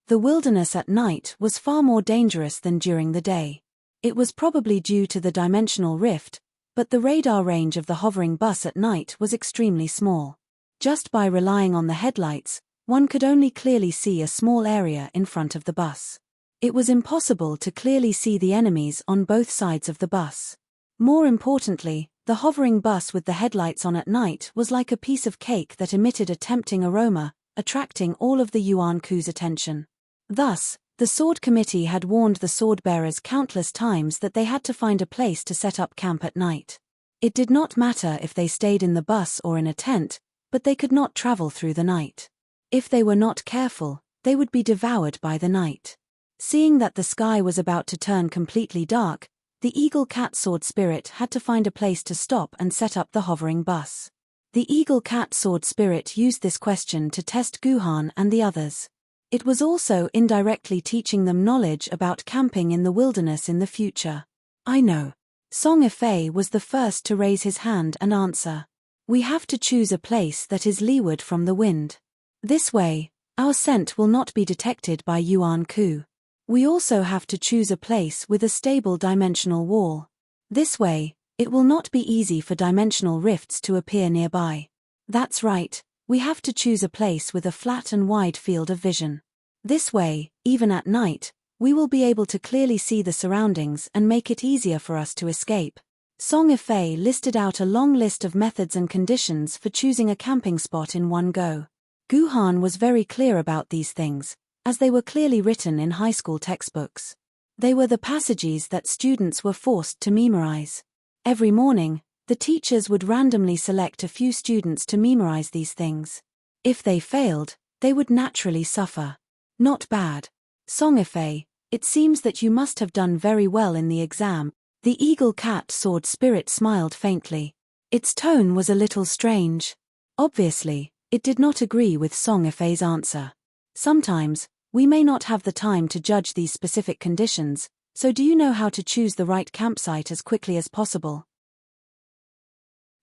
S1: The wilderness at night was far more dangerous than during the day. It was probably due to the dimensional rift, but the radar range of the hovering bus at night was extremely small. Just by relying on the headlights, one could only clearly see a small area in front of the bus. It was impossible to clearly see the enemies on both sides of the bus. More importantly, the hovering bus with the headlights on at night was like a piece of cake that emitted a tempting aroma, attracting all of the yuan coups' attention. Thus, the sword committee had warned the swordbearers countless times that they had to find a place to set up camp at night. It did not matter if they stayed in the bus or in a tent, but they could not travel through the night. If they were not careful, they would be devoured by the night. Seeing that the sky was about to turn completely dark, the eagle cat sword spirit had to find a place to stop and set up the hovering bus. The eagle cat sword spirit used this question to test Guhan and the others. It was also indirectly teaching them knowledge about camping in the wilderness in the future. I know. Song Ifei was the first to raise his hand and answer. We have to choose a place that is leeward from the wind. This way, our scent will not be detected by yuan coup. We also have to choose a place with a stable dimensional wall. This way, it will not be easy for dimensional rifts to appear nearby. That's right, we have to choose a place with a flat and wide field of vision. This way, even at night, we will be able to clearly see the surroundings and make it easier for us to escape. Song Ifei listed out a long list of methods and conditions for choosing a camping spot in one go. Guhan was very clear about these things, as they were clearly written in high school textbooks. They were the passages that students were forced to memorize. Every morning, the teachers would randomly select a few students to memorize these things. If they failed, they would naturally suffer. Not bad. Song Ifei, it seems that you must have done very well in the exam. The eagle cat sword spirit smiled faintly. Its tone was a little strange. Obviously, it did not agree with Song Ifei's answer. Sometimes, we may not have the time to judge these specific conditions, so do you know how to choose the right campsite as quickly as possible?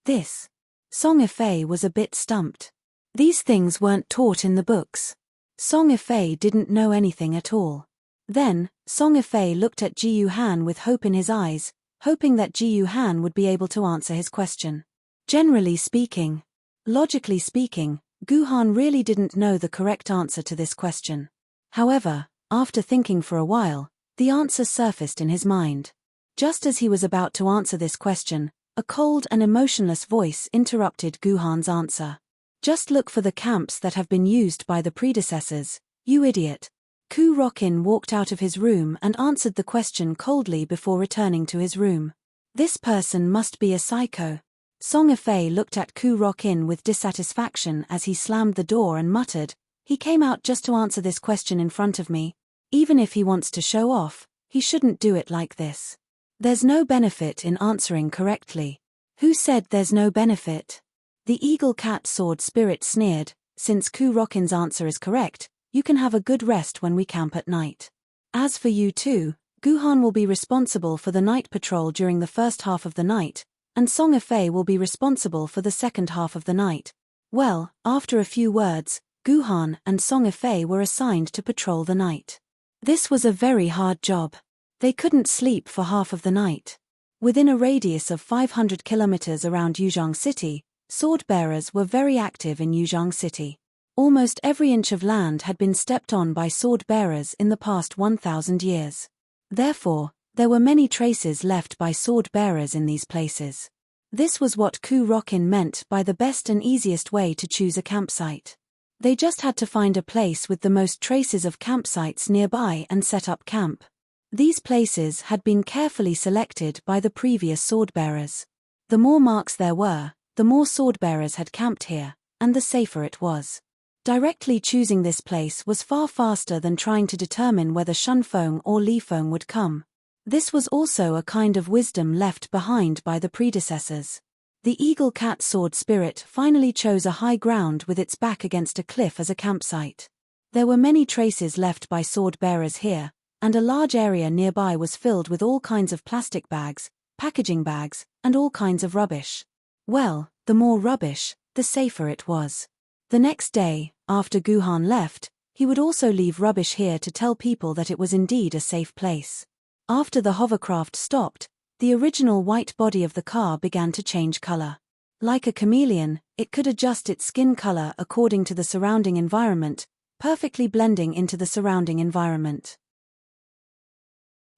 S1: This. Song Ifei was a bit stumped. These things weren't taught in the books. Song Ifei didn't know anything at all. Then, Song Ifei looked at Ji Yuhan with hope in his eyes, hoping that Ji Yuhan would be able to answer his question. Generally speaking, logically speaking, Guhan really didn't know the correct answer to this question. However, after thinking for a while, the answer surfaced in his mind. Just as he was about to answer this question, a cold and emotionless voice interrupted Guhan's answer. Just look for the camps that have been used by the predecessors, you idiot. Ku Rokin walked out of his room and answered the question coldly before returning to his room. This person must be a psycho. Song Ifei looked at Ku Rokin with dissatisfaction as he slammed the door and muttered, he came out just to answer this question in front of me. Even if he wants to show off, he shouldn't do it like this. There's no benefit in answering correctly. Who said there's no benefit? The eagle cat sword spirit sneered, since Ku Rokin's answer is correct, you can have a good rest when we camp at night. As for you two, Guhan will be responsible for the night patrol during the first half of the night, and Song Ifei will be responsible for the second half of the night. Well, after a few words, Guhan and Song Ifei were assigned to patrol the night. This was a very hard job. They couldn't sleep for half of the night. Within a radius of 500 kilometers around Yuzhang City, sword-bearers were very active in Yuzhang City. Almost every inch of land had been stepped on by sword-bearers in the past 1,000 years. Therefore, there were many traces left by sword-bearers in these places. This was what Ku Rokin meant by the best and easiest way to choose a campsite. They just had to find a place with the most traces of campsites nearby and set up camp. These places had been carefully selected by the previous sword-bearers. The more marks there were, the more sword-bearers had camped here, and the safer it was. Directly choosing this place was far faster than trying to determine whether Shunfeng or Lifeng would come. This was also a kind of wisdom left behind by the predecessors. The eagle cat sword spirit finally chose a high ground with its back against a cliff as a campsite. There were many traces left by sword-bearers here, and a large area nearby was filled with all kinds of plastic bags, packaging bags, and all kinds of rubbish. Well, the more rubbish, the safer it was. The next day, after Guhan left, he would also leave rubbish here to tell people that it was indeed a safe place. After the hovercraft stopped, the original white body of the car began to change color. Like a chameleon, it could adjust its skin color according to the surrounding environment, perfectly blending into the surrounding environment.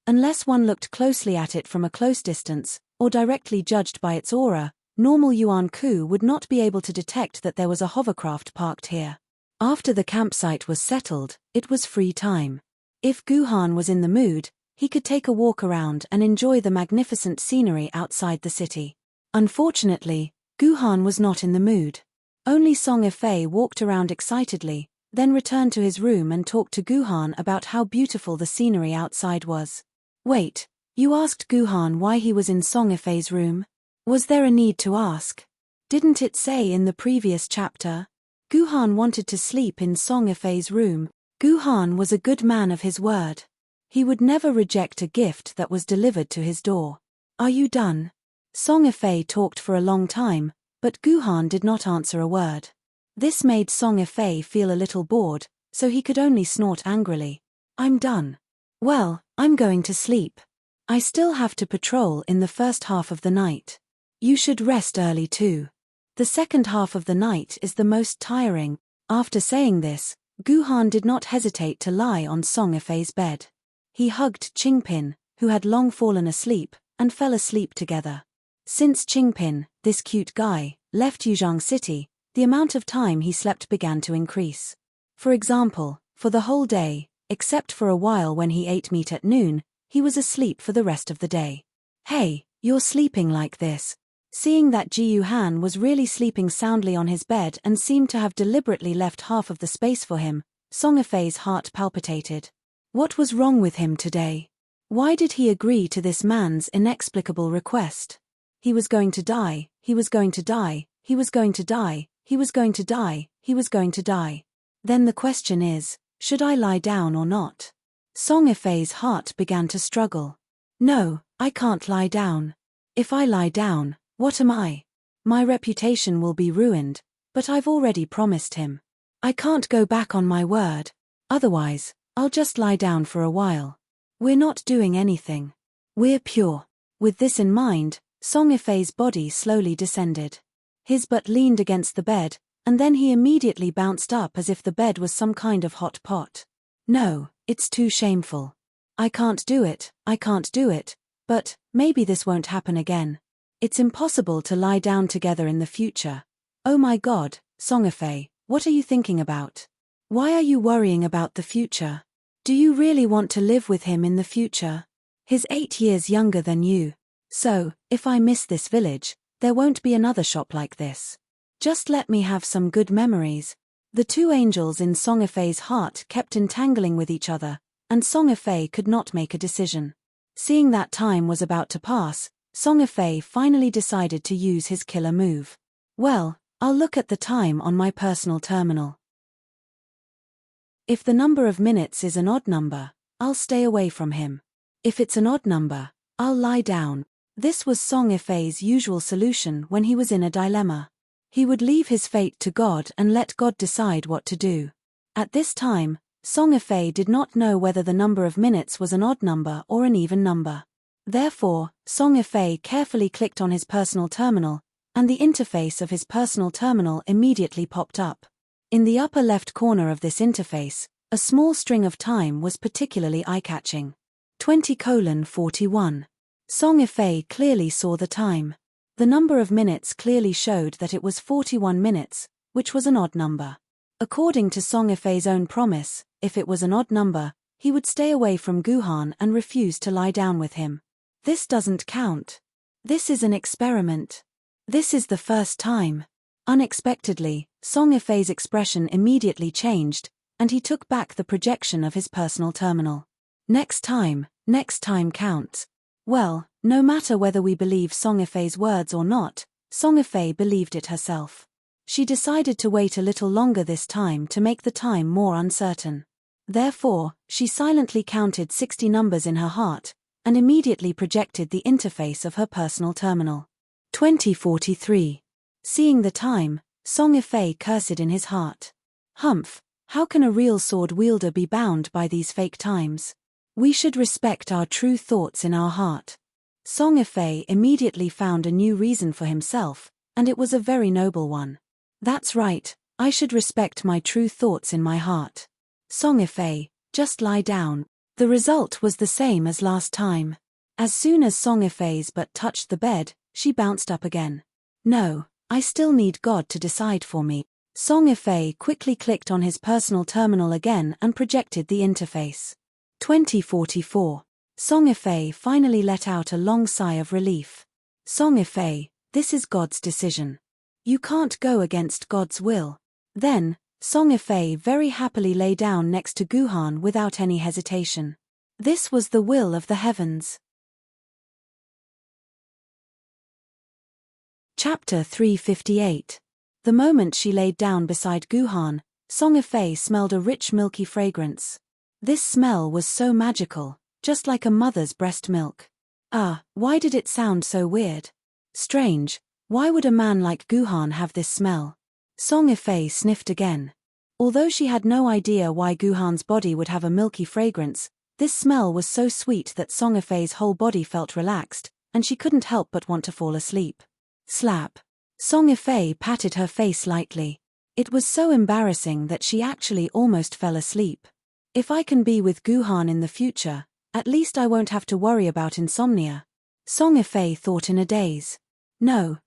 S1: Unless one looked closely at it from a close distance, or directly judged by its aura, normal Yuan Ku would not be able to detect that there was a hovercraft parked here. After the campsite was settled, it was free time. If Guhan was in the mood, he could take a walk around and enjoy the magnificent scenery outside the city. Unfortunately, Guhan was not in the mood. Only Song Ifei walked around excitedly, then returned to his room and talked to Guhan about how beautiful the scenery outside was. Wait, you asked Guhan why he was in Song Ifei's room? Was there a need to ask? Didn't it say in the previous chapter? Guhan wanted to sleep in Song Ifei's room. Guhan was a good man of his word. He would never reject a gift that was delivered to his door. Are you done? Song Ifei talked for a long time, but Guhan did not answer a word. This made Song Ifei feel a little bored, so he could only snort angrily. I'm done. Well, I'm going to sleep. I still have to patrol in the first half of the night. You should rest early too. The second half of the night is the most tiring. After saying this, Guhan did not hesitate to lie on Song Ifei's bed. He hugged Qingpin, who had long fallen asleep, and fell asleep together. Since Qingpin, this cute guy, left Yuzhang City, the amount of time he slept began to increase. For example, for the whole day, except for a while when he ate meat at noon, he was asleep for the rest of the day. Hey, you're sleeping like this. Seeing that Ji Yuhan was really sleeping soundly on his bed and seemed to have deliberately left half of the space for him, Song Ifei's heart palpitated. What was wrong with him today? Why did he agree to this man's inexplicable request? He was going to die, he was going to die, he was going to die, he was going to die, he was going to die. Then the question is, should I lie down or not? Song Ifei's heart began to struggle. No, I can't lie down. If I lie down, what am I? My reputation will be ruined, but I've already promised him. I can't go back on my word. Otherwise, I'll just lie down for a while. We're not doing anything. We're pure. With this in mind, Song Ifei's body slowly descended. His butt leaned against the bed, and then he immediately bounced up as if the bed was some kind of hot pot. No, it's too shameful. I can't do it, but maybe this won't happen again. It's impossible to lie down together in the future. Oh my God, Song Ifei, what are you thinking about? Why are you worrying about the future? Do you really want to live with him in the future? He's 8 years younger than you. So, if I miss this village, there won't be another shop like this. Just let me have some good memories. The two angels in Song Ifei's heart kept entangling with each other, and Song Ifei could not make a decision. Seeing that time was about to pass, Song Ifei finally decided to use his killer move. Well, I'll look at the time on my personal terminal. If the number of minutes is an odd number, I'll stay away from him. If it's an odd number, I'll lie down. This was Song Ifei's usual solution when he was in a dilemma. He would leave his fate to God and let God decide what to do. At this time, Song Ifei did not know whether the number of minutes was an odd number or an even number. Therefore, Song Ifei carefully clicked on his personal terminal, and the interface of his personal terminal immediately popped up. In the upper left corner of this interface, a small string of time was particularly eye-catching. 20:41. Song Ifei clearly saw the time. The number of minutes clearly showed that it was 41 minutes, which was an odd number. According to Song Ifei's own promise, if it was an odd number, he would stay away from Guhan and refuse to lie down with him. This doesn't count. This is an experiment. This is the first time. Unexpectedly, Song Ifei's expression immediately changed, and he took back the projection of his personal terminal. Next time counts. Well, no matter whether we believe Song Ifei's words or not, Song Ifei believed it herself. She decided to wait a little longer this time to make the time more uncertain. Therefore, she silently counted 60 numbers in her heart, and immediately projected the interface of her personal terminal. 20:43. Seeing the time, Song Ifei cursed in his heart. Humph, how can a real sword wielder be bound by these fake times? We should respect our true thoughts in our heart. Song Ifei immediately found a new reason for himself, and it was a very noble one. That's right, I should respect my true thoughts in my heart. Song Ifei, just lie down. The result was the same as last time. As soon as Song Ifei's butt touched the bed, she bounced up again. No, I still need God to decide for me. Song Ifei quickly clicked on his personal terminal again and projected the interface. 20:44. Song Ifei finally let out a long sigh of relief. Song Ifei, this is God's decision. You can't go against God's will. Then, Song Ifei very happily lay down next to Guhan without any hesitation. This was the will of the heavens. Chapter 358. The moment she laid down beside Guhan, Song Ifei smelled a rich milky fragrance. This smell was so magical, just like a mother's breast milk. Why did it sound so weird? Strange, why would a man like Guhan have this smell? Song Ifei sniffed again. Although she had no idea why Guhan's body would have a milky fragrance, this smell was so sweet that Song Ifei's whole body felt relaxed, and she couldn't help but want to fall asleep. Slap. Song Ifei patted her face lightly. It was so embarrassing that she actually almost fell asleep. If I can be with Guhan in the future, at least I won't have to worry about insomnia. Song Ifei thought in a daze. No,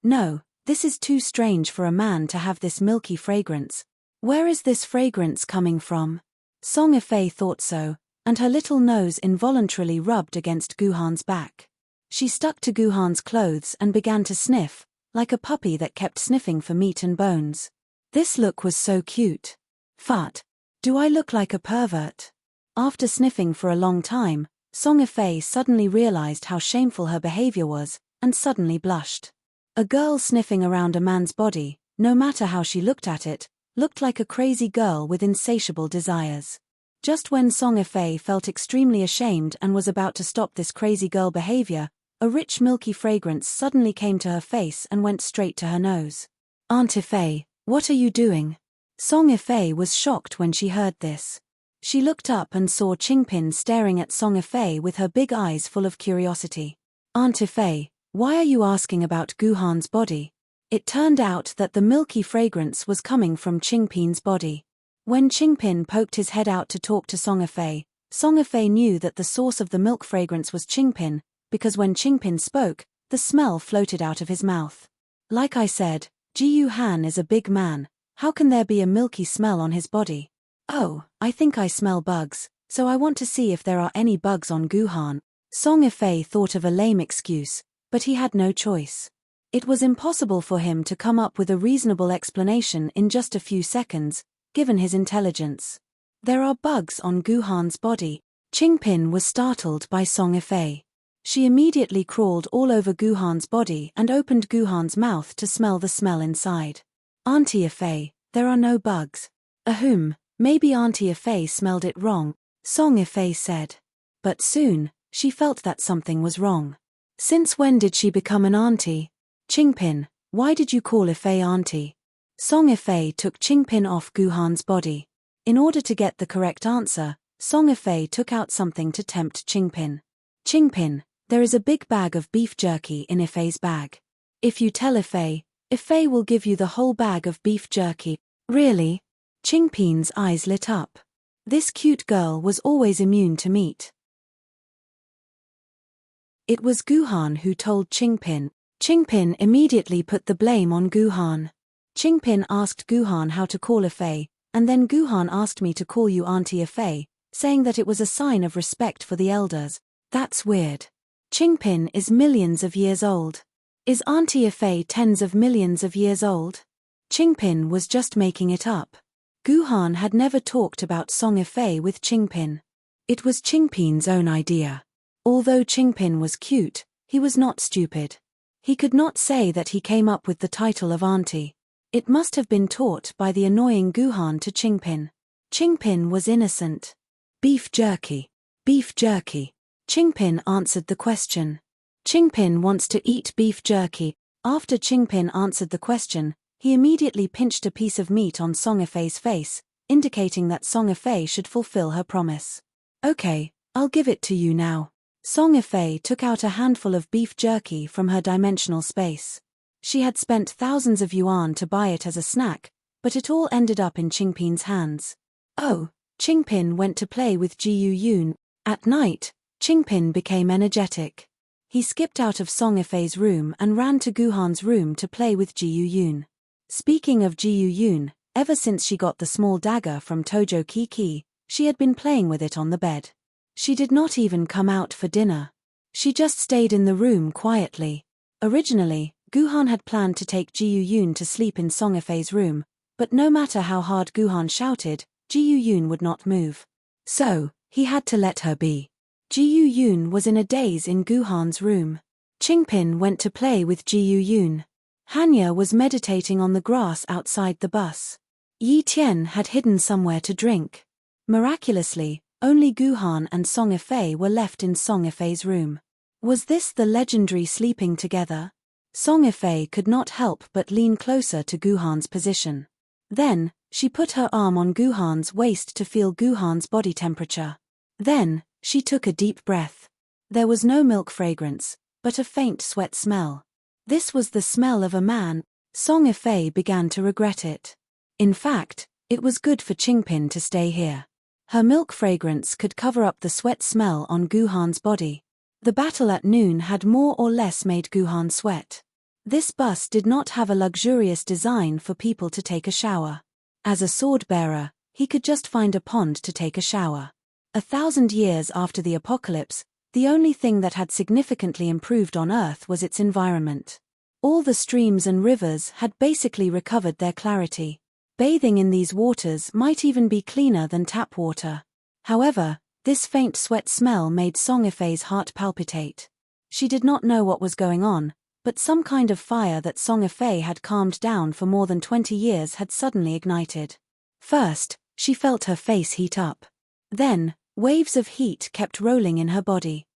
S1: this is too strange for a man to have this milky fragrance. Where is this fragrance coming from? Song Ifei thought so, and her little nose involuntarily rubbed against Guhan's back. She stuck to Guhan's clothes and began to sniff, like a puppy that kept sniffing for meat and bones. This look was so cute. Fut. Do I look like a pervert? After sniffing for a long time, Song Ifei suddenly realized how shameful her behavior was, and suddenly blushed. A girl sniffing around a man's body, no matter how she looked at it, looked like a crazy girl with insatiable desires. Just when Song Ifei felt extremely ashamed and was about to stop this crazy girl behavior, a rich milky fragrance suddenly came to her face and went straight to her nose. Aunt Ifei, what are you doing? Song Ifei was shocked when she heard this. She looked up and saw Qingpin staring at Song Ifei with her big eyes full of curiosity. Aunt Ifei, why are you asking about Guhan's body? It turned out that the milky fragrance was coming from Qingpin's body. When Qingpin poked his head out to talk to Song Ifei knew that the source of the milk fragrance was Qingpin, because when Qingpin spoke, the smell floated out of his mouth. Like I said, Jiyu Han is a big man, how can there be a milky smell on his body? Oh, I think I smell bugs, so I want to see if there are any bugs on Guhan. Song Ifei thought of a lame excuse, but he had no choice. It was impossible for him to come up with a reasonable explanation in just a few seconds, given his intelligence. There are bugs on Guhan's body. Qingpin was startled by Song Ifei. She immediately crawled all over Guhan's body and opened Guhan's mouth to smell the smell inside. Auntie Ifei, there are no bugs. Ahem, maybe Auntie Ifei smelled it wrong, Song Ifei said. But soon, she felt that something was wrong. Since when did she become an auntie? Qingpin, why did you call Ifei auntie? Song Ifei took Qingpin off Guhan's body. In order to get the correct answer, Song Ifei took out something to tempt Qingpin. Qingpin, there is a big bag of beef jerky in Ifei's bag. If you tell Ifei, Ifei will give you the whole bag of beef jerky. Really? Qingpin's eyes lit up. This cute girl was always immune to meat. It was Guhan who told Qingpin. Qingpin immediately put the blame on Guhan. Qingpin asked Guhan how to call Afei, and then Guhan asked me to call you Auntie Afei, saying that it was a sign of respect for the elders. That's weird. Qingpin is millions of years old. Is Auntie Afei tens of millions of years old? Qingpin was just making it up. Guhan had never talked about Song Afei with Qingpin. It was Qingpin's own idea. Although Qingpin was cute, he was not stupid. He could not say that he came up with the title of auntie. It must have been taught by the annoying Guhan to Qingpin. Qingpin was innocent. Beef jerky. Beef jerky. Qingpin answered the question. Qingpin wants to eat beef jerky. After Qingpin answered the question, he immediately pinched a piece of meat on Song Afei's face, indicating that Song Afei should fulfill her promise. Okay, I'll give it to you now. Song Afei took out a handful of beef jerky from her dimensional space. She had spent thousands of yuan to buy it as a snack, but it all ended up in Qingpin's hands. Oh, Qingpin went to play with Jiu Yun. At night, Qingpin became energetic. He skipped out of Song Afei's room and ran to Guhan's room to play with Jiu Yun. Speaking of Jiu Yun, ever since she got the small dagger from Tojo Kiki, she had been playing with it on the bed. She did not even come out for dinner. She just stayed in the room quietly. Originally, Guhan had planned to take Jiu Yun to sleep in Song Afei's room, but no matter how hard Guhan shouted, Jiu Yun would not move. So, he had to let her be. Jiu Yun was in a daze in Guhan's room. Qingpin went to play with Jiu Yun. Hanya was meditating on the grass outside the bus. Yi Tian had hidden somewhere to drink. Miraculously, only Guhan and Song Afei were left in Song Afei's room. Was this the legendary sleeping together? Song Afei could not help but lean closer to Guhan's position. Then, she put her arm on Guhan's waist to feel Guhan's body temperature. Then, she took a deep breath. There was no milk fragrance, but a faint sweat smell. This was the smell of a man. Song Afei began to regret it. In fact, it was good for Qingpin to stay here. Her milk fragrance could cover up the sweat smell on Guhan's body. The battle at noon had more or less made Guhan sweat. This bus did not have a luxurious design for people to take a shower. As a sword bearer, he could just find a pond to take a shower. 1,000 years after the apocalypse, the only thing that had significantly improved on Earth was its environment. All the streams and rivers had basically recovered their clarity. Bathing in these waters might even be cleaner than tap water. However, this faint sweat smell made Song Afei's heart palpitate. She did not know what was going on, but some kind of fire that Song Afei had calmed down for more than 20 years had suddenly ignited. First, she felt her face heat up. Then, waves of heat kept rolling in her body.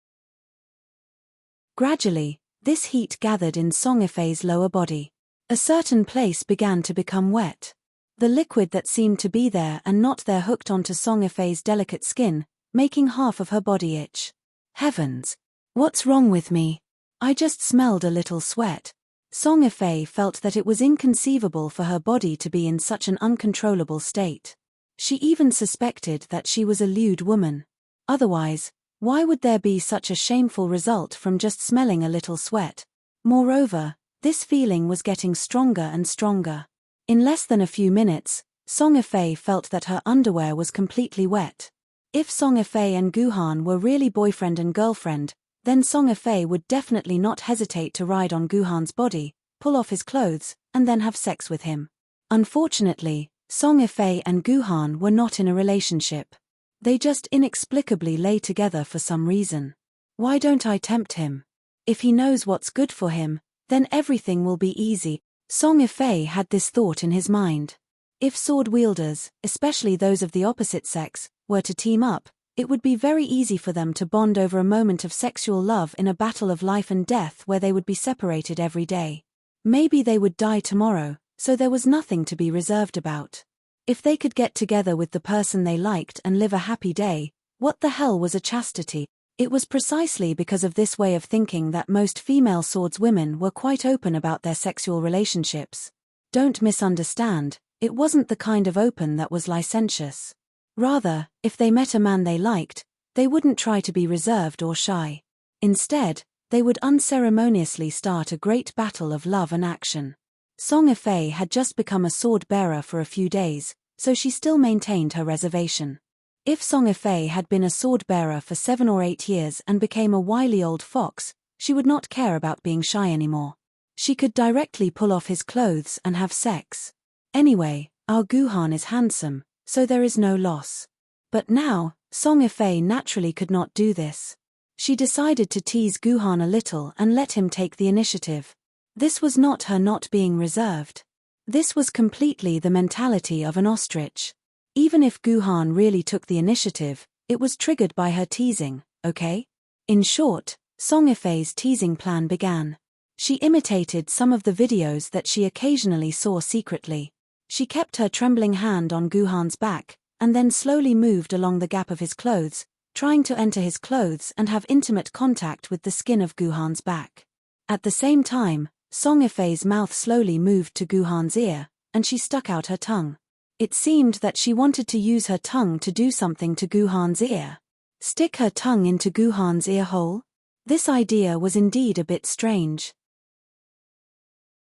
S1: Gradually, this heat gathered in Song Afei's lower body. A certain place began to become wet. The liquid that seemed to be there and not there hooked onto Song Afei's delicate skin, making half of her body itch. Heavens! What's wrong with me? I just smelled a little sweat. Song Afei felt that it was inconceivable for her body to be in such an uncontrollable state. She even suspected that she was a lewd woman. Otherwise, why would there be such a shameful result from just smelling a little sweat? Moreover, this feeling was getting stronger and stronger. In less than a few minutes, Song Afei felt that her underwear was completely wet. If Song Afei and Guhan were really boyfriend and girlfriend, then Song Afei would definitely not hesitate to ride on Guhan's body, pull off his clothes, and then have sex with him. Unfortunately, Song Afei and Guhan were not in a relationship. They just inexplicably lay together for some reason. Why don't I tempt him? If he knows what's good for him, then everything will be easy. Song Afei had this thought in his mind. If sword wielders, especially those of the opposite sex, were to team up, it would be very easy for them to bond over a moment of sexual love in a battle of life and death where they would be separated every day. Maybe they would die tomorrow, so there was nothing to be reserved about. If they could get together with the person they liked and live a happy day, what the hell was a chastity? It was precisely because of this way of thinking that most female swordswomen were quite open about their sexual relationships. Don't misunderstand, it wasn't the kind of open that was licentious. Rather, if they met a man they liked, they wouldn't try to be reserved or shy. Instead, They would unceremoniously start a great battle of love and action. Song Yifei had just become a sword-bearer for a few days, so she still maintained her reservation. If Song Yifei had been a sword-bearer for 7 or 8 years and became a wily old fox, she would not care about being shy anymore. She could directly pull off his clothes and have sex. Anyway, our Guhan is handsome, so there is no loss. But now, Song Yifei naturally could not do this. She decided to tease Guhan a little and let him take the initiative. This was not her not being reserved. This was completely the mentality of an ostrich. Even if Guhan really took the initiative, it was triggered by her teasing, okay? In short, Song Yifei's teasing plan began. She imitated some of the videos that she occasionally saw secretly. She kept her trembling hand on Guhan's back, and then slowly moved along the gap of his clothes, trying to enter his clothes and have intimate contact with the skin of Guhan's back. At the same time, Song Yifei's mouth slowly moved to Guhan's ear, and she stuck out her tongue. It seemed that she wanted to use her tongue to do something to Guhan's ear. Stick her tongue into Guhan's ear hole? This idea was indeed a bit strange.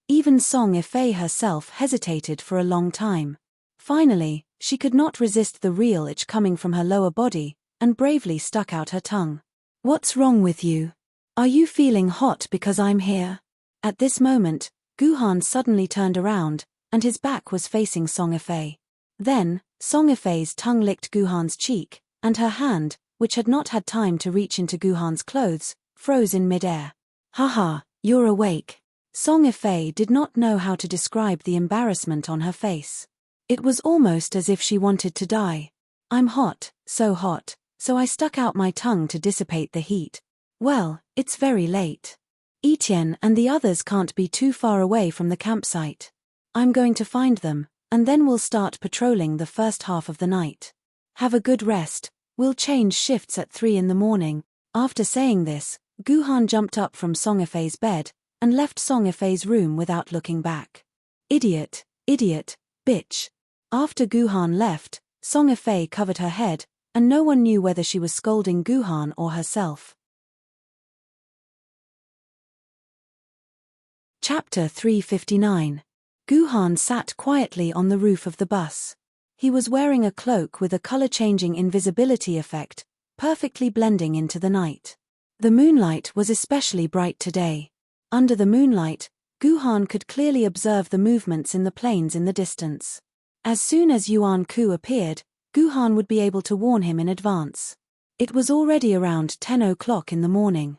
S1: Even Song Yifei herself hesitated for a long time. Finally, she could not resist the real itch coming from her lower body, and bravely stuck out her tongue. "What's wrong with you? Are you feeling hot because I'm here?" At this moment, Guhan suddenly turned around, and his back was facing Song Yifei. Then, Song Yifei's tongue licked Guhan's cheek, and her hand, which had not had time to reach into Guhan's clothes, froze in midair. "Haha, you're awake." Song Yifei did not know how to describe the embarrassment on her face. It was almost as if she wanted to die. "I'm hot, so I stuck out my tongue to dissipate the heat. Well, it's very late. Etienne and the others can't be too far away from the campsite. I'm going to find them, and then we'll start patrolling the first half of the night. Have a good rest, we'll change shifts at 3 in the morning." After saying this, Guhan jumped up from Song Yifei's bed, and left Song Yifei's room without looking back. Idiot, bitch. After Guhan left, Song Yifei covered her head, and no one knew whether she was scolding Guhan or herself. Chapter 359. Guhan sat quietly on the roof of the bus. He was wearing a cloak with a color-changing invisibility effect, perfectly blending into the night. The moonlight was especially bright today. Under the moonlight, Guhan could clearly observe the movements in the plains in the distance. As soon as Yuan Ku appeared, Guhan would be able to warn him in advance. It was already around 10 o'clock in the morning.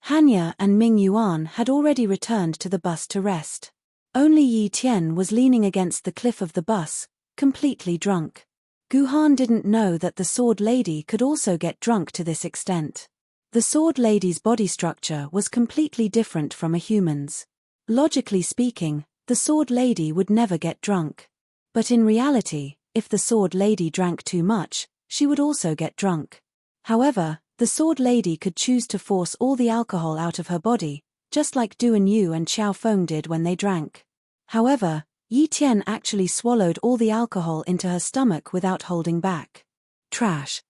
S1: Hanya and Ming Yuan had already returned to the bus to rest. Only Yi Tian was leaning against the cliff of the bus, completely drunk. Guhan didn't know that the Sword Lady could also get drunk to this extent. The Sword Lady's body structure was completely different from a human's. Logically speaking, the Sword Lady would never get drunk. But in reality, if the Sword Lady drank too much, she would also get drunk. However, the Sword Lady could choose to force all the alcohol out of her body, just like Duan Yu and Xiao Feng did when they drank. However, Yi Tian actually swallowed all the alcohol into her stomach without holding back. Trash.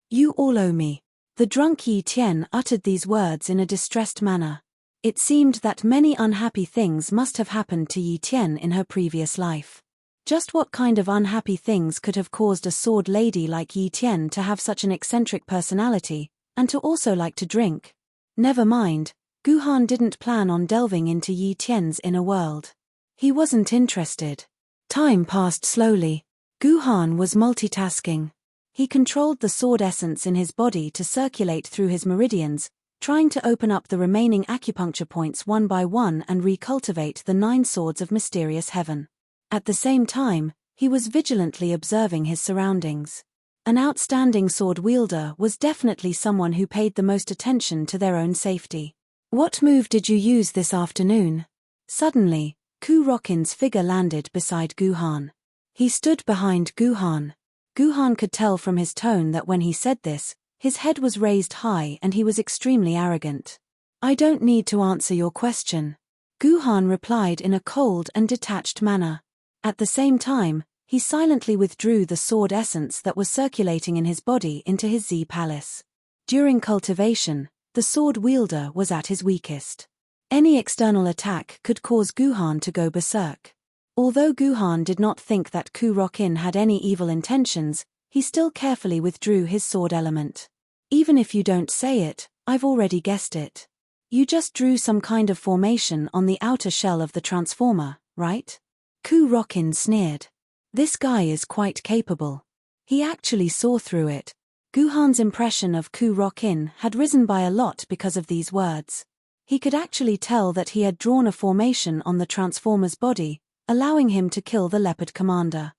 S1: You all owe me." The drunk Yi Tian uttered these words in a distressed manner. It seemed that many unhappy things must have happened to Yi Tian in her previous life. Just what kind of unhappy things could have caused a sword lady like Yi Tian to have such an eccentric personality, and to also like to drink? Never mind, Guhan didn't plan on delving into Yi Tian's inner world. He wasn't interested. Time passed slowly. Guhan was multitasking. He controlled the sword essence in his body to circulate through his meridians, trying to open up the remaining acupuncture points one by one and recultivate the 9 swords of mysterious heaven. At the same time, he was vigilantly observing his surroundings. An outstanding sword wielder was definitely someone who paid the most attention to their own safety. "What move did you use this afternoon?" Suddenly, Ku Rokin's figure landed beside Guhan. He stood behind Guhan. Guhan could tell from his tone that when he said this, his head was raised high and he was extremely arrogant. "I don't need to answer your question," Guhan replied in a cold and detached manner. At the same time, he silently withdrew the sword essence that was circulating in his body into his Z palace. During cultivation, The sword wielder was at his weakest. Any external attack could cause Guhan to go berserk. Although Guhan did not think that Kurokin had any evil intentions, he still carefully withdrew his sword element. Even if you don't say it, I've already guessed it. You just drew some kind of formation on the outer shell of the transformer, right? Kurokin sneered. This guy is quite capable. He actually saw through it. Guhan's impression of Kurokin had risen by a lot because of these words. He could actually tell that he had drawn a formation on the transformer's body, allowing him to kill the leopard commander.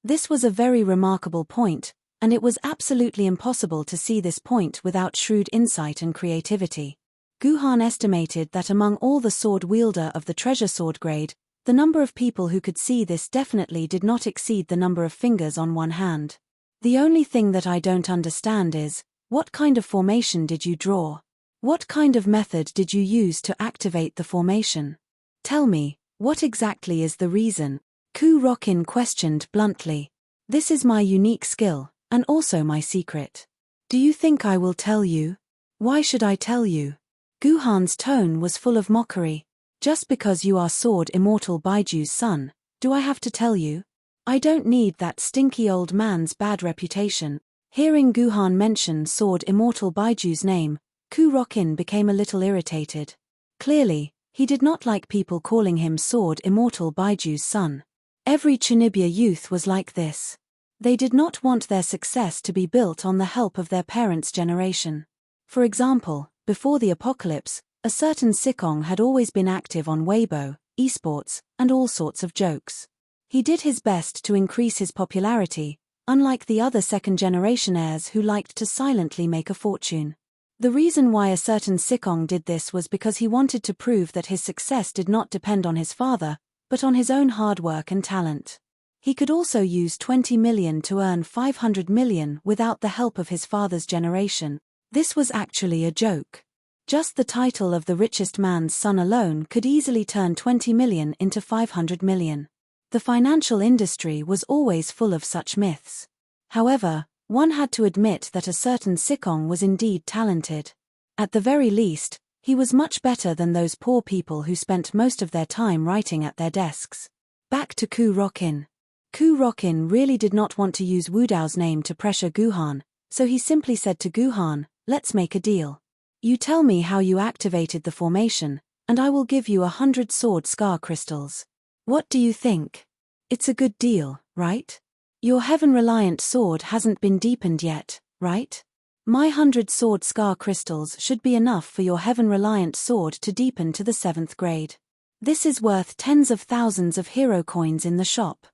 S1: This was a very remarkable point, and it was absolutely impossible to see this point without shrewd insight and creativity. Guhan estimated that among all the sword wielder of the treasure sword grade, the number of people who could see this definitely did not exceed the number of fingers on one hand. The only thing that I don't understand is, what kind of formation did you draw? What kind of method did you use to activate the formation? Tell me, what exactly is the reason? Kurokin questioned bluntly. This is my unique skill, and also my secret. Do you think I will tell you? Why should I tell you? Guhan's tone was full of mockery. Just because you are Sword Immortal Baiju's son, do I have to tell you? I don't need that stinky old man's bad reputation. Hearing Guhan mention Sword Immortal Baiju's name, Kurokin became a little irritated. Clearly, he did not like people calling him Sword Immortal Baiju's son. Every Chunibya youth was like this. They did not want their success to be built on the help of their parents' generation. For example, before the apocalypse, a certain Sikong had always been active on Weibo, esports, and all sorts of jokes. He did his best to increase his popularity, unlike the other second-generation heirs who liked to silently make a fortune. The reason why a certain Sikong did this was because he wanted to prove that his success did not depend on his father, but on his own hard work and talent. He could also use 20 million to earn 500 million without the help of his father's generation. This was actually a joke. Just the title of the richest man's son alone could easily turn 20 million into 500 million. The financial industry was always full of such myths. However, one had to admit that a certain Sikong was indeed talented. At the very least, he was much better than those poor people who spent most of their time writing at their desks. Back to Kurokin. Kurokin really did not want to use Wudao's name to pressure Guhan, so he simply said to Guhan, "Let's make a deal. You tell me how you activated the formation, and I will give you 100 sword scar crystals. What do you think? It's a good deal, right? Your heaven-reliant sword hasn't been deepened yet, right? My 100 sword scar crystals should be enough for your heaven-reliant sword to deepen to the 7th grade. This is worth tens of thousands of hero coins in the shop."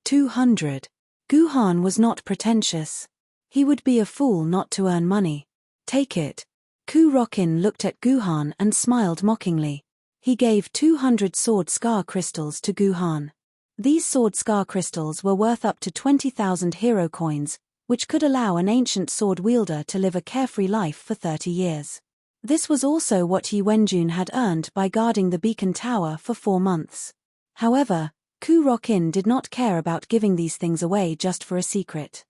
S1: 200. Guhan was not pretentious. He would be a fool not to earn money. Take it. Kurokin looked at Guhan and smiled mockingly. He gave 200 sword scar crystals to Guhan. These sword scar crystals were worth up to 20,000 hero coins, which could allow an ancient sword wielder to live a carefree life for 30 years. This was also what Yi Wenjun had earned by guarding the beacon tower for 4 months. However, Kurokin did not care about giving these things away just for a secret.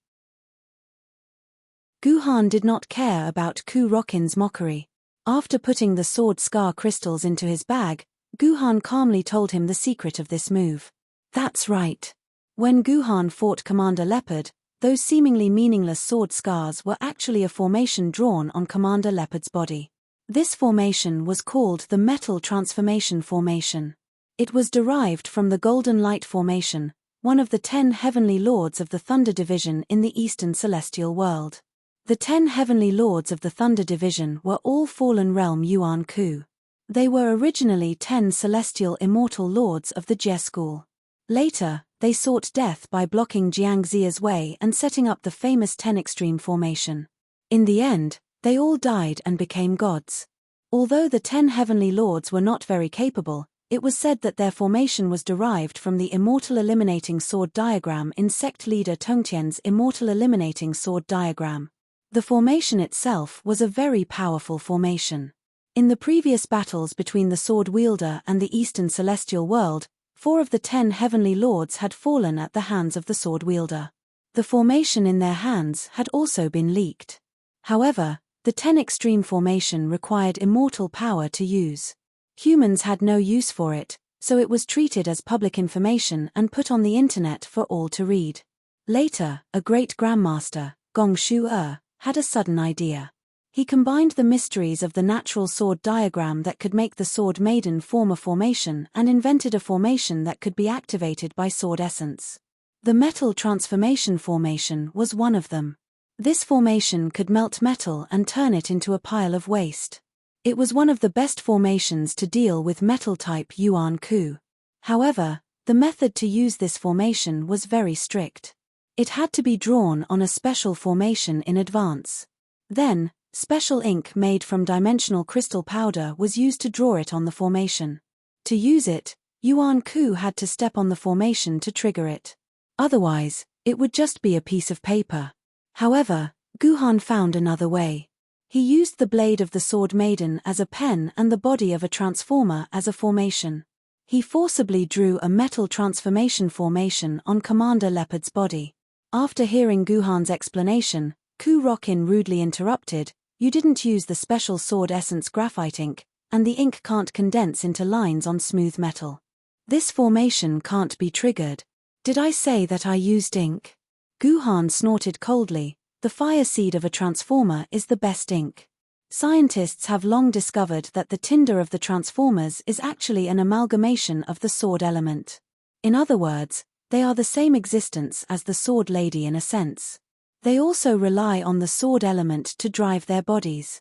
S1: Guhan did not care about Kurokin's mockery. After putting the sword scar crystals into his bag, Guhan calmly told him the secret of this move. That's right. When Guhan fought Commander Leopard, those seemingly meaningless sword scars were actually a formation drawn on Commander Leopard's body. This formation was called the Metal Transformation Formation. It was derived from the Golden Light Formation, one of the 10 heavenly lords of the Thunder Division in the Eastern Celestial World. The 10 heavenly lords of the Thunder Division were all fallen realm Yuan Ku. They were originally 10 celestial immortal lords of the Jie school. Later, they sought death by blocking Jiang Zia's way and setting up the famous 10 Extreme Formation. In the end, they all died and became gods. Although the 10 heavenly lords were not very capable, it was said that their formation was derived from the Immortal Eliminating Sword diagram in sect leader Tongtian's Immortal Eliminating Sword diagram. The formation itself was a very powerful formation. In the previous battles between the sword wielder and the Eastern Celestial World, 4 of the 10 heavenly lords had fallen at the hands of the sword wielder. The formation in their hands had also been leaked. However, The 10 extreme formation required immortal power to use. Humans had no use for it, so it was treated as public information and put on the internet for all to read. Later, a great grandmaster, Gong Shu-er, had a sudden idea. He combined the mysteries of the natural sword diagram that could make the sword Maiden form a formation and invented a formation that could be activated by sword essence. The metal transformation formation was one of them. This formation could melt metal and turn it into a pile of waste. It was one of the best formations to deal with metal-type Yuan Ku. However, the method to use this formation was very strict. It had to be drawn on a special formation in advance. Then, special ink made from dimensional crystal powder was used to draw it on the formation. To use it, Yuan Ku had to step on the formation to trigger it. Otherwise, it would just be a piece of paper. However, Guhan found another way. He used the blade of the sword Maiden as a pen and the body of a transformer as a formation. He forcibly drew a metal transformation formation on Commander Leopard's body. After hearing Guhan's explanation, Ku Rokin rudely interrupted, "You didn't use the special sword essence graphite ink, and the ink can't condense into lines on smooth metal. This formation can't be triggered." "Did I say that I used ink?" Guhan snorted coldly. "The fire seed of a transformer is the best ink. Scientists have long discovered that the tinder of the transformers is actually an amalgamation of the sword element. In other words, they are the same existence as the sword lady in a sense. They also rely on the sword element to drive their bodies.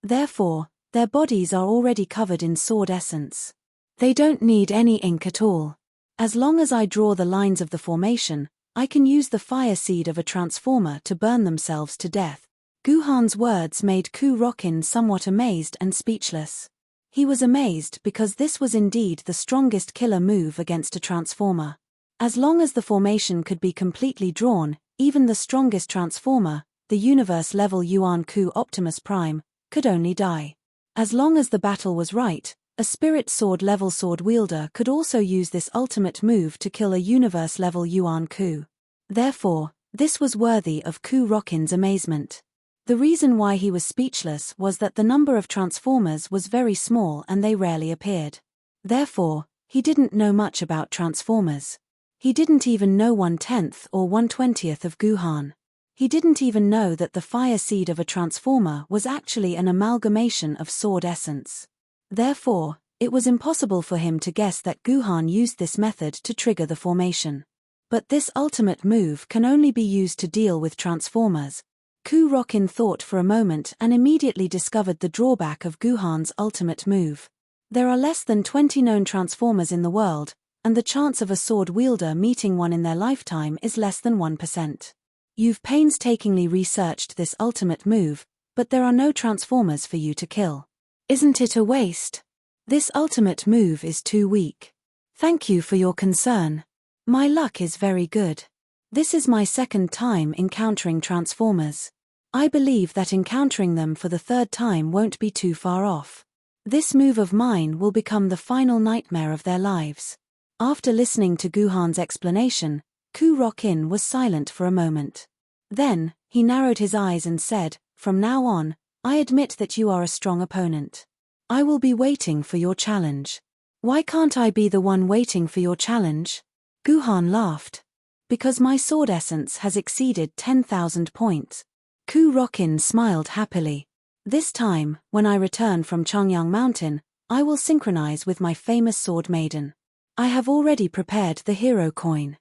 S1: Therefore, their bodies are already covered in sword essence. They don't need any ink at all. As long as I draw the lines of the formation, I can use the fire seed of a transformer to burn themselves to death." Guhan's words made Ku Rokin somewhat amazed and speechless. He was amazed because this was indeed the strongest killer move against a transformer. As long as the formation could be completely drawn, even the strongest transformer, the universe-level Yuan Ku Optimus Prime, could only die. As long as the battle was right, a spirit sword-level sword wielder could also use this ultimate move to kill a universe-level Yuan Ku. Therefore, this was worthy of Ku Rokin's amazement. The reason why he was speechless was that the number of transformers was very small and they rarely appeared. Therefore, he didn't know much about transformers. He didn't even know 1/10 or 1/20 of Guhan. He didn't even know that the fire seed of a transformer was actually an amalgamation of sword essence. Therefore, it was impossible for him to guess that Guhan used this method to trigger the formation. But this ultimate move can only be used to deal with transformers. Ku Rokin thought for a moment and immediately discovered the drawback of Guhan's ultimate move. There are less than 20 known transformers in the world, and the chance of a sword wielder meeting one in their lifetime is less than 1%. You've painstakingly researched this ultimate move, but there are no transformers for you to kill. Isn't it a waste? This ultimate move is too weak. Thank you for your concern. My luck is very good. This is my second time encountering transformers. I believe that encountering them for the third time won't be too far off. This move of mine will become the final nightmare of their lives. After listening to Guhan's explanation, Ku Rokin was silent for a moment. Then, he narrowed his eyes and said, "From now on, I admit that you are a strong opponent. I will be waiting for your challenge." "Why can't I be the one waiting for your challenge?" Guhan laughed. "Because my sword essence has exceeded 10,000 points. Ku Rokin smiled happily. "This time, when I return from Chongyang Mountain, I will synchronize with my famous sword Maiden. I have already prepared the hero coin.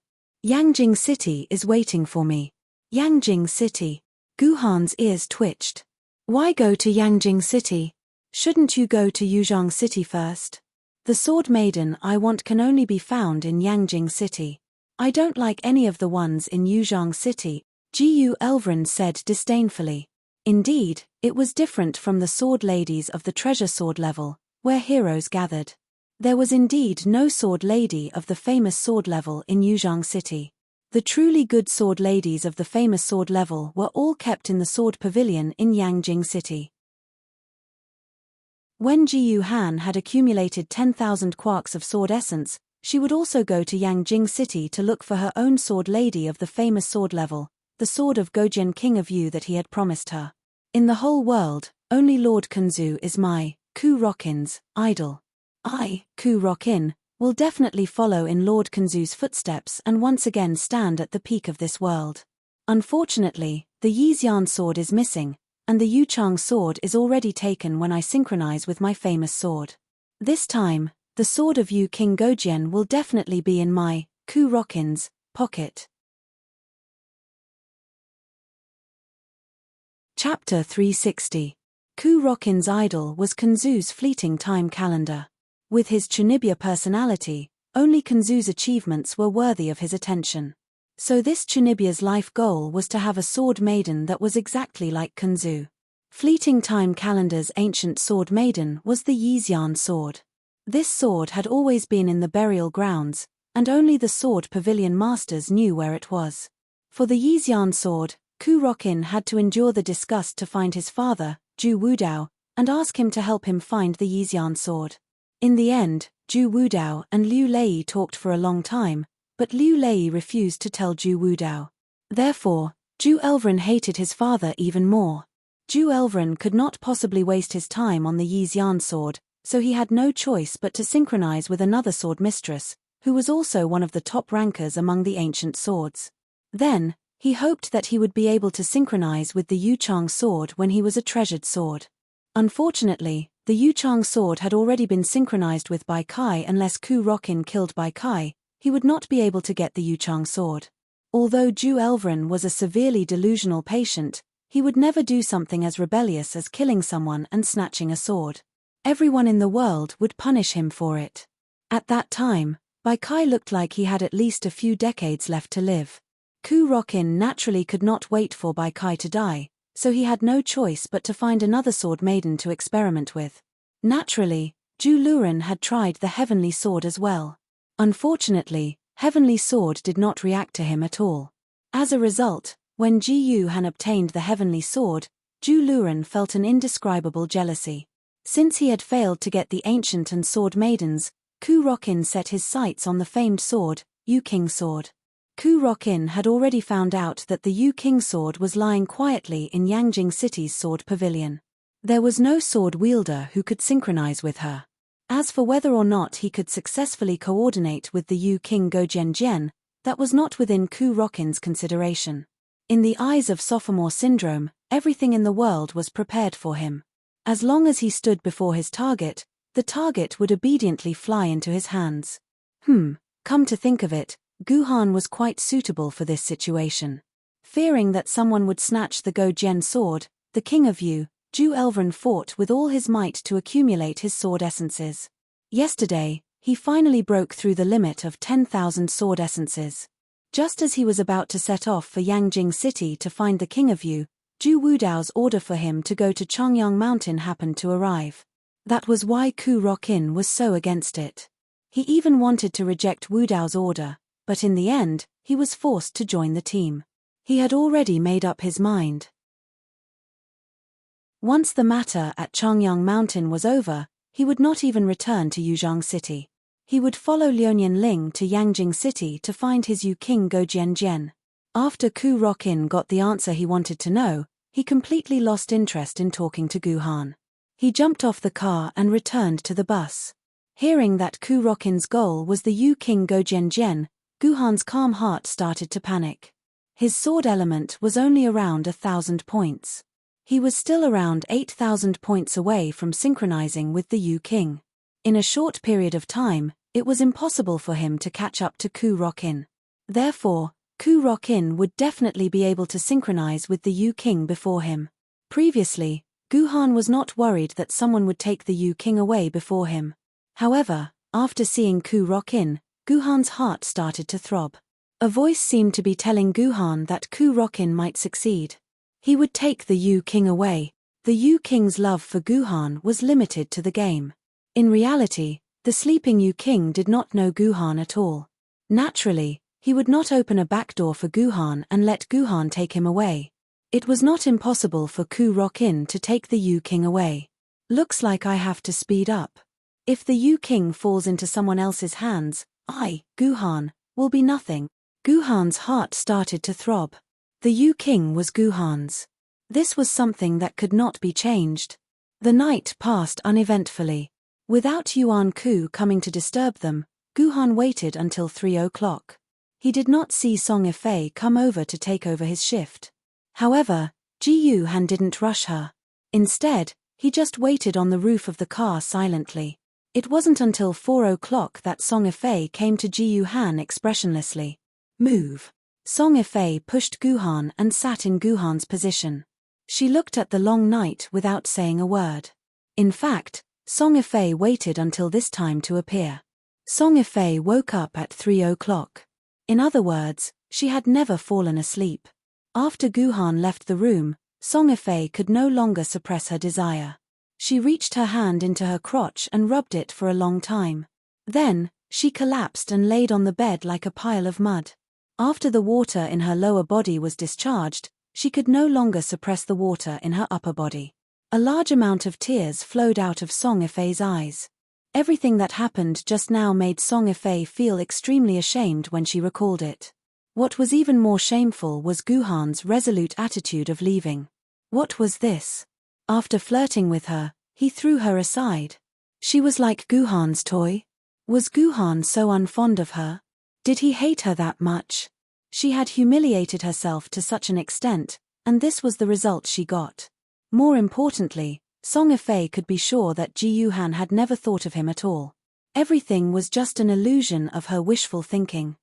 S1: Yangjing City is waiting for me." Yangjing City. Guhan's ears twitched. "Why go to Yangjing City? Shouldn't you go to Yuzhong City first? The sword Maiden I want can only be found in Yangjing City. I don't like any of the ones in Yuzhong City," Jiyu Elvrin said disdainfully. Indeed, it was different from the sword ladies of the treasure sword level, where heroes gathered. There was indeed no sword lady of the famous sword level in Yuzhong City. The truly good sword ladies of the famous sword level were all kept in the sword pavilion in Yangjing City. When Jiyu Han had accumulated 10,000 quarks of sword essence, she would also go to Yangjing City to look for her own sword lady of the famous sword level, the sword of Gojian king of Yu that he had promised her. In the whole world, only Lord Kunzu is my, Ku Rokin's, idol. I, Ku Rokin, will definitely follow in Lord Kunzu's footsteps and once again stand at the peak of this world. Unfortunately, the Yixian sword is missing, and the Yuchang sword is already taken when I synchronize with my famous sword. This time, the sword of Yu King Gojian will definitely be in my, Ku Rokin's, pocket. Chapter 360. Ku Rokin's idol was Kunzu's fleeting time calendar. With his Chunibya personality, only Kunzu's achievements were worthy of his attention. So this Chunibya's life goal was to have a sword maiden that was exactly like Kunzu. Fleeting time calendar's ancient sword maiden was the Yixian sword. This sword had always been in the burial grounds, and only the sword pavilion masters knew where it was. For the Yixian sword, Ku Rokin had to endure the disgust to find his father, Zhu Wudao, and ask him to help him find the Yixian sword. In the end, Zhu Wudao and Liu Lei talked for a long time, but Liu Lei refused to tell Zhu Wudao. Therefore, Zhu Elvren hated his father even more. Zhu Elvren could not possibly waste his time on the Yixian sword, so he had no choice but to synchronize with another sword mistress, who was also one of the top rankers among the ancient swords. Then, he hoped that he would be able to synchronize with the Yuchang sword when he was a treasured sword. Unfortunately, the Yuchang sword had already been synchronized with Bai Kai. Unless Ku Rokin killed Bai Kai, he would not be able to get the Yuchang sword. Although Zhu Elvren was a severely delusional patient, he would never do something as rebellious as killing someone and snatching a sword. Everyone in the world would punish him for it. At that time, Bai Kai looked like he had at least a few decades left to live. Ku Rokin naturally could not wait for Bai Kai to die, so he had no choice but to find another sword maiden to experiment with. Naturally, Zhu Luren had tried the heavenly sword as well. Unfortunately, heavenly sword did not react to him at all. As a result, when Ji Yu Han obtained the heavenly sword, Zhu Luren felt an indescribable jealousy. Since he had failed to get the ancient and sword maidens, Ku Rokin set his sights on the famed sword, Yu King sword. Ku Rokin had already found out that the Yu King sword was lying quietly in Yangjing City's sword pavilion. There was no sword wielder who could synchronize with her. As for whether or not he could successfully coordinate with the Yu King Gojian, that was not within Ku Rokin's consideration. In the eyes of sophomore syndrome, everything in the world was prepared for him. As long as he stood before his target, the target would obediently fly into his hands. Come to think of it, Guhan was quite suitable for this situation. Fearing that someone would snatch the Gojian sword, the king of Yu, Zhu Elvren fought with all his might to accumulate his sword essences. Yesterday, he finally broke through the limit of 10,000 sword essences. Just as he was about to set off for Yangjing City to find the king of Yu, Zhu Wudao's order for him to go to Chongyang Mountain happened to arrive. That was why Ku Rokin was so against it. He even wanted to reject Wudao's order, but in the end, he was forced to join the team. He had already made up his mind. Once the matter at Chongyang Mountain was over, he would not even return to Yuzhang City. He would follow Liuanian Ling to Yangjing City to find his Yu King Gojian. After Ku Rokin got the answer he wanted to know, he completely lost interest in talking to Guhan. He jumped off the car and returned to the bus. Hearing that Ku Rokin's goal was the Yu King Gojian, Guhan's calm heart started to panic. His sword element was only around 1,000 points. He was still around 8,000 points away from synchronizing with the Yu King. In a short period of time, it was impossible for him to catch up to Ku Rokin. Therefore, Ku Rokin would definitely be able to synchronize with the Yu King before him. Previously, Guhan was not worried that someone would take the Yu King away before him. However, after seeing Ku Rokin, Guhan's heart started to throb. A voice seemed to be telling Guhan that Ku Rokin might succeed. He would take the Yu King away. The Yu King's love for Guhan was limited to the game. In reality, the sleeping Yu King did not know Guhan at all. Naturally, he would not open a back door for Guhan and let Guhan take him away. It was not impossible for Ku Rokin to take the Yu King away. Looks like I have to speed up. If the Yu King falls into someone else's hands, I, Guhan, will be nothing. Guhan's heart started to throb. The Yu King was Guhan's. This was something that could not be changed. The night passed uneventfully. Without Yuan Ku coming to disturb them, Guhan waited until 3 o'clock. He did not see Song Yifei come over to take over his shift. However, Ji Yuhan didn't rush her. Instead, he just waited on the roof of the car silently. It wasn't until 4 o'clock that Song Yifei came to Ji Yuhan expressionlessly. Move. Song Yifei pushed Guhan and sat in Guhan's position. She looked at the long night without saying a word. In fact, Song Yifei waited until this time to appear. Song Yifei woke up at 3 o'clock. In other words, she had never fallen asleep. After Guhan left the room, Song Yifei could no longer suppress her desire. She reached her hand into her crotch and rubbed it for a long time. Then, she collapsed and laid on the bed like a pile of mud. After the water in her lower body was discharged, she could no longer suppress the water in her upper body. A large amount of tears flowed out of Song Yifei's eyes. Everything that happened just now made Song Yifei feel extremely ashamed when she recalled it. What was even more shameful was Guhan's resolute attitude of leaving. What was this? After flirting with her, he threw her aside. She was like Guhan's toy? Was Guhan so unfond of her? Did he hate her that much? She had humiliated herself to such an extent, and this was the result she got. More importantly, Song Yifei could be sure that Ji Yuhan had never thought of him at all. Everything was just an illusion of her wishful thinking.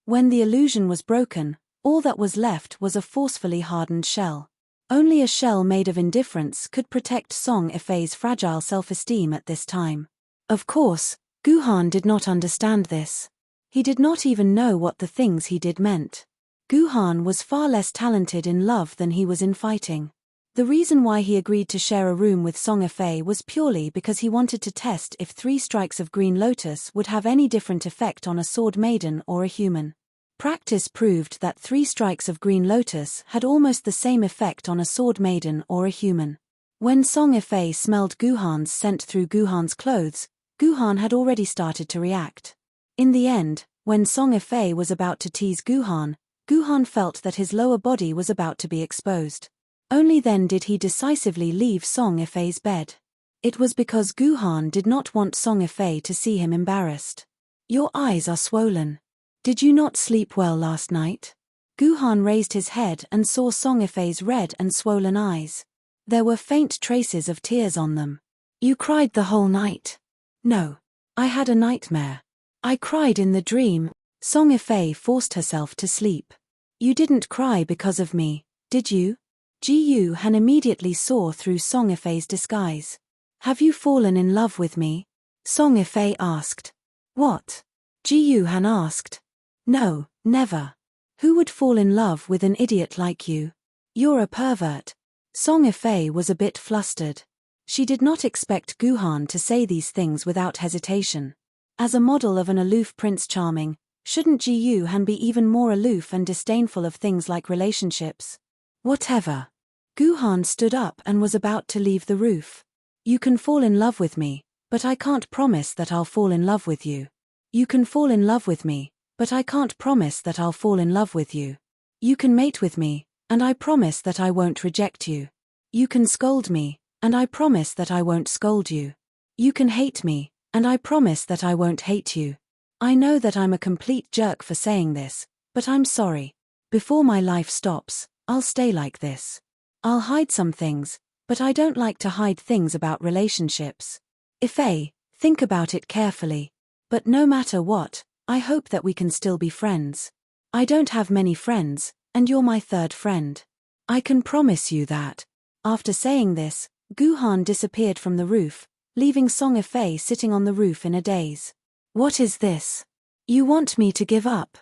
S1: When the illusion was broken, all that was left was a forcefully hardened shell. Only a shell made of indifference could protect Song Yifei's fragile self-esteem at this time. Of course, Guhan did not understand this. He did not even know what the things he did meant. Guhan was far less talented in love than he was in fighting. The reason why he agreed to share a room with Song Yifei was purely because he wanted to test if 3 strikes of Green Lotus would have any different effect on a sword maiden or a human. Practice proved that 3 strikes of Green Lotus had almost the same effect on a sword maiden or a human. When Song Yifei smelled Guhan's scent through Guhan's clothes, Guhan had already started to react. In the end, when Song Yifei was about to tease Guhan, Guhan felt that his lower body was about to be exposed. Only then did he decisively leave Song Yifei's bed. It was because Guhan did not want Song Yifei to see him embarrassed. Your eyes are swollen. Did you not sleep well last night? Guhan raised his head and saw Song Yifei's red and swollen eyes. There were faint traces of tears on them. You cried the whole night. No. I had a nightmare. I cried in the dream. Song Yifei forced herself to sleep. You didn't cry because of me, did you? Ji Yuhan immediately saw through Song Yifei's disguise. Have you fallen in love with me? Song Yifei asked. What? Ji Yuhan asked. No, never. Who would fall in love with an idiot like you? You're a pervert. Song Yifei was a bit flustered. She did not expect Guhan to say these things without hesitation. As a model of an aloof Prince Charming, shouldn't Ji Yuhan be even more aloof and disdainful of things like relationships? Whatever. Guhan stood up and was about to leave the roof. You can fall in love with me, but I can't promise that I'll fall in love with you. You can fall in love with me, but I can't promise that I'll fall in love with you. You can mate with me, and I promise that I won't reject you. You can scold me, and I promise that I won't scold you. You can hate me, and I promise that I won't hate you. I know that I'm a complete jerk for saying this, but I'm sorry. Before my life stops, I'll stay like this. I'll hide some things, but I don't like to hide things about relationships. Yifei, think about it carefully. But no matter what, I hope that we can still be friends. I don't have many friends, and you're my 3rd friend. I can promise you that. After saying this, Guhan disappeared from the roof, leaving Song Yifei sitting on the roof in a daze. What is this? You want me to give up?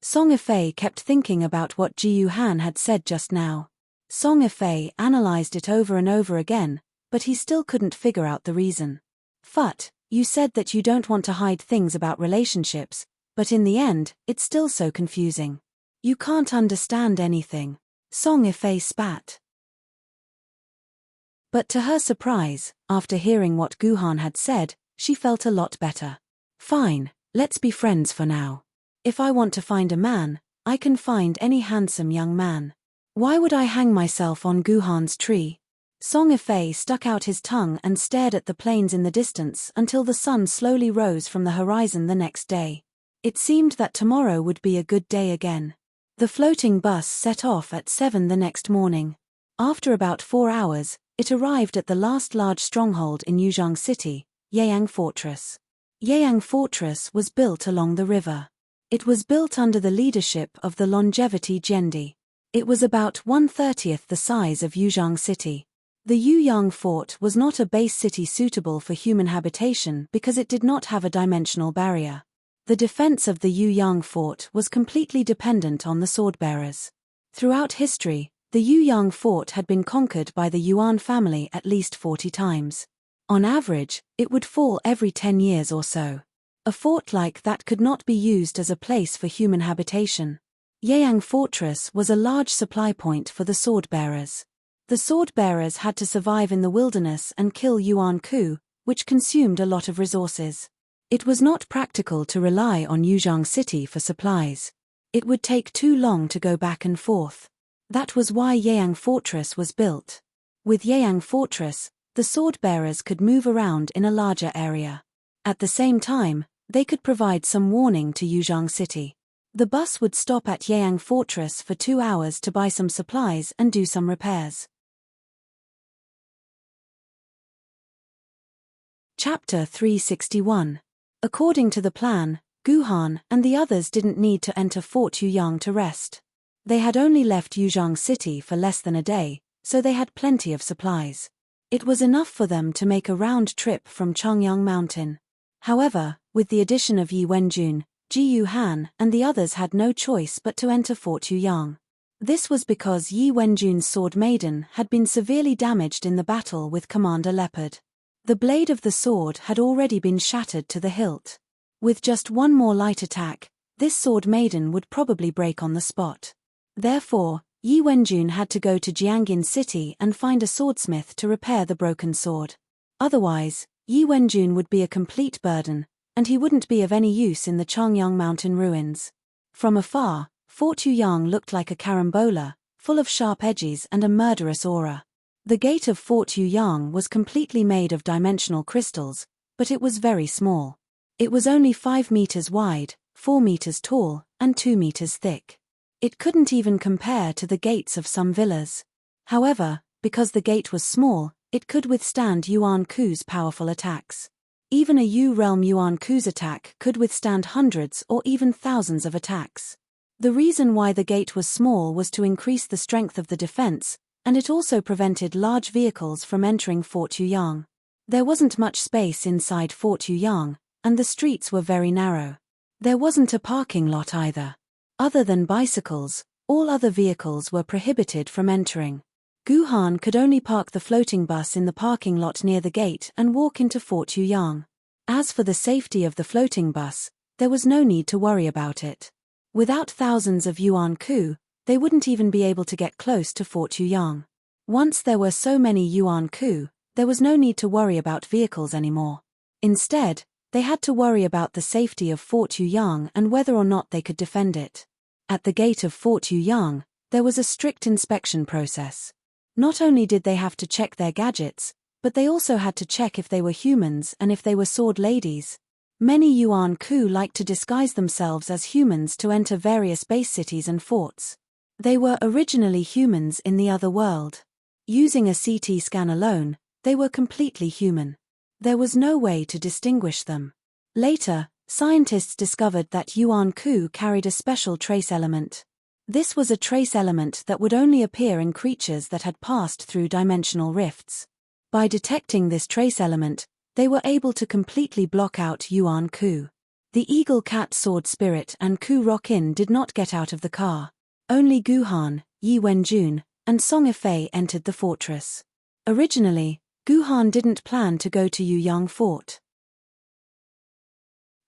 S1: Song Yifei kept thinking about what Ji Yuhan had said just now. Song Yifei analyzed it over and over again, but he still couldn't figure out the reason. Fut, you said that you don't want to hide things about relationships, but in the end, it's still so confusing. You can't understand anything. Song Yifei spat. But to her surprise, after hearing what Guhan had said, she felt a lot better. Fine, let's be friends for now. If I want to find a man, I can find any handsome young man. Why would I hang myself on Guhan's tree? Song Ifei stuck out his tongue and stared at the plains in the distance until the sun slowly rose from the horizon the next day. It seemed that tomorrow would be a good day again. The floating bus set off at 7 the next morning. After about 4 hours, it arrived at the last large stronghold in Yuzhang City, Yeyang Fortress. Yeyang Fortress was built along the river. It was built under the leadership of the Longevity Jendi. It was about 1/30th the size of Yuzhang City. The Yuyang Fort was not a base city suitable for human habitation because it did not have a dimensional barrier. The defense of the Yuyang Fort was completely dependent on the swordbearers. Throughout history, the Yuyang Fort had been conquered by the Yuan family at least 40 times. On average, it would fall every 10 years or so. A fort like that could not be used as a place for human habitation. Yeyang Fortress was a large supply point for the sword-bearers. The sword-bearers had to survive in the wilderness and kill Yuan Ku, which consumed a lot of resources. It was not practical to rely on Yuzhang City for supplies. It would take too long to go back and forth. That was why Yeyang Fortress was built. With Yeyang Fortress, the sword-bearers could move around in a larger area. At the same time, they could provide some warning to Yuzhang City. The bus would stop at Yeyang Fortress for 2 hours to buy some supplies and do some repairs. Chapter 361. According to the plan, Guhan and the others didn't need to enter Fort Yuyang to rest. They had only left Yuzhang City for less than a day, so they had plenty of supplies. It was enough for them to make a round trip from Chongyang Mountain. However, with the addition of Yi Wenjun, Ji Yuhan and the others had no choice but to enter Fort Yuyang. This was because Yi Wenjun's sword Maiden had been severely damaged in the battle with Commander Leopard. The blade of the sword had already been shattered to the hilt. With just one more light attack, this sword Maiden would probably break on the spot. Therefore, Yi Wenjun had to go to Jiangyin City and find a swordsmith to repair the broken sword. Otherwise, Yi Wenjun would be a complete burden, and he wouldn't be of any use in the Chongyang Mountain ruins. From afar, Fort Yuyang looked like a carambola, full of sharp edges and a murderous aura. The gate of Fort Yuyang was completely made of dimensional crystals, but it was very small. It was only 5 meters wide, 4 meters tall, and 2 meters thick. It couldn't even compare to the gates of some villas. However, because the gate was small, it could withstand Yuan Ku's powerful attacks. Even a Yu-realm Yuan Ku's attack could withstand hundreds or even thousands of attacks. The reason why the gate was small was to increase the strength of the defense, and it also prevented large vehicles from entering Fort Yuyang. There wasn't much space inside Fort Yuyang, and the streets were very narrow. There wasn't a parking lot either. Other than bicycles, all other vehicles were prohibited from entering. Guhan could only park the floating bus in the parking lot near the gate and walk into Fort Yuyang. As for the safety of the floating bus, there was no need to worry about it. Without thousands of Yuan Ku, they wouldn't even be able to get close to Fort Yuyang. Once there were so many Yuan Ku, there was no need to worry about vehicles anymore. Instead, they had to worry about the safety of Fort Yuyang and whether or not they could defend it. At the gate of Fort Yuyang, there was a strict inspection process. Not only did they have to check their gadgets, but they also had to check if they were humans and if they were sword ladies. Many Yuan Ku liked to disguise themselves as humans to enter various base cities and forts. They were originally humans in the other world. Using a CT scan alone, they were completely human. There was no way to distinguish them. Later, scientists discovered that Yuan Ku carried a special trace element. This was a trace element that would only appear in creatures that had passed through dimensional rifts. By detecting this trace element, they were able to completely block out Yuan Ku. The Eagle Cat Sword Spirit and Ku Rock-in did not get out of the car. Only Guhan, Yi Wenjun, and Song Ifei entered the fortress. Originally, Guhan didn't plan to go to Yuyang Fort.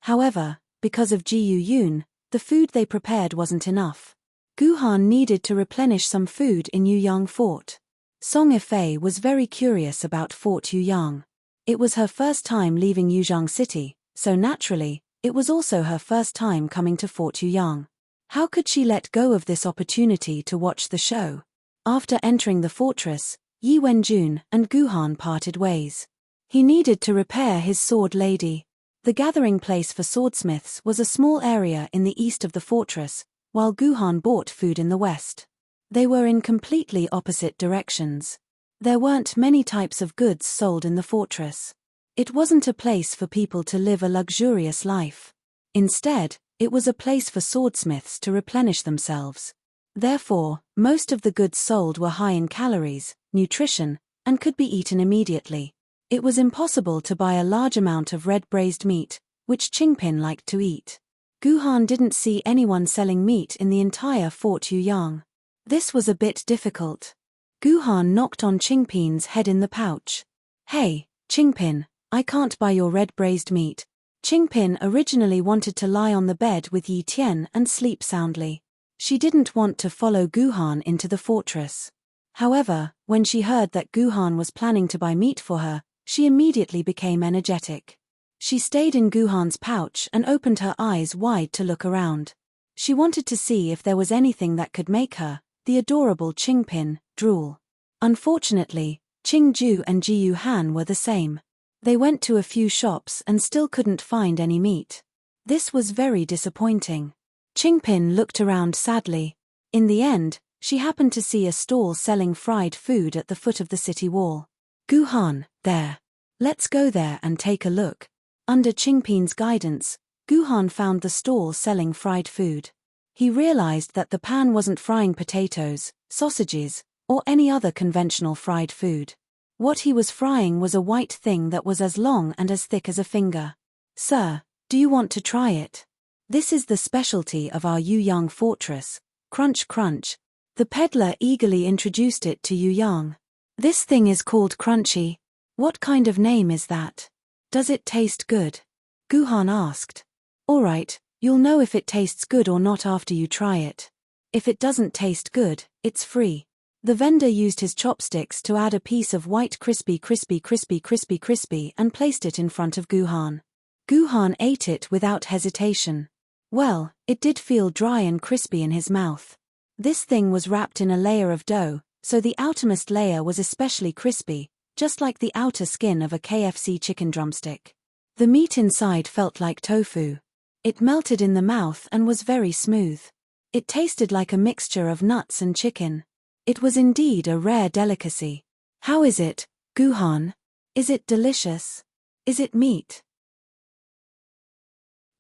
S1: However, because of Ji Yuyun, the food they prepared wasn't enough. Guhan needed to replenish some food in Yuyang Fort. Song Ifei was very curious about Fort Yuyang. It was her first time leaving Yuzhang City, so naturally, it was also her first time coming to Fort Yuyang. How could she let go of this opportunity to watch the show? After entering the fortress, Yi Wenjun and Guhan parted ways. He needed to repair his sword lady. The gathering place for swordsmiths was a small area in the east of the fortress, while Guhan bought food in the west. They were in completely opposite directions. There weren't many types of goods sold in the fortress. It wasn't a place for people to live a luxurious life. Instead, it was a place for swordsmiths to replenish themselves. Therefore, most of the goods sold were high in calories, nutrition, and could be eaten immediately. It was impossible to buy a large amount of red braised meat, which Qingpin liked to eat. Guhan didn't see anyone selling meat in the entire Fort Yuyang. This was a bit difficult. Guhan knocked on Qingpin's head in the pouch. "Hey, Qingpin, I can't buy your red braised meat." Qingpin originally wanted to lie on the bed with Yi Tian and sleep soundly. She didn't want to follow Guhan into the fortress. However, when she heard that Guhan was planning to buy meat for her, she immediately became energetic. She stayed in Guhan's pouch and opened her eyes wide to look around. She wanted to see if there was anything that could make her, the adorable Qingpin, drool. Unfortunately, Qingju and Jiyu Han were the same. They went to a few shops and still couldn't find any meat. This was very disappointing. Qingpin looked around sadly. In the end, she happened to see a stall selling fried food at the foot of the city wall. "Guhan, there. Let's go there and take a look." Under Qingpin's guidance, Guhan found the stall selling fried food. He realized that the pan wasn't frying potatoes, sausages, or any other conventional fried food. What he was frying was a white thing that was as long and as thick as a finger. "Sir, do you want to try it? This is the specialty of our Yuyang fortress, crunch crunch." The peddler eagerly introduced it to Yuyang. "This thing is called crunchy. What kind of name is that? Does it taste good?" Guhan asked. "All right, you'll know if it tastes good or not after you try it. If it doesn't taste good, it's free." The vendor used his chopsticks to add a piece of white crispy and placed it in front of Guhan. Guhan ate it without hesitation. Well, it did feel dry and crispy in his mouth. This thing was wrapped in a layer of dough, so the outermost layer was especially crispy, just like the outer skin of a KFC chicken drumstick. The meat inside felt like tofu. It melted in the mouth and was very smooth. It tasted like a mixture of nuts and chicken. It was indeed a rare delicacy. "How is it, Guhan? Is it delicious? Is it meat?"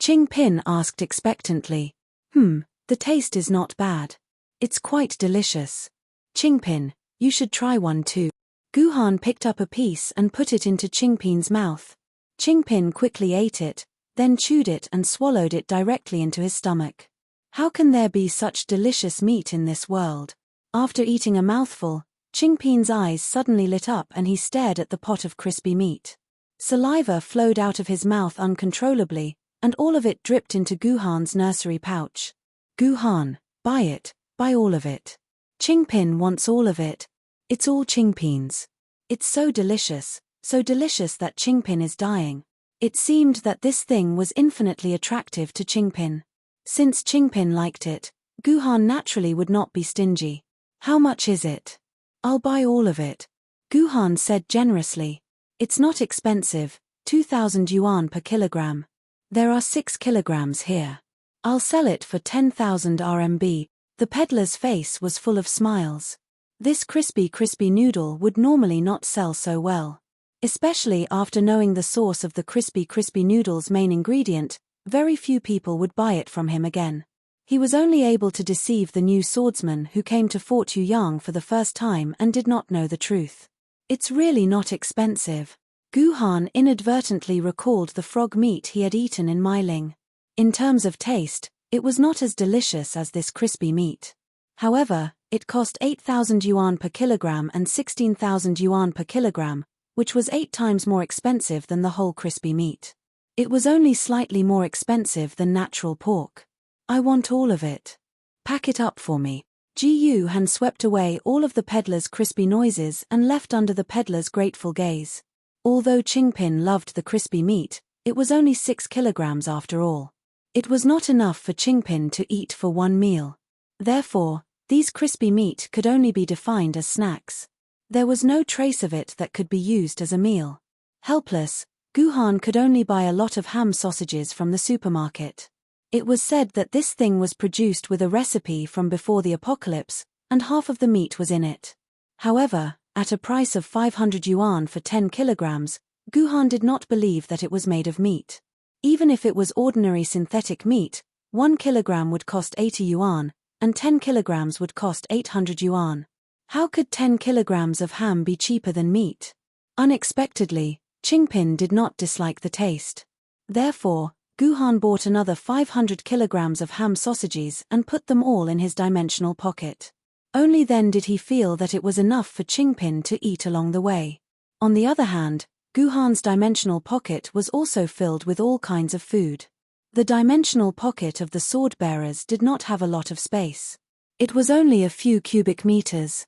S1: Qingpin asked expectantly. The taste is not bad. It's quite delicious. Qingpin, you should try one too." Guhan picked up a piece and put it into Qingpin's mouth. Qingpin quickly ate it, then chewed it and swallowed it directly into his stomach. How can there be such delicious meat in this world? After eating a mouthful, Qingpin's eyes suddenly lit up and he stared at the pot of crispy meat. Saliva flowed out of his mouth uncontrollably, and all of it dripped into Guhan's nursery pouch. "Guhan, buy it, buy all of it. Qingpin wants all of it. It's all Qingpin's. It's so delicious that Qingpin is dying." It seemed that this thing was infinitely attractive to Qingpin. Since Qingpin liked it, Guhan naturally would not be stingy. "How much is it?" "I'll buy all of it," Guhan said generously. "It's not expensive, 2,000 yuan per kilogram. There are 6 kilograms here. I'll sell it for 10,000 RMB. The peddler's face was full of smiles. This crispy noodle would normally not sell so well. Especially after knowing the source of the crispy noodle's main ingredient, very few people would buy it from him again. He was only able to deceive the new swordsman who came to Fort Yuyang for the first time and did not know the truth. "It's really not expensive." Guhan inadvertently recalled the frog meat he had eaten in Meiling. In terms of taste, it was not as delicious as this crispy meat. However, it cost 8,000 yuan per kilogram and 16,000 yuan per kilogram, which was 8 times more expensive than the whole crispy meat. It was only slightly more expensive than natural pork. "I want all of it. Pack it up for me." Jiyu Han swept away all of the peddler's crispy noises and left under the peddler's grateful gaze. Although Qingpin loved the crispy meat, it was only 6 kilograms after all. It was not enough for Qingpin to eat for one meal. Therefore, these crispy meat could only be defined as snacks. There was no trace of it that could be used as a meal. Helpless, Guhan could only buy a lot of ham sausages from the supermarket. It was said that this thing was produced with a recipe from before the apocalypse, and half of the meat was in it. However, at a price of 500 yuan for 10 kilograms, Guhan did not believe that it was made of meat. Even if it was ordinary synthetic meat, 1 kilogram would cost 80 yuan, and 10 kilograms would cost 800 yuan. How could 10 kilograms of ham be cheaper than meat? Unexpectedly, Qingpin did not dislike the taste. Therefore, Guhan bought another 500 kilograms of ham sausages and put them all in his dimensional pocket. Only then did he feel that it was enough for Qingpin to eat along the way. On the other hand, Guhan's dimensional pocket was also filled with all kinds of food. The dimensional pocket of the sword bearers did not have a lot of space. It was only a few cubic meters.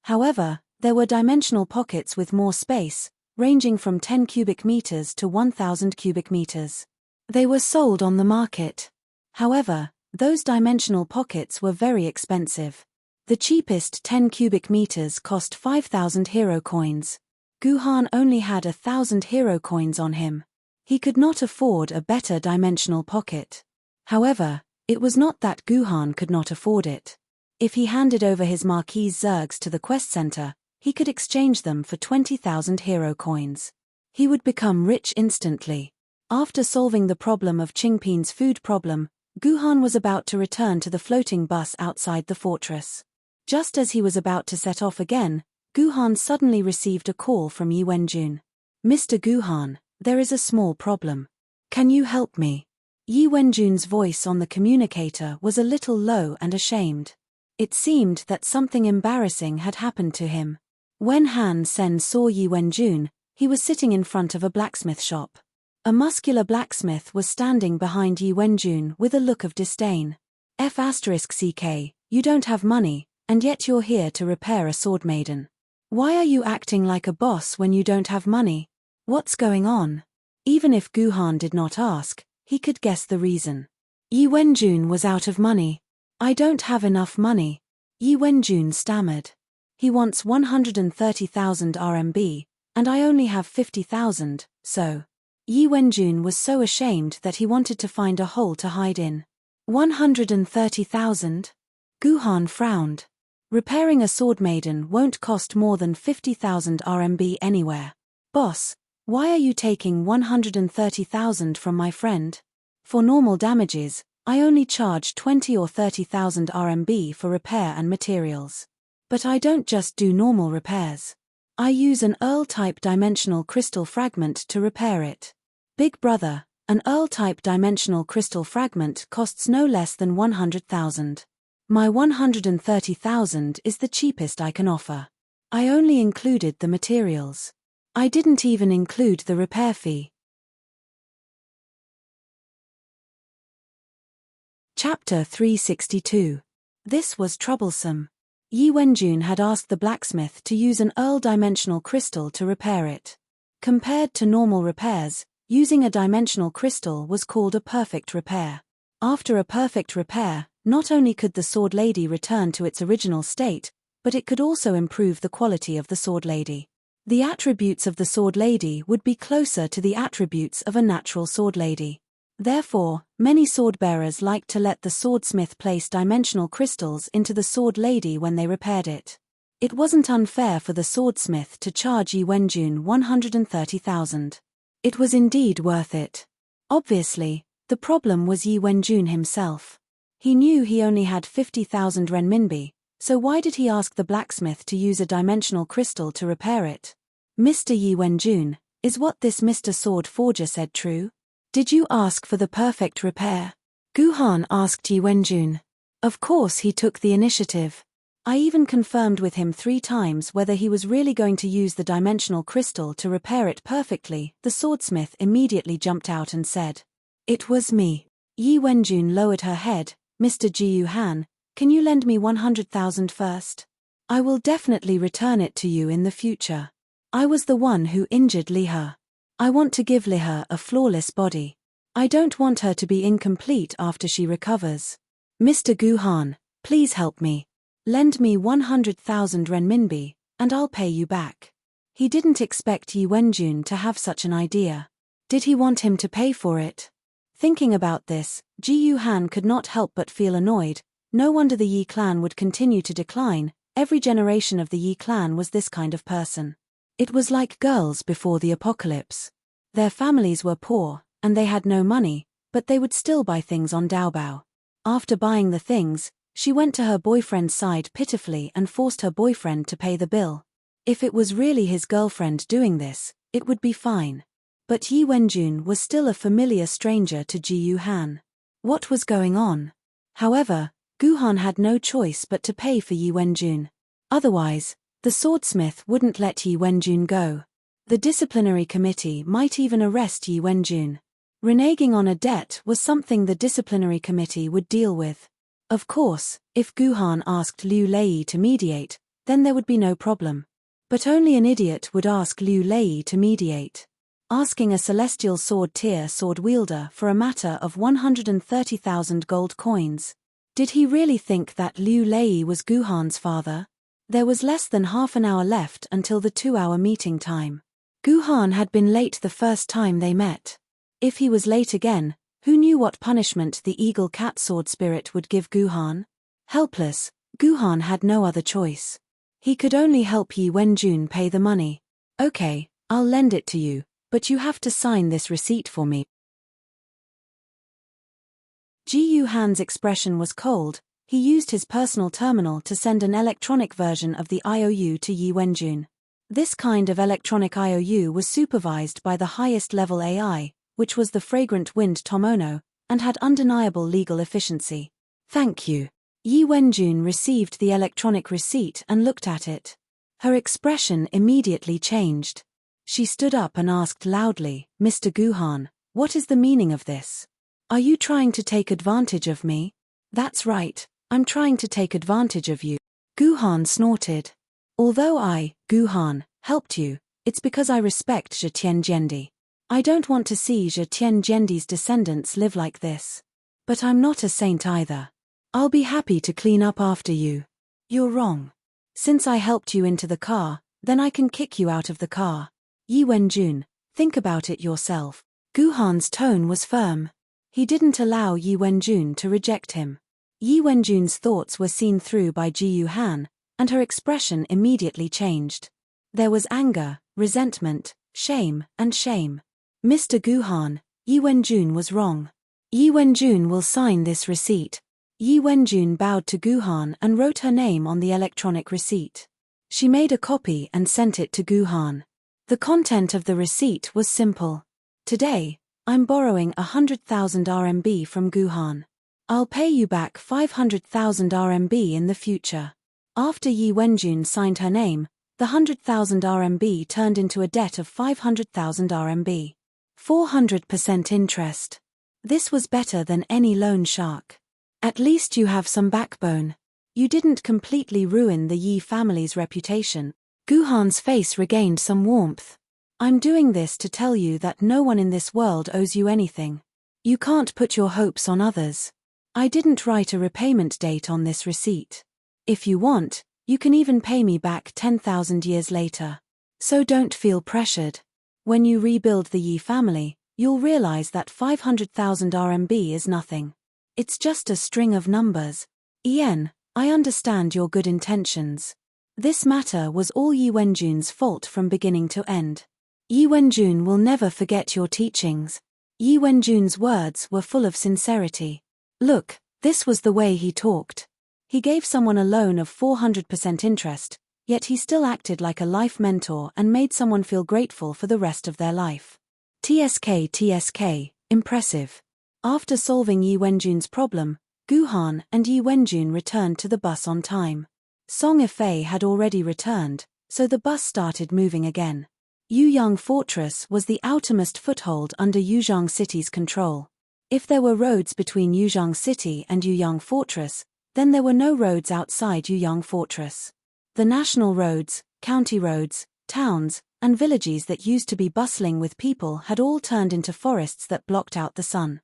S1: However, there were dimensional pockets with more space, ranging from 10 cubic meters to 1,000 cubic meters. They were sold on the market. However, those dimensional pockets were very expensive. The cheapest 10 cubic meters cost 5,000 hero coins. Guhan only had 1,000 hero coins on him. He could not afford a better dimensional pocket. However, it was not that Guhan could not afford it. If he handed over his Marquise Zergs to the quest center, he could exchange them for 20,000 hero coins. He would become rich instantly. After solving the problem of Qingpin's food problem, Guhan was about to return to the floating bus outside the fortress. Just as he was about to set off again, Guhan suddenly received a call from Yi Wenjun. "Mr. Guhan, there is a small problem. Can you help me?" Yi Wenjun's voice on the communicator was a little low and ashamed. It seemed that something embarrassing had happened to him. When Han Sen saw Yi Wenjun, he was sitting in front of a blacksmith shop. A muscular blacksmith was standing behind Yi Wenjun with a look of disdain. "F***ck, you don't have money, and yet you're here to repair a sword maiden. Why are you acting like a boss when you don't have money? What's going on?" Even if Guhan did not ask, he could guess the reason. Yi Wenjun was out of money. "I don't have enough money," Yi Wenjun stammered. "He wants 130,000 RMB, and I only have 50,000, so..." Yi Wenjun was so ashamed that he wanted to find a hole to hide in. 130,000? Guhan frowned. Repairing a sword maiden won't cost more than 50,000 RMB anywhere. "Boss, why are you taking 130,000 from my friend? For normal damages, I only charge 20 or 30,000 RMB for repair and materials. But I don't just do normal repairs. I use an Earl-type dimensional crystal fragment to repair it. Big brother, an Earl-type dimensional crystal fragment costs no less than 100,000. My 130,000 is the cheapest I can offer. I only included the materials. I didn't even include the repair fee." Chapter 362. This was troublesome. Yi Wenjun had asked the blacksmith to use an Earl dimensional crystal to repair it. Compared to normal repairs, using a dimensional crystal was called a perfect repair. After a perfect repair, not only could the sword lady return to its original state, but it could also improve the quality of the sword lady. The attributes of the sword lady would be closer to the attributes of a natural sword lady. Therefore, many sword-bearers liked to let the swordsmith place dimensional crystals into the sword lady when they repaired it. It wasn't unfair for the swordsmith to charge Yi Wenjun 130,000. It was indeed worth it. Obviously, the problem was Yi Wenjun himself. He knew he only had 50,000 renminbi, so why did he ask the blacksmith to use a dimensional crystal to repair it? "Mr. Yi Wenjun, is what this Mr. Sword Forger said true? Did you ask for the perfect repair?" Guhan asked Yi Wenjun. Of course he took the initiative. I even confirmed with him 3 times whether he was really going to use the dimensional crystal to repair it perfectly. The swordsmith immediately jumped out and said, "It was me." Yi Wenjun lowered her head. "Mr. Jiu Han, can you lend me 100,000 first? I will definitely return it to you in the future. I was the one who injured Lihe. I want to give Lihe a flawless body. I don't want her to be incomplete after she recovers. Mr. Guhan, please help me. Lend me 100,000 renminbi, and I'll pay you back. He didn't expect Yi Wenjun to have such an idea. Did he want him to pay for it? Thinking about this, Ji Yuhan could not help but feel annoyed. No wonder the Yi clan would continue to decline. Every generation of the Yi clan was this kind of person. It was like girls before the apocalypse. Their families were poor, and they had no money, but they would still buy things on Daobao. After buying the things, she went to her boyfriend's side pitifully and forced her boyfriend to pay the bill. If it was really his girlfriend doing this, it would be fine. But Yi Wenjun was still a familiar stranger to Ji Yuhan. What was going on? However, Guhan had no choice but to pay for Yi Wenjun. Otherwise, the swordsmith wouldn't let Yi Wenjun go. The disciplinary committee might even arrest Yi Wenjun. Reneging on a debt was something the disciplinary committee would deal with. Of course, if Guhan asked Liu Lei to mediate, then there would be no problem. But only an idiot would ask Liu Lei to mediate. Asking a celestial sword-tier sword wielder for a matter of 130,000 gold coins. Did he really think that Liu Lei was Guhan's father? There was less than half an hour left until the 2-hour meeting time. Guhan had been late the first time they met. If he was late again, who knew what punishment the eagle cat sword spirit would give Guhan? Helpless, Guhan had no other choice. He could only help Yi Wenjun pay the money. Okay, I'll lend it to you, but you have to sign this receipt for me. Ji Yuhan's expression was cold. He used his personal terminal to send an electronic version of the IOU to Yi Wenjun. This kind of electronic IOU was supervised by the highest level AI, which was the fragrant wind Tomono, and had undeniable legal efficiency. Thank you. Yi Wenjun received the electronic receipt and looked at it. Her expression immediately changed. She stood up and asked loudly, Mr. Guhan, what is the meaning of this? Are you trying to take advantage of me? That's right, I'm trying to take advantage of you. Guhan snorted. Although I, Guhan, helped you, it's because I respect Zhe Tianjendi. I don't want to see Zhe Tianjendi's descendants live like this. But I'm not a saint either. I'll be happy to clean up after you. You're wrong. Since I helped you into the car, then I can kick you out of the car. Yi Wenjun, think about it yourself. Guhan's tone was firm. He didn't allow Yi Wenjun to reject him. Yi Wenjun's thoughts were seen through by Ji Yuhan, and her expression immediately changed. There was anger, resentment, shame, and shame. Mr. Guhan, Yi Wenjun was wrong. Yi Wenjun will sign this receipt. Yi Wenjun bowed to Guhan and wrote her name on the electronic receipt. She made a copy and sent it to Guhan. The content of the receipt was simple. Today, I'm borrowing 100,000 RMB from Guhan. I'll pay you back 500,000 RMB in the future. After Yi Wenjun signed her name, the 100,000 RMB turned into a debt of 500,000 RMB. 400% interest. This was better than any loan shark. At least you have some backbone. You didn't completely ruin the Yi family's reputation. Guhan's face regained some warmth. I'm doing this to tell you that no one in this world owes you anything. You can't put your hopes on others. I didn't write a repayment date on this receipt. If you want, you can even pay me back 10,000 years later. So don't feel pressured. When you rebuild the Yi family, you'll realize that 500,000 RMB is nothing. It's just a string of numbers. Ian, I understand your good intentions. This matter was all Yi Wenjun's fault from beginning to end. Yi Wenjun will never forget your teachings. Yi Wenjun's words were full of sincerity. Look, this was the way he talked. He gave someone a loan of 400% interest, yet he still acted like a life mentor and made someone feel grateful for the rest of their life. TSK, impressive. After solving Yi Wenjun's problem, Guhan and Yi Wenjun returned to the bus on time. Song Ifei had already returned, so the bus started moving again. Yuyang Fortress was the outermost foothold under Yuzhang City's control. If there were roads between Yuzhang City and Yuyang Fortress, then there were no roads outside Yuyang Fortress. The national roads, county roads, towns, and villages that used to be bustling with people had all turned into forests that blocked out the sun.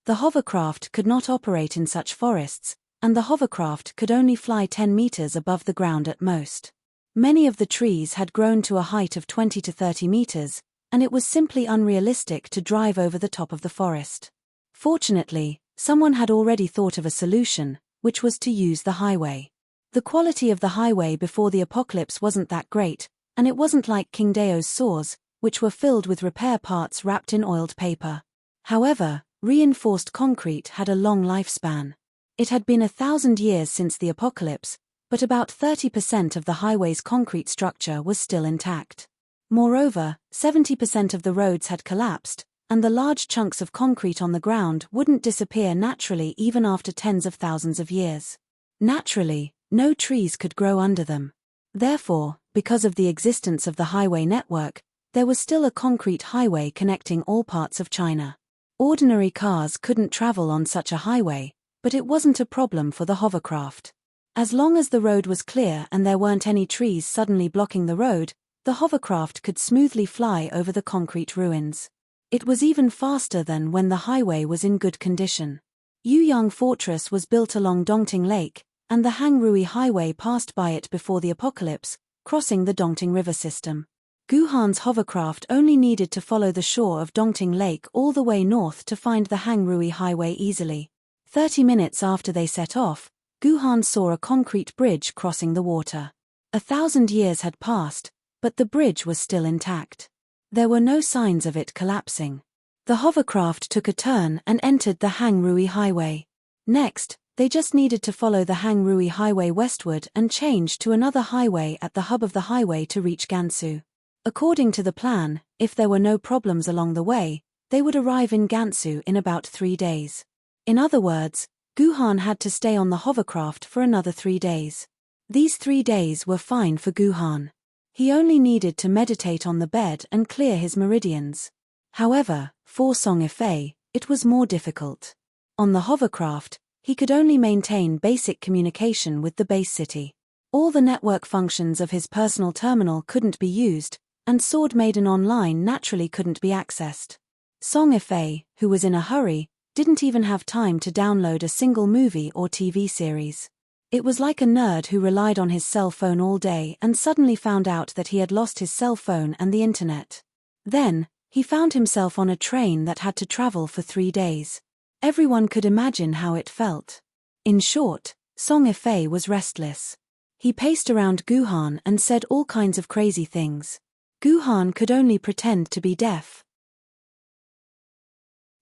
S1: The hovercraft could not operate in such forests, and the hovercraft could only fly 10 meters above the ground at most. Many of the trees had grown to a height of 20 to 30 meters, and it was simply unrealistic to drive over the top of the forest. Fortunately, someone had already thought of a solution, which was to use the highway. The quality of the highway before the apocalypse wasn't that great, and it wasn't like King Dao's saws, which were filled with repair parts wrapped in oiled paper. However, reinforced concrete had a long lifespan. It had been 1,000 years since the apocalypse, but about 30% of the highway's concrete structure was still intact. Moreover, 70% of the roads had collapsed, and the large chunks of concrete on the ground wouldn't disappear naturally even after tens of thousands of years. Naturally, no trees could grow under them. Therefore, because of the existence of the highway network, there was still a concrete highway connecting all parts of China. Ordinary cars couldn't travel on such a highway, but it wasn't a problem for the hovercraft. As long as the road was clear and there weren't any trees suddenly blocking the road, the hovercraft could smoothly fly over the concrete ruins. It was even faster than when the highway was in good condition. Yuyang Fortress was built along Dongting Lake, and the Hangrui Highway passed by it before the apocalypse, crossing the Dongting River system. Guhan's hovercraft only needed to follow the shore of Dongting Lake all the way north to find the Hangrui Highway easily. 30 minutes after they set off, Guhan saw a concrete bridge crossing the water. 1,000 years had passed, but the bridge was still intact. There were no signs of it collapsing. The hovercraft took a turn and entered the Hangrui Highway. Next, they just needed to follow the Hangrui Highway westward and change to another highway at the hub of the highway to reach Gansu. According to the plan, if there were no problems along the way, they would arrive in Gansu in about 3 days. In other words, Guhan had to stay on the hovercraft for another 3 days. These 3 days were fine for Guhan. He only needed to meditate on the bed and clear his meridians. However, for Song Ifei, it was more difficult. On the hovercraft, he could only maintain basic communication with the base city. All the network functions of his personal terminal couldn't be used, and Sword Maiden Online naturally couldn't be accessed. Song Ifei, who was in a hurry, didn't even have time to download a single movie or TV series. It was like a nerd who relied on his cell phone all day and suddenly found out that he had lost his cell phone and the internet. Then, he found himself on a train that had to travel for 3 days. Everyone could imagine how it felt. In short, Song Ifei was restless. He paced around Guhan and said all kinds of crazy things. Guhan could only pretend to be deaf.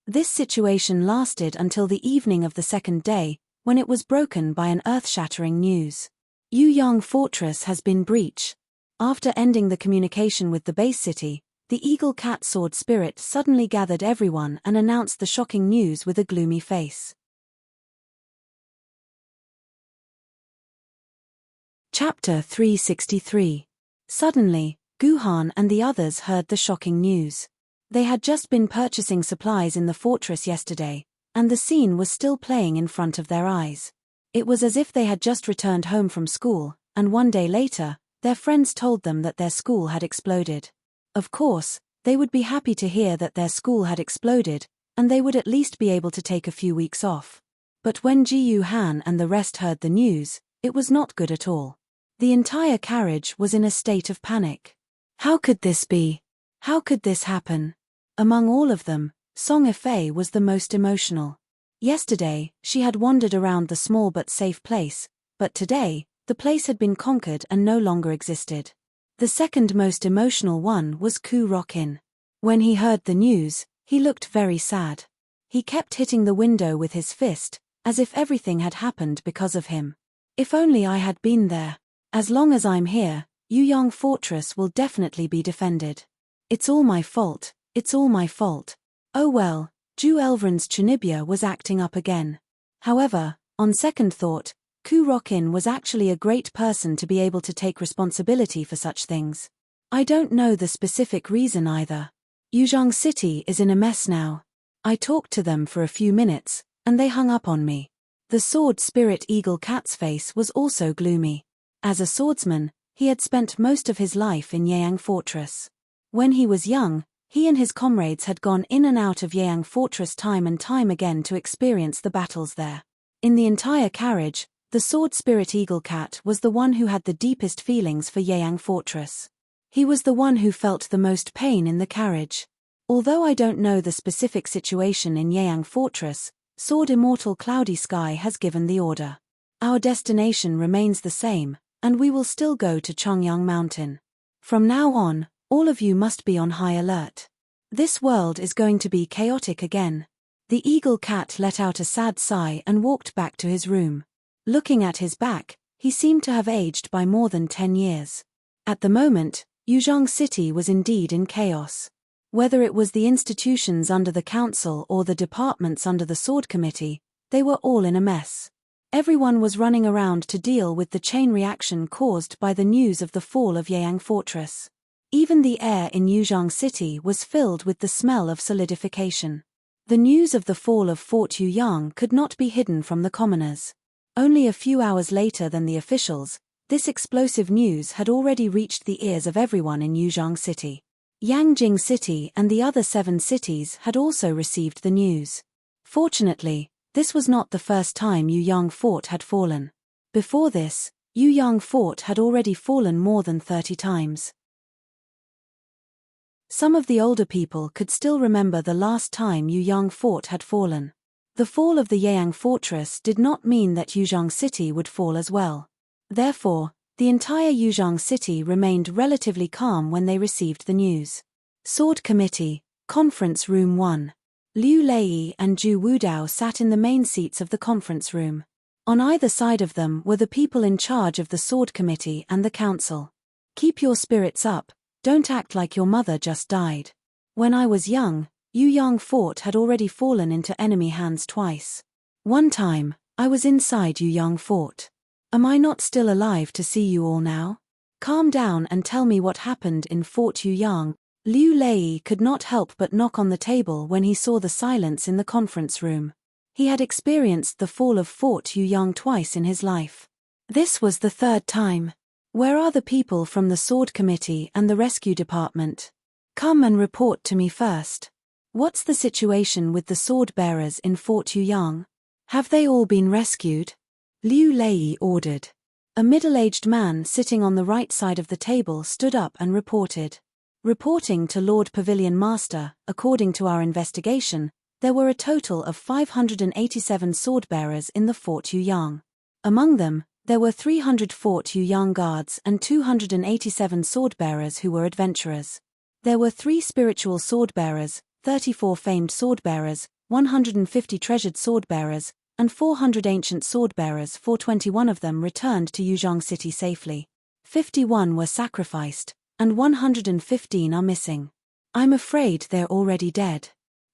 S1: This situation lasted until the evening of the second day, when it was broken by an earth-shattering news. Yuyang Fortress has been breached. After ending the communication with the base city, the Eagle Cat Sword Spirit suddenly gathered everyone and announced the shocking news with a gloomy face. Chapter 363. Suddenly, Guhan and the others heard the shocking news. They had just been purchasing supplies in the fortress yesterday, and the scene was still playing in front of their eyes. It was as if they had just returned home from school, and 1 day later, their friends told them that their school had exploded. Of course, they would be happy to hear that their school had exploded, and they would at least be able to take a few weeks off. But when Ji Han and the rest heard the news, it was not good at all. The entire carriage was in a state of panic. How could this be? How could this happen? Among all of them, Song Ifei was the most emotional. Yesterday, she had wandered around the small but safe place, but today, the place had been conquered and no longer existed. The second most emotional one was Ku Rokin. When he heard the news, he looked very sad. He kept hitting the window with his fist, as if everything had happened because of him. If only I had been there. As long as I'm here, Yuyang Fortress will definitely be defended. It's all my fault, it's all my fault. Oh well, Ju Elvran's Chunibya was acting up again. However, on second thought, Ku Rokin was actually a great person to be able to take responsibility for such things. I don't know the specific reason either. Yuzhong City is in a mess now. I talked to them for a few minutes, and they hung up on me. The sword spirit Eagle Cat's face was also gloomy. As a swordsman, He had spent most of his life in Yang Fortress. When he was young, he and his comrades had gone in and out of Yang Fortress time and time again to experience the battles there. In the entire carriage, the sword spirit Eagle Cat was the one who had the deepest feelings for Yang Fortress. He was the one who felt the most pain in the carriage. Although I don't know the specific situation in Yang Fortress, Sword Immortal Cloudy Sky has given the order. Our destination remains the same, and we will still go to Chongyang Mountain. From now on, all of you must be on high alert. This world is going to be chaotic again. The Eagle Cat let out a sad sigh and walked back to his room. Looking at his back, he seemed to have aged by more than 10 years. At the moment, Yuzhong City was indeed in chaos. Whether it was the institutions under the council or the departments under the Sword Committee, they were all in a mess. Everyone was running around to deal with the chain reaction caused by the news of the fall of Yang Fortress. Even the air in Yuzhong City was filled with the smell of solidification. The news of the fall of Fort Yuyang could not be hidden from the commoners. Only a few hours later than the officials, this explosive news had already reached the ears of everyone in Yuzhong City. Yangjing City and the other 7 cities had also received the news. Fortunately, this was not the first time Yuyang Fort had fallen. Before this, Yuyang Fort had already fallen more than 30 times. Some of the older people could still remember the last time Yuyang Fort had fallen. The fall of the Yang Fortress did not mean that Yuzhong City would fall as well. Therefore, the entire Yuzhong City remained relatively calm when they received the news. Sword Committee, Conference Room 1. Liu Lei and Zhu Wudao sat in the main seats of the conference room. On either side of them were the people in charge of the Sword Committee and the Council. Keep your spirits up, don't act like your mother just died. When I was young, Yuyang Fort had already fallen into enemy hands twice. One time, I was inside Yuyang Fort. Am I not still alive to see you all now? Calm down and tell me what happened in Fort Yuyang. Liu Lei could not help but knock on the table when he saw the silence in the conference room. He had experienced the fall of Fort Yuyang twice in his life. This was the 3rd time. Where are the people from the Sword Committee and the Rescue Department? Come and report to me first. What's the situation with the sword bearers in Fort Yuyang? Have they all been rescued? Liu Lei ordered. A middle-aged man sitting on the right side of the table stood up and reported. Reporting to Lord Pavilion Master, according to our investigation, there were a total of 587 sword-bearers in the Fort Yuyang. Among them, there were 300 Fort Yuyang guards and 287 sword-bearers who were adventurers. There were 3 spiritual sword-bearers, 34 famed sword-bearers, 150 treasured sword-bearers, and 400 ancient sword-bearers. 421 of them returned to Yuzhong City safely. 51 were sacrificed, and 115 are missing. I'm afraid they're already dead.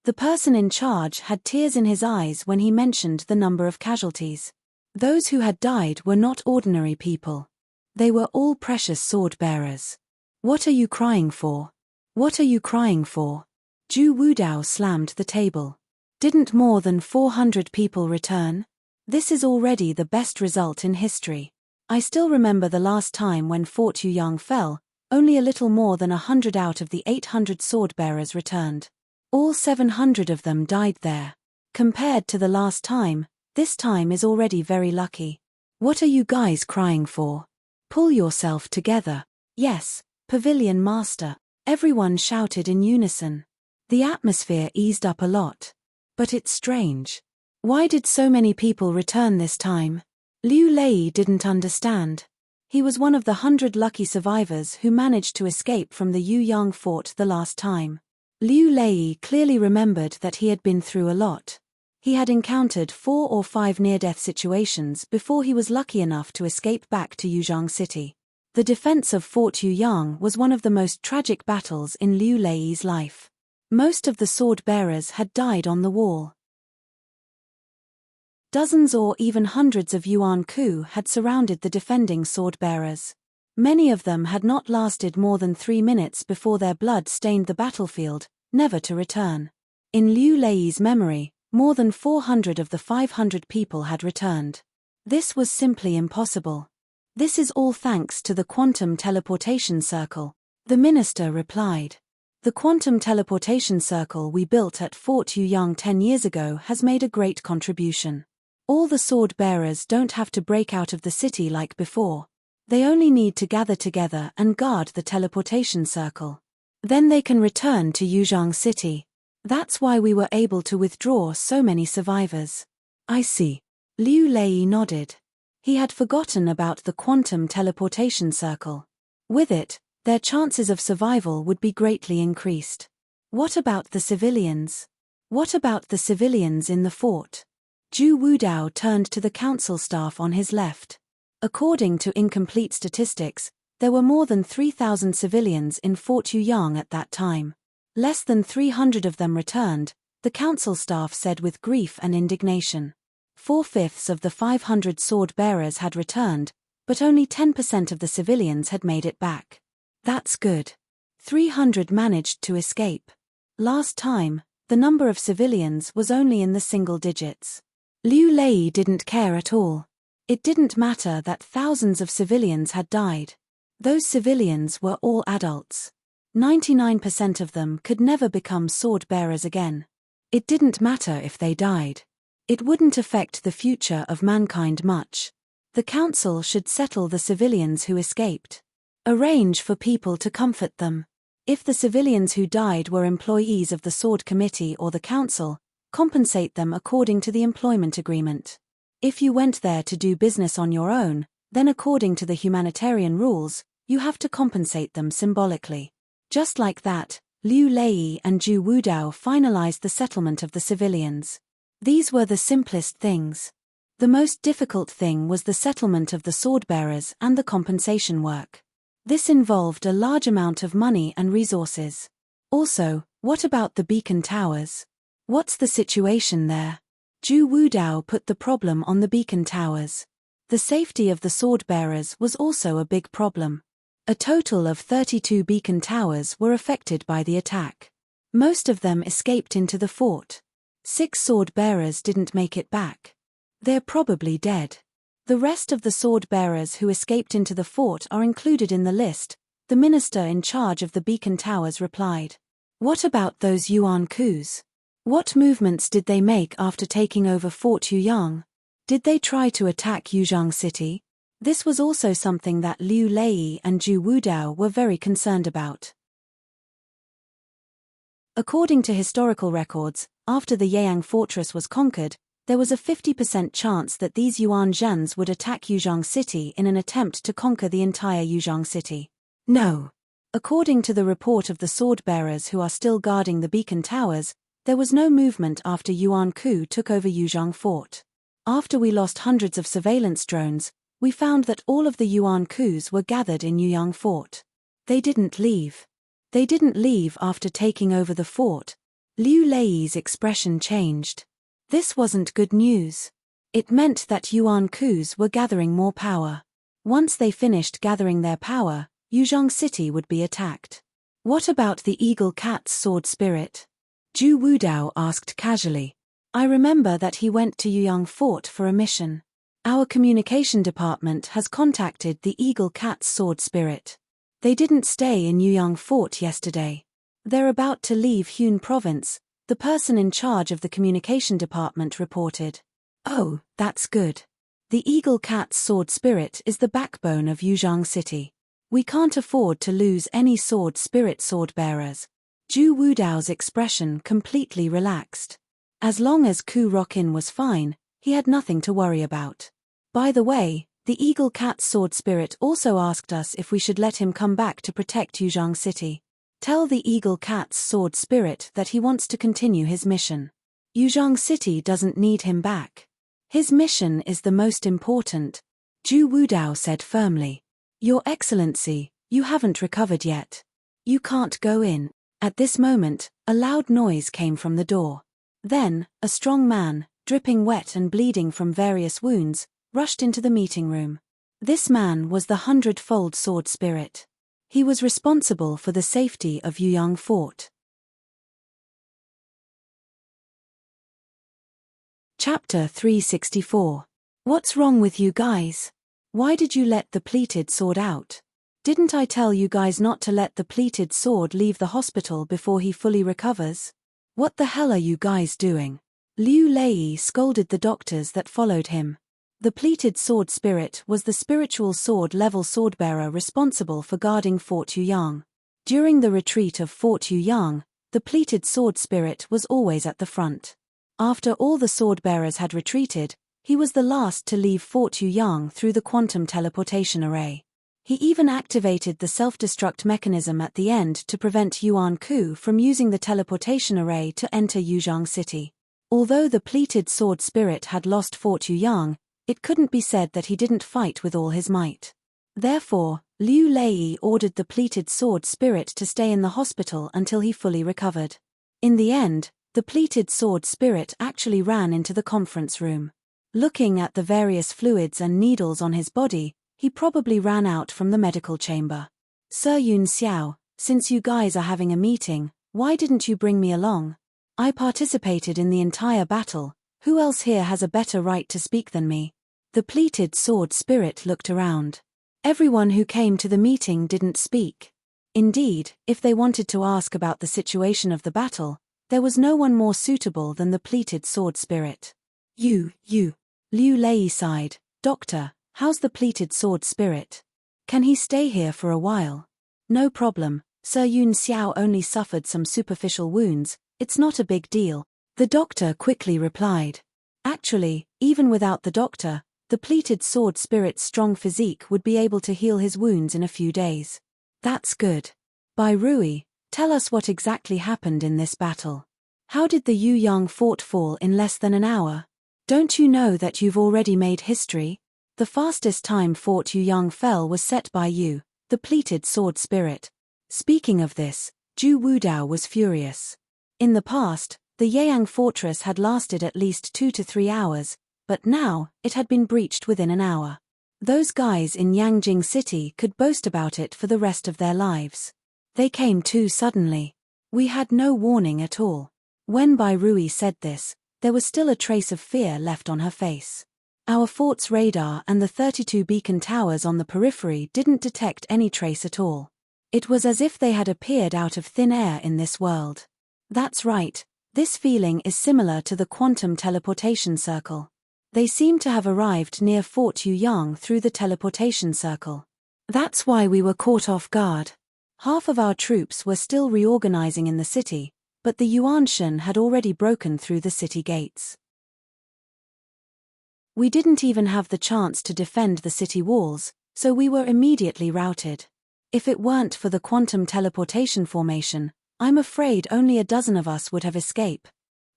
S1: The person in charge had tears in his eyes when he mentioned the number of casualties. Those who had died were not ordinary people. They were all precious sword-bearers. What are you crying for? What are you crying for? Zhu Wudao slammed the table. Didn't more than 400 people return? This is already the best result in history. I still remember the last time when Fort Yuyang fell, only a little more than 100 out of the 800 sword-bearers returned. All 700 of them died there. Compared to the last time, this time is already very lucky. What are you guys crying for? Pull yourself together. Yes, Pavilion Master. Everyone shouted in unison. The atmosphere eased up a lot. But it's strange. Why did so many people return this time? Liu Lei didn't understand. He was one of the 100 lucky survivors who managed to escape from the Yuyang Fort the last time. Liu Lei clearly remembered that he had been through a lot. He had encountered 4 or 5 near-death situations before he was lucky enough to escape back to Yuzhong City. The defense of Fort Yuyang was one of the most tragic battles in Liu Lei's life. Most of the sword-bearers had died on the wall. Dozens or even hundreds of Yuan Ku had surrounded the defending sword-bearers. Many of them had not lasted more than 3 minutes before their blood stained the battlefield, never to return. In Liu Lei's memory, more than 400 of the 500 people had returned. This was simply impossible. This is all thanks to the quantum teleportation circle, the minister replied. The quantum teleportation circle we built at Fort Yuyang 10 years ago has made a great contribution. All the sword bearers don't have to break out of the city like before. They only need to gather together and guard the teleportation circle. Then they can return to Yuzhang City. That's why we were able to withdraw so many survivors. I see. Liu Lei nodded. He had forgotten about the quantum teleportation circle. With it, their chances of survival would be greatly increased. What about the civilians? What about the civilians in the fort? Zhu Wudao turned to the council staff on his left. According to incomplete statistics, there were more than 3,000 civilians in Fort Yuyang at that time. Less than 300 of them returned, the council staff said with grief and indignation. 4/5 of the 500 sword bearers had returned, but only 10% of the civilians had made it back. That's good. 300 managed to escape. Last time, the number of civilians was only in the single digits. Liu Lei didn't care at all. It didn't matter that thousands of civilians had died. Those civilians were all adults. 99% of them could never become sword bearers again. It didn't matter if they died. It wouldn't affect the future of mankind much. The council should settle the civilians who escaped. Arrange for people to comfort them. If the civilians who died were employees of the Sword Committee or the council, compensate them according to the employment agreement. If you went there to do business on your own, then according to the humanitarian rules, you have to compensate them symbolically. Just like that, Liu Lei and Zhu Wudao finalized the settlement of the civilians. These were the simplest things. The most difficult thing was the settlement of the sword bearers and the compensation work. This involved a large amount of money and resources. Also, what about the beacon towers? What's the situation there? Zhu Wudao put the problem on the beacon towers. The safety of the sword bearers was also a big problem. A total of 32 beacon towers were affected by the attack. Most of them escaped into the fort. 6 sword bearers didn't make it back. They're probably dead. The rest of the sword bearers who escaped into the fort are included in the list, the minister in charge of the beacon towers replied. What about those Yuan coups? What movements did they make after taking over Fort Yuyang? Did they try to attack Yuzhang City? This was also something that Liu Lei and Zhu Wudao were very concerned about. According to historical records, after the Yeyang fortress was conquered, there was a 50% chance that these Yuan Zhans would attack Yuzhang City in an attempt to conquer the entire Yuzhang City. No. According to the report of the sword bearers who are still guarding the beacon towers, there was no movement after Yuan Ku took over Yuzhang Fort. After we lost hundreds of surveillance drones, we found that all of the Yuan Kus were gathered in Yuyang Fort. They didn't leave. They didn't leave after taking over the fort. Liu Lei's expression changed. This wasn't good news. It meant that Yuan Kus were gathering more power. Once they finished gathering their power, Yuzhang City would be attacked. What about the Eagle Cat's sword spirit? Zhu Wudao asked casually. I remember that he went to Yuyang Fort for a mission. Our communication department has contacted the Eagle Cat's sword spirit. They didn't stay in Yuyang Fort yesterday. They're about to leave Hune Province, the person in charge of the communication department reported. Oh, that's good. The Eagle Cat's sword spirit is the backbone of Yuzhang City. We can't afford to lose any sword spirit sword bearers. Zhu Wudao's expression completely relaxed. As long as Ku Rokin was fine, he had nothing to worry about. By the way, the Eagle Cat's sword spirit also asked us if we should let him come back to protect Yuzhang City. Tell the Eagle Cat's sword spirit that he wants to continue his mission. Yuzhang City doesn't need him back. His mission is the most important, Zhu Wudao said firmly. Your Excellency, you haven't recovered yet. You can't go in. At this moment, a loud noise came from the door. Then, a strong man, dripping wet and bleeding from various wounds, rushed into the meeting room. This man was the 100-fold sword spirit. He was responsible for the safety of Yuyang Fort. Chapter 364. What's wrong with you guys? Why did you let the pleated sword out? Didn't I tell you guys not to let the pleated sword leave the hospital before he fully recovers? What the hell are you guys doing? Liu Lei scolded the doctors that followed him. The pleated sword spirit was the spiritual sword-level swordbearer responsible for guarding Fort Yuyang. During the retreat of Fort Yuyang, the pleated sword spirit was always at the front. After all the swordbearers had retreated, he was the last to leave Fort Yuyang through the quantum teleportation array. He even activated the self-destruct mechanism at the end to prevent Yuan Ku from using the teleportation array to enter Yuzhang City. Although the pleated sword spirit had lost Fort Yuyang, it couldn't be said that he didn't fight with all his might. Therefore, Liu Lei ordered the pleated sword spirit to stay in the hospital until he fully recovered. In the end, the pleated sword spirit actually ran into the conference room. Looking at the various fluids and needles on his body, he probably ran out from the medical chamber. Sir Yun Xiao, since you guys are having a meeting, why didn't you bring me along? I participated in the entire battle. Who else here has a better right to speak than me? The pleated sword spirit looked around. Everyone who came to the meeting didn't speak. Indeed, if they wanted to ask about the situation of the battle, there was no one more suitable than the pleated sword spirit. You. Liu Lei sighed. Doctor, how's the pleated sword spirit? Can he stay here for a while? No problem, Sir Yun Xiao only suffered some superficial wounds, it's not a big deal. The doctor quickly replied. Actually, even without the doctor, the pleated sword spirit's strong physique would be able to heal his wounds in a few days. That's good. Bai Rui, tell us what exactly happened in this battle. How did the Yuyang fort fall in less than an hour? Don't you know that you've already made history? The fastest time Fort Yuyang fell was set by you, the pleated sword spirit. Speaking of this, Zhu Wudao was furious. In the past, the Yeyang fortress had lasted at least 2 to 3 hours, but now, it had been breached within an hour. Those guys in Yangjing City could boast about it for the rest of their lives. They came too suddenly. We had no warning at all. When Bai Rui said this, there was still a trace of fear left on her face. Our fort's radar and the 32 beacon towers on the periphery didn't detect any trace at all. It was as if they had appeared out of thin air in this world. That's right. This feeling is similar to the quantum teleportation circle. They seem to have arrived near Fort Yuyang through the teleportation circle. That's why we were caught off guard. Half of our troops were still reorganizing in the city, but the Yuanshan had already broken through the city gates. We didn't even have the chance to defend the city walls, so we were immediately routed. If it weren't for the quantum teleportation formation, I'm afraid only a dozen of us would have escaped.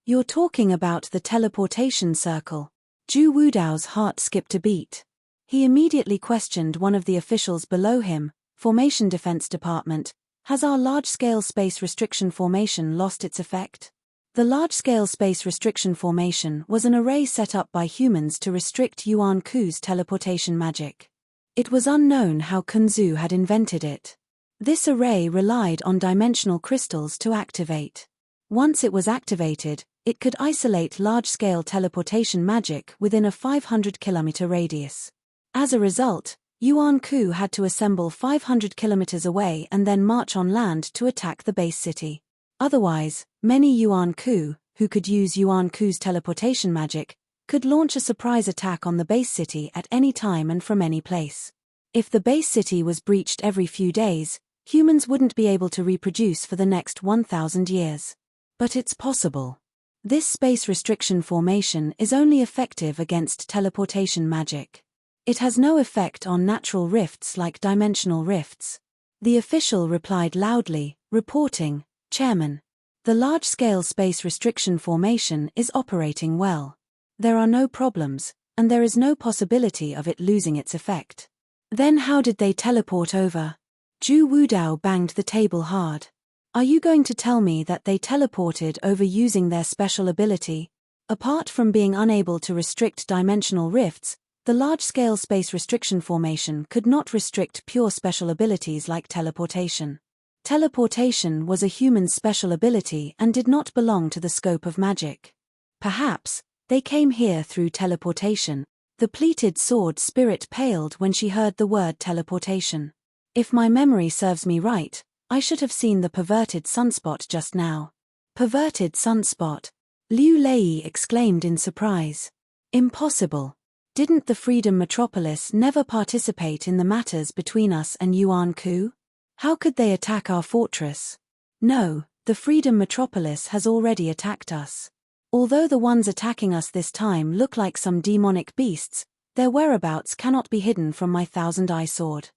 S1: You're talking about the teleportation circle. Zhu Wudao's heart skipped a beat. He immediately questioned one of the officials below him. Formation Defense Department, has our large-scale space restriction formation lost its effect? The large-scale space restriction formation was an array set up by humans to restrict Yuan Ku's teleportation magic. It was unknown how Kunzu had invented it. This array relied on dimensional crystals to activate. Once it was activated, it could isolate large-scale teleportation magic within a 500-kilometer radius. As a result, Yuan Ku had to assemble 500 kilometers away and then march on land to attack the base city. Otherwise, many Yuan Ku, who could use Yuan Ku's teleportation magic, could launch a surprise attack on the base city at any time and from any place. If the base city was breached every few days, humans wouldn't be able to reproduce for the next 1,000 years. But it's possible. This space restriction formation is only effective against teleportation magic. It has no effect on natural rifts like dimensional rifts. The official replied loudly, reporting, Chairman, the large-scale space restriction formation is operating well. There are no problems, and there is no possibility of it losing its effect. Then how did they teleport over? Zhu Wudao banged the table hard. Are you going to tell me that they teleported over using their special ability? Apart from being unable to restrict dimensional rifts, the large-scale space restriction formation could not restrict pure special abilities like teleportation. Teleportation was a human's special ability and did not belong to the scope of magic. Perhaps, they came here through teleportation. The pleated sword spirit paled when she heard the word teleportation. If my memory serves me right, I should have seen the perverted sunspot just now. Perverted sunspot? Liu Lei exclaimed in surprise. Impossible. Didn't the Freedom Metropolis never participate in the matters between us and Yuan Ku? How could they attack our fortress? No, the Freedom Metropolis has already attacked us. Although the ones attacking us this time look like some demonic beasts, their whereabouts cannot be hidden from my thousand-eye sword.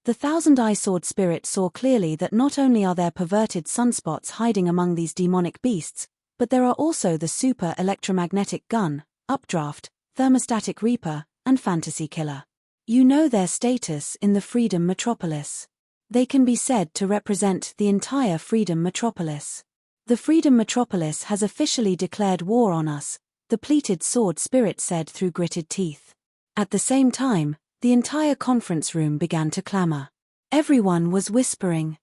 S1: The thousand-eye sword spirit saw clearly that not only are there perverted sunspots hiding among these demonic beasts, but there are also the super electromagnetic gun, updraft, thermostatic reaper, and fantasy killer. You know their status in the Freedom Metropolis. They can be said to represent the entire Freedom Metropolis. The Freedom Metropolis has officially declared war on us, the pleated sword spirit said through gritted teeth. At the same time, the entire conference room began to clamor. Everyone was whispering.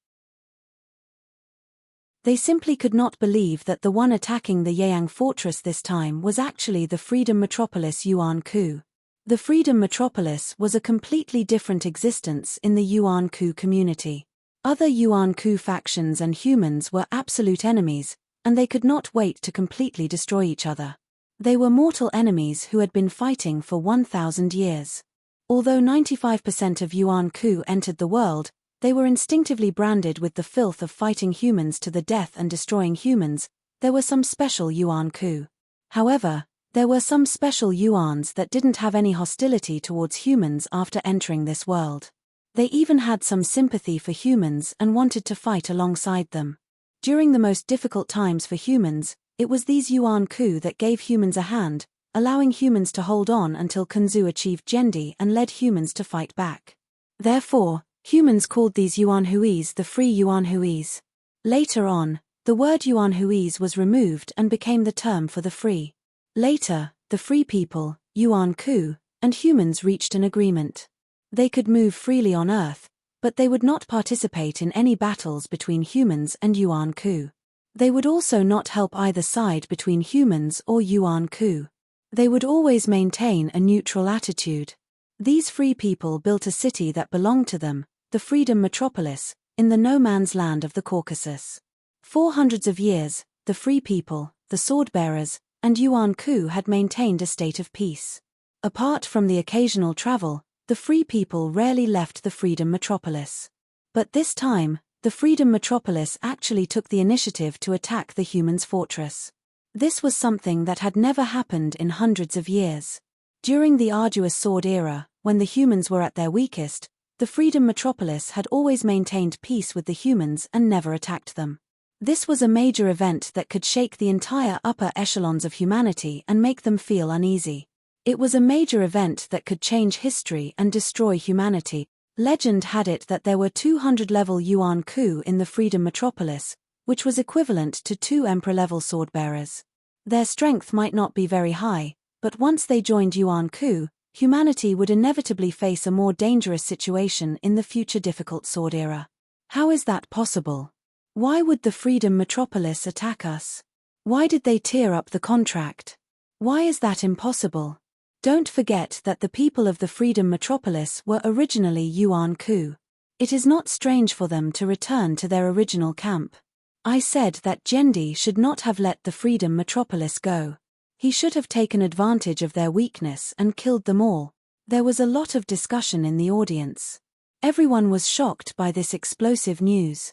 S1: They simply could not believe that the one attacking the Yang fortress this time was actually the Freedom Metropolis Yuan Ku. The Freedom Metropolis was a completely different existence in the Yuan Ku community. Other Yuan Ku factions and humans were absolute enemies, and they could not wait to completely destroy each other. They were mortal enemies who had been fighting for 1,000 years. Although 95% of Yuan Ku entered the world, they were instinctively branded with the filth of fighting humans to the death and destroying humans. There were some special Yuan Ku. However, there were some special Yuans that didn't have any hostility towards humans after entering this world. They even had some sympathy for humans and wanted to fight alongside them. During the most difficult times for humans, it was these Yuan Ku that gave humans a hand, allowing humans to hold on until Kunzu achieved Jendi and led humans to fight back. Therefore, humans called these Yuan Huis the Free Yuan Huis. Later on, the word Yuan Huis was removed and became the term for the free. Later, the free people, Yuan Ku, and humans reached an agreement. They could move freely on Earth, but they would not participate in any battles between humans and Yuan Ku. They would also not help either side between humans or Yuan Ku. They would always maintain a neutral attitude. These free people built a city that belonged to them, the Freedom Metropolis, in the no-man's land of the Caucasus. For hundreds of years, the free people, the sword-bearers, and Yuan Ku had maintained a state of peace. Apart from the occasional travel, the free people rarely left the Freedom Metropolis. But this time, the Freedom Metropolis actually took the initiative to attack the humans' fortress. This was something that had never happened in hundreds of years. During the arduous sword era, when the humans were at their weakest, the Freedom Metropolis had always maintained peace with the humans and never attacked them. This was a major event that could shake the entire upper echelons of humanity and make them feel uneasy. It was a major event that could change history and destroy humanity. Legend had it that there were 200-level Yuan Ku in the Freedom Metropolis, which was equivalent to 2 Emperor-level sword-bearers. Their strength might not be very high, but once they joined Yuan Ku, humanity would inevitably face a more dangerous situation in the future difficult sword era. How is that possible? Why would the Freedom Metropolis attack us? Why did they tear up the contract? Why is that impossible? Don't forget that the people of the Freedom Metropolis were originally Yuan Ku. It is not strange for them to return to their original camp. I said that Jendi should not have let the Freedom Metropolis go. He should have taken advantage of their weakness and killed them all. There was a lot of discussion in the audience. Everyone was shocked by this explosive news.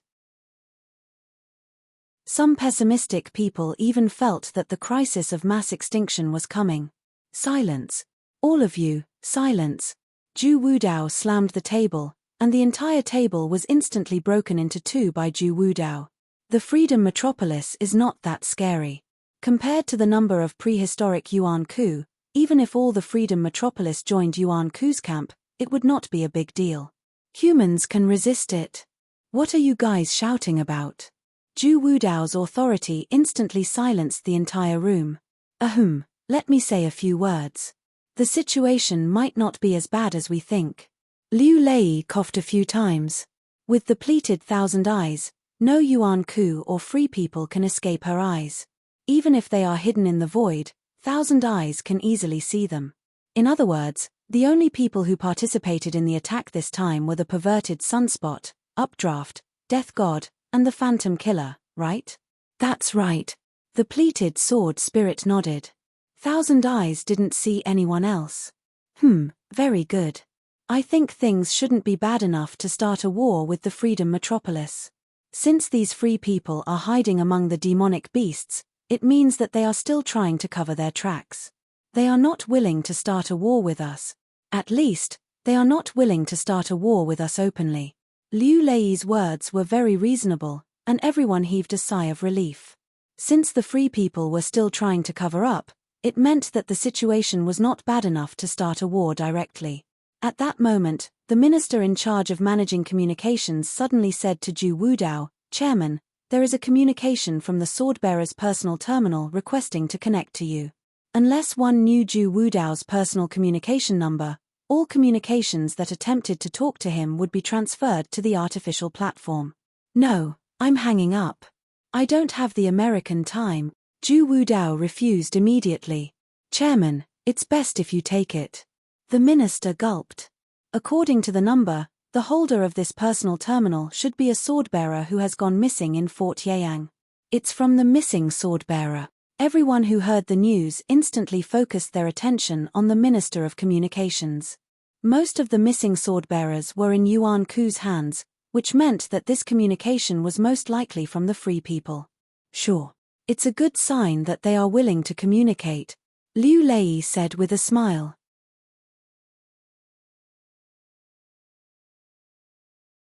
S1: Some pessimistic people even felt that the crisis of mass extinction was coming. Silence. All of you, silence. Zhu Wudao slammed the table, and the entire table was instantly broken into 2 by Zhu Wudao. The Freedom Metropolis is not that scary. Compared to the number of prehistoric Yuan Ku, even if all the Freedom Metropolis joined Yuan Ku's camp, it would not be a big deal. Humans can resist it. What are you guys shouting about? Zhu Wudao's authority instantly silenced the entire room. Ahem. Let me say a few words. The situation might not be as bad as we think. Liu Lei coughed a few times. With the pleated thousand eyes, no Yuan Ku or free people can escape her eyes. Even if they are hidden in the void, thousand eyes can easily see them. In other words, the only people who participated in the attack this time were the perverted Sunspot, Updraft, Death God, and the Phantom Killer, right? That's right. The pleated sword spirit nodded. Thousand Eyes didn't see anyone else. Very good. I think things shouldn't be bad enough to start a war with the Freedom Metropolis. Since these free people are hiding among the demonic beasts, it means that they are still trying to cover their tracks. They are not willing to start a war with us. At least, they are not willing to start a war with us openly. Liu Lei's words were very reasonable, and everyone heaved a sigh of relief. Since the free people were still trying to cover up, it meant that the situation was not bad enough to start a war directly. At that moment, the minister in charge of managing communications suddenly said to Zhu Wudao, "Chairman, there is a communication from the Swordbearer's personal terminal requesting to connect to you. Unless one knew Zhu Wudao's personal communication number, all communications that attempted to talk to him would be transferred to the artificial platform." "No, I'm hanging up. I don't have the American time." Zhu Wudao refused immediately. "Chairman, it's best if you take it." The minister gulped. According to the number, the holder of this personal terminal should be a swordbearer who has gone missing in Fort Yeyang. It's from the missing swordbearer. Everyone who heard the news instantly focused their attention on the Minister of Communications. Most of the missing swordbearers were in Yuan Ku's hands, which meant that this communication was most likely from the free people. "Sure. It's a good sign that they are willing to communicate," Liu Lei said with a smile.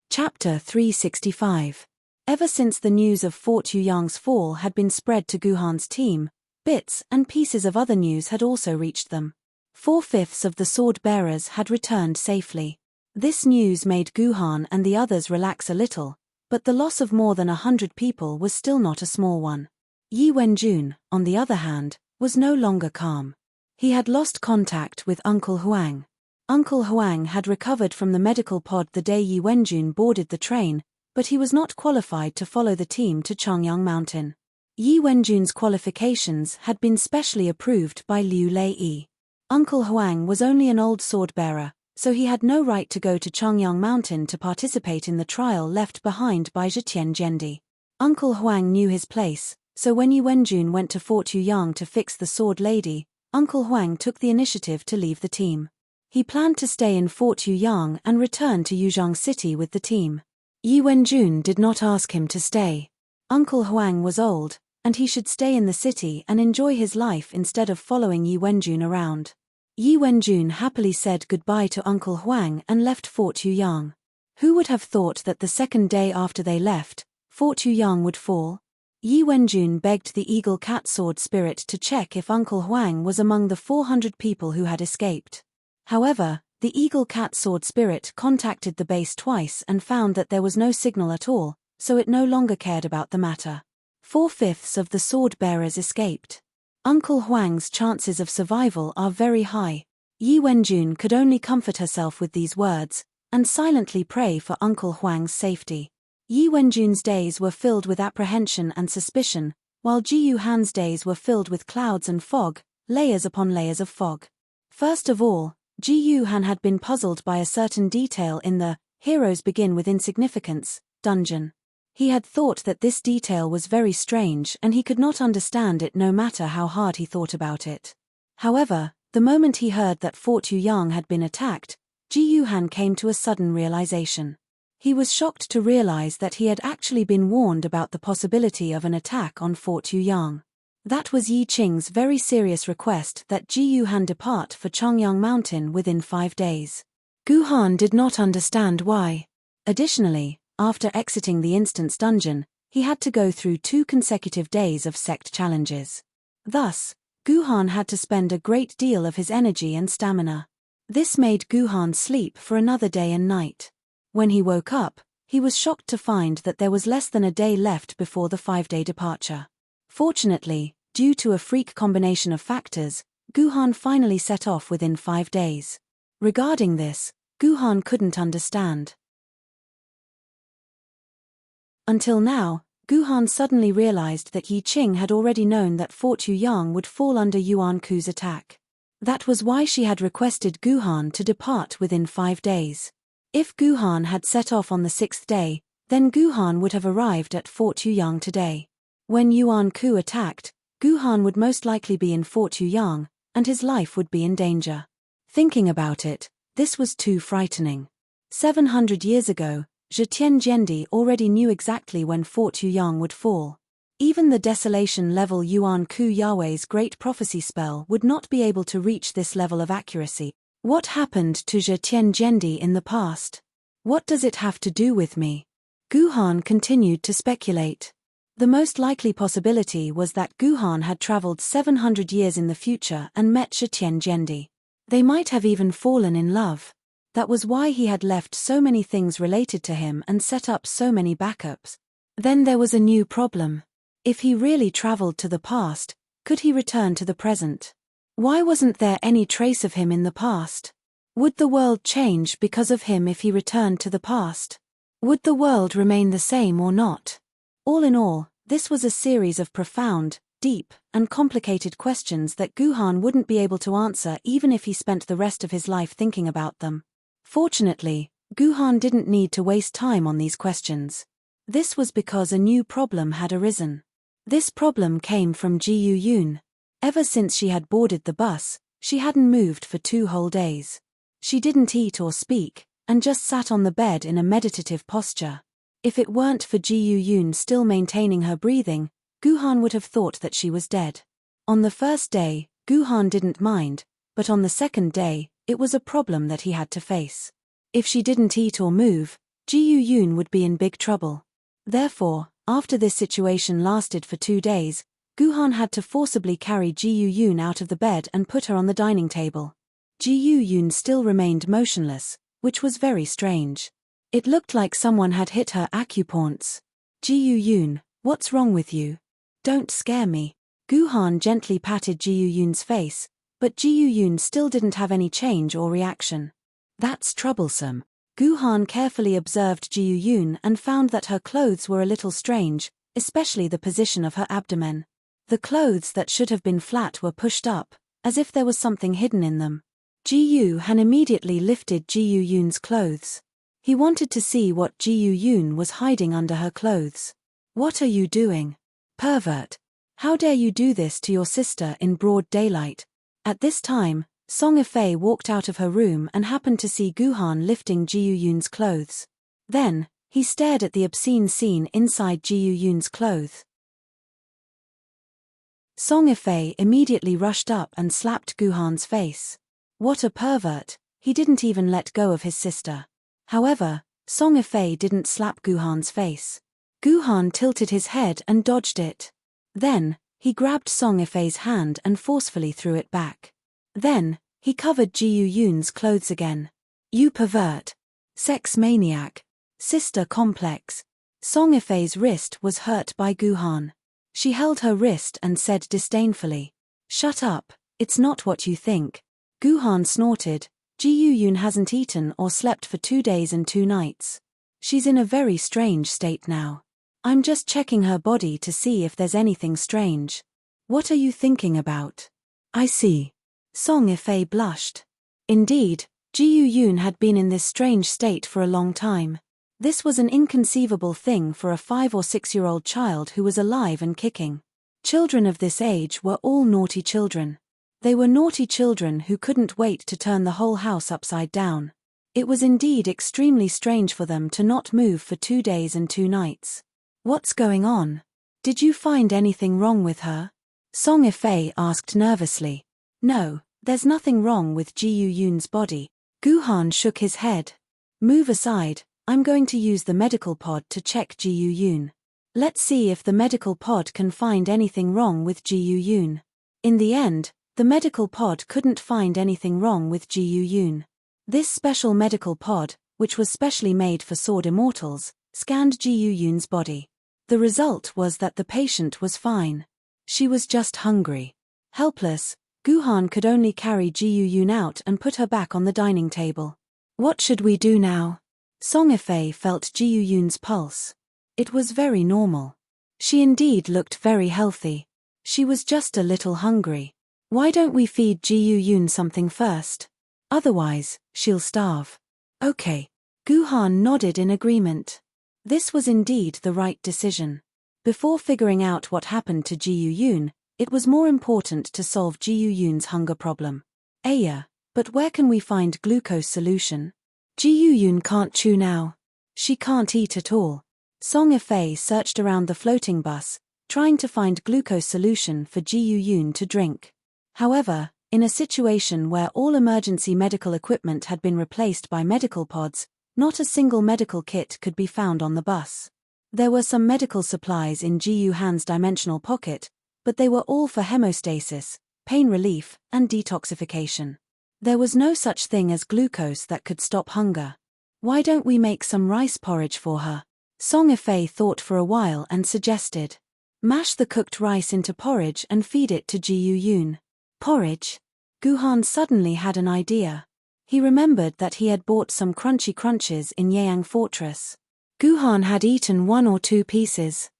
S1: Chapter 365. Ever since the news of Fort Yuyang's fall had been spread to Guhan's team, bits and pieces of other news had also reached them. 4/5 of the sword bearers had returned safely. This news made Guhan and the others relax a little, but the loss of more than 100 people was still not a small one. Yi Wenjun, on the other hand, was no longer calm. He had lost contact with Uncle Huang. Uncle Huang had recovered from the medical pod the day Yi Wenjun boarded the train, but he was not qualified to follow the team to Chongyang Mountain. Yi Wenjun's qualifications had been specially approved by Liu Lei. Uncle Huang was only an old sword-bearer, so he had no right to go to Chongyang Mountain to participate in the trial left behind by Zhetian Zhendi. Uncle Huang knew his place, so when Yi Wenjun went to Fort Yuyang to fix the sword lady, Uncle Huang took the initiative to leave the team. He planned to stay in Fort Yuyang and return to Yuzhong City with the team. Yi Wenjun did not ask him to stay. Uncle Huang was old, and he should stay in the city and enjoy his life instead of following Yi Wenjun around. Yi Wenjun happily said goodbye to Uncle Huang and left Fort Yuyang. Who would have thought that the second day after they left, Fort Yuyang would fall? Yi Wenjun begged the Eagle Cat Sword Spirit to check if Uncle Huang was among the 400 people who had escaped. However, the Eagle Cat Sword Spirit contacted the base twice and found that there was no signal at all, so it no longer cared about the matter. 4/5 of the sword bearers escaped. Uncle Huang's chances of survival are very high. Yi Wenjun could only comfort herself with these words, and silently pray for Uncle Huang's safety. Yi Wenjun's days were filled with apprehension and suspicion, while Ji Yuhan's days were filled with clouds and fog, layers upon layers of fog. First of all, Ji Yuhan had been puzzled by a certain detail in the "Heroes Begin with Insignificance" dungeon. He had thought that this detail was very strange and he could not understand it no matter how hard he thought about it. However, the moment he heard that Fort Yuyang had been attacked, Ji Yuhan came to a sudden realization. He was shocked to realize that he had actually been warned about the possibility of an attack on Fort Yuyang. That was Yi Qing's very serious request that Ji Yuhan depart for Chongyang Mountain within 5 days. Guhan did not understand why. Additionally, after exiting the Instance dungeon, he had to go through 2 consecutive days of sect challenges. Thus, Guhan had to spend a great deal of his energy and stamina. This made Guhan sleep for another day and night. When he woke up, he was shocked to find that there was less than a day left before the 5-day departure. Fortunately, due to a freak combination of factors, Guhan finally set off within 5 days. Regarding this, Guhan couldn't understand. Until now, Guhan suddenly realized that Yi Qing had already known that Fort Yuyang would fall under Yuan Ku's attack. That was why she had requested Guhan to depart within 5 days. If Guhan had set off on the 6th day, then Guhan would have arrived at Fort Yuyang today. When Yuan Ku attacked, Guhan would most likely be in Fort Yuyang, and his life would be in danger. Thinking about it, this was too frightening. 700 years ago, Zhetian Zhendi already knew exactly when Fort Yuyang would fall. Even the desolation-level Yuan Ku Yahweh's great prophecy spell would not be able to reach this level of accuracy. What happened to Zhetian Zhendi in the past? What does it have to do with me? Guhan continued to speculate. The most likely possibility was that Guhan had traveled 700 years in the future and met Zhetian Zhendi. They might have even fallen in love. That was why he had left so many things related to him and set up so many backups. Then there was a new problem. If he really traveled to the past, could he return to the present? Why wasn't there any trace of him in the past? Would the world change because of him if he returned to the past? Would the world remain the same or not? All in all, this was a series of profound, deep, and complicated questions that Guhan wouldn't be able to answer even if he spent the rest of his life thinking about them. Fortunately, Guhan didn't need to waste time on these questions. This was because a new problem had arisen. This problem came from Ji Yuyun. Ever since she had boarded the bus, she hadn't moved for 2 whole days. She didn't eat or speak, and just sat on the bed in a meditative posture. If it weren't for Ji Yuyun still maintaining her breathing, Guhan would have thought that she was dead. On the first day, Guhan didn't mind, but on the second day, it was a problem that he had to face. If she didn't eat or move, Ji Yuyun would be in big trouble. Therefore, after this situation lasted for 2 days, Guhan had to forcibly carry Ji Yuyun out of the bed and put her on the dining table. Ji Yuyun still remained motionless, which was very strange. It looked like someone had hit her acupoints. Ji Yuyun, what's wrong with you? Don't scare me. Guhan gently patted Ji Yuyun's face, but Ji Yuyun still didn't have any change or reaction. That's troublesome. Guhan carefully observed Ji Yuyun and found that her clothes were a little strange, especially the position of her abdomen. The clothes that should have been flat were pushed up, as if there was something hidden in them. Ji Yuyun immediately lifted Ji Yuyun's clothes. He wanted to see what Ji Yuyun was hiding under her clothes. What are you doing? Pervert. How dare you do this to your sister in broad daylight? At this time, Song Yifei walked out of her room and happened to see Guhan lifting Ji Yuyun's clothes. Then, he stared at the obscene scene inside Ji Yuyun's clothes. Song Yifei immediately rushed up and slapped Guhan's face. What a pervert, he didn't even let go of his sister. However, Song Yifei didn't slap Guhan's face. Guhan tilted his head and dodged it. Then, he grabbed Song Yifei's hand and forcefully threw it back. Then, he covered Ji Yuyun's clothes again. You pervert. Sex maniac. Sister complex. Song Yifei's wrist was hurt by Guhan. She held her wrist and said disdainfully, "Shut up, it's not what you think." Guhan snorted, Ji Yuyun hasn't eaten or slept for 2 days and 2 nights. She's in a very strange state now. I'm just checking her body to see if there's anything strange. What are you thinking about? I see. Song Yifei blushed. Indeed, Ji Yuyun had been in this strange state for a long time. This was an inconceivable thing for a 5 or 6-year-old child who was alive and kicking. Children of this age were all naughty children. They were naughty children who couldn't wait to turn the whole house upside down. It was indeed extremely strange for them to not move for 2 days and 2 nights. What's going on? Did you find anything wrong with her? Song Yifei asked nervously. No, there's nothing wrong with Ji Yuyun's body. Guhan shook his head. Move aside, I'm going to use the medical pod to check Ji Yuyun. Let's see if the medical pod can find anything wrong with Ji Yuyun. In the end, the medical pod couldn't find anything wrong with Ji Yuyun. This special medical pod, which was specially made for sword immortals, scanned Ji Yuyun's body. The result was that the patient was fine. She was just hungry. Helpless, Guhan could only carry Ji Yuyun out and put her back on the dining table. What should we do now? Song Yifei felt Ji Yuyun's pulse. It was very normal. She indeed looked very healthy. She was just a little hungry. Why don't we feed Jiu Yun something first? Otherwise, she'll starve. Okay. Guhan nodded in agreement. This was indeed the right decision. Before figuring out what happened to Jiu Yun, it was more important to solve Jiu Yun's hunger problem. Aya, but where can we find glucose solution? Jiu Yun can't chew now. She can't eat at all. Song Ifei searched around the floating bus, trying to find glucose solution for Jiu Yun to drink. However, in a situation where all emergency medical equipment had been replaced by medical pods, not a single medical kit could be found on the bus. There were some medical supplies in Jiu Han's dimensional pocket, but they were all for hemostasis, pain relief, and detoxification. There was no such thing as glucose that could stop hunger. Why don't we make some rice porridge for her? Song Ifei thought for a while and suggested. Mash the cooked rice into porridge and feed it to Jiu Yun. Porridge? Guhan suddenly had an idea. He remembered that he had bought some crunchy crunches in Yang Fortress. Guhan had eaten 1 or 2 pieces.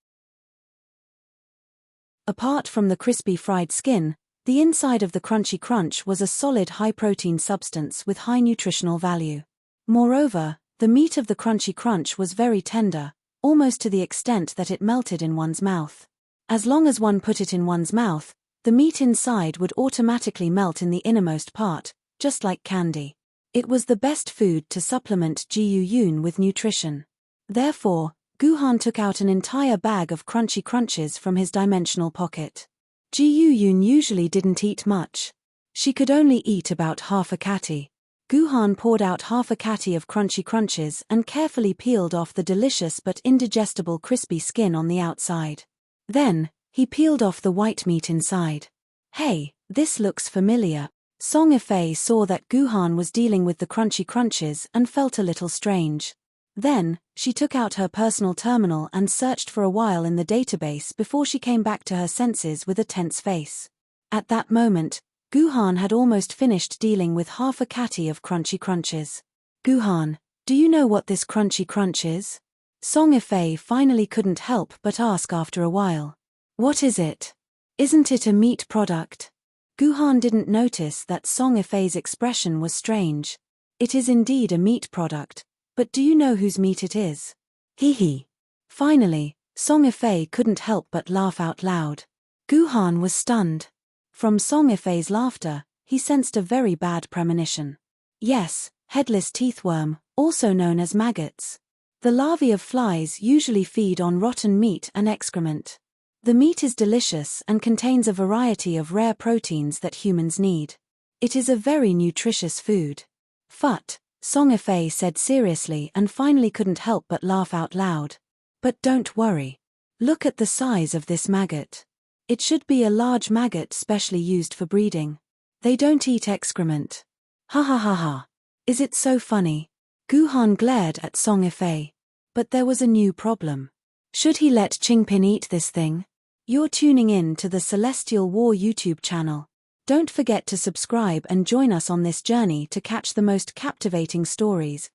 S1: Apart from the crispy fried skin, the inside of the crunchy crunch was a solid high-protein substance with high nutritional value. Moreover, the meat of the crunchy crunch was very tender, almost to the extent that it melted in one's mouth. As long as one put it in one's mouth, the meat inside would automatically melt in the innermost part, just like candy. It was the best food to supplement Jiu Yun with nutrition. Therefore, Guhan took out an entire bag of crunchy crunches from his dimensional pocket. Jiu Yun usually didn't eat much. She could only eat about half a kati. Guhan poured out half a kati of crunchy crunches and carefully peeled off the delicious but indigestible crispy skin on the outside. Then, he peeled off the white meat inside. Hey, this looks familiar. Song Ifei saw that Guhan was dealing with the crunchy crunches and felt a little strange. Then, she took out her personal terminal and searched for a while in the database before she came back to her senses with a tense face. At that moment, Guhan had almost finished dealing with half a kati of crunchy crunches. Guhan, do you know what this crunchy crunch is? Song Ifei finally couldn't help but ask after a while. What is it? Isn't it a meat product? Guhan didn't notice that Song Ifei's expression was strange. It is indeed a meat product, but do you know whose meat it is? Hee hee. Finally, Song Ifei couldn't help but laugh out loud. Guhan was stunned. From Song Ifei's laughter, he sensed a very bad premonition. Yes, headless teethworm, also known as maggots. The larvae of flies usually feed on rotten meat and excrement. The meat is delicious and contains a variety of rare proteins that humans need. It is a very nutritious food. Phut, Song Ifei said seriously and finally couldn't help but laugh out loud. But don't worry. Look at the size of this maggot. It should be a large maggot specially used for breeding. They don't eat excrement. Ha ha ha ha. Is it so funny? Guhan glared at Song Ifei. But there was a new problem. Should he let Qingpin eat this thing? You're tuning in to the Celestial War YouTube channel. Don't forget to subscribe and join us on this journey to catch the most captivating stories.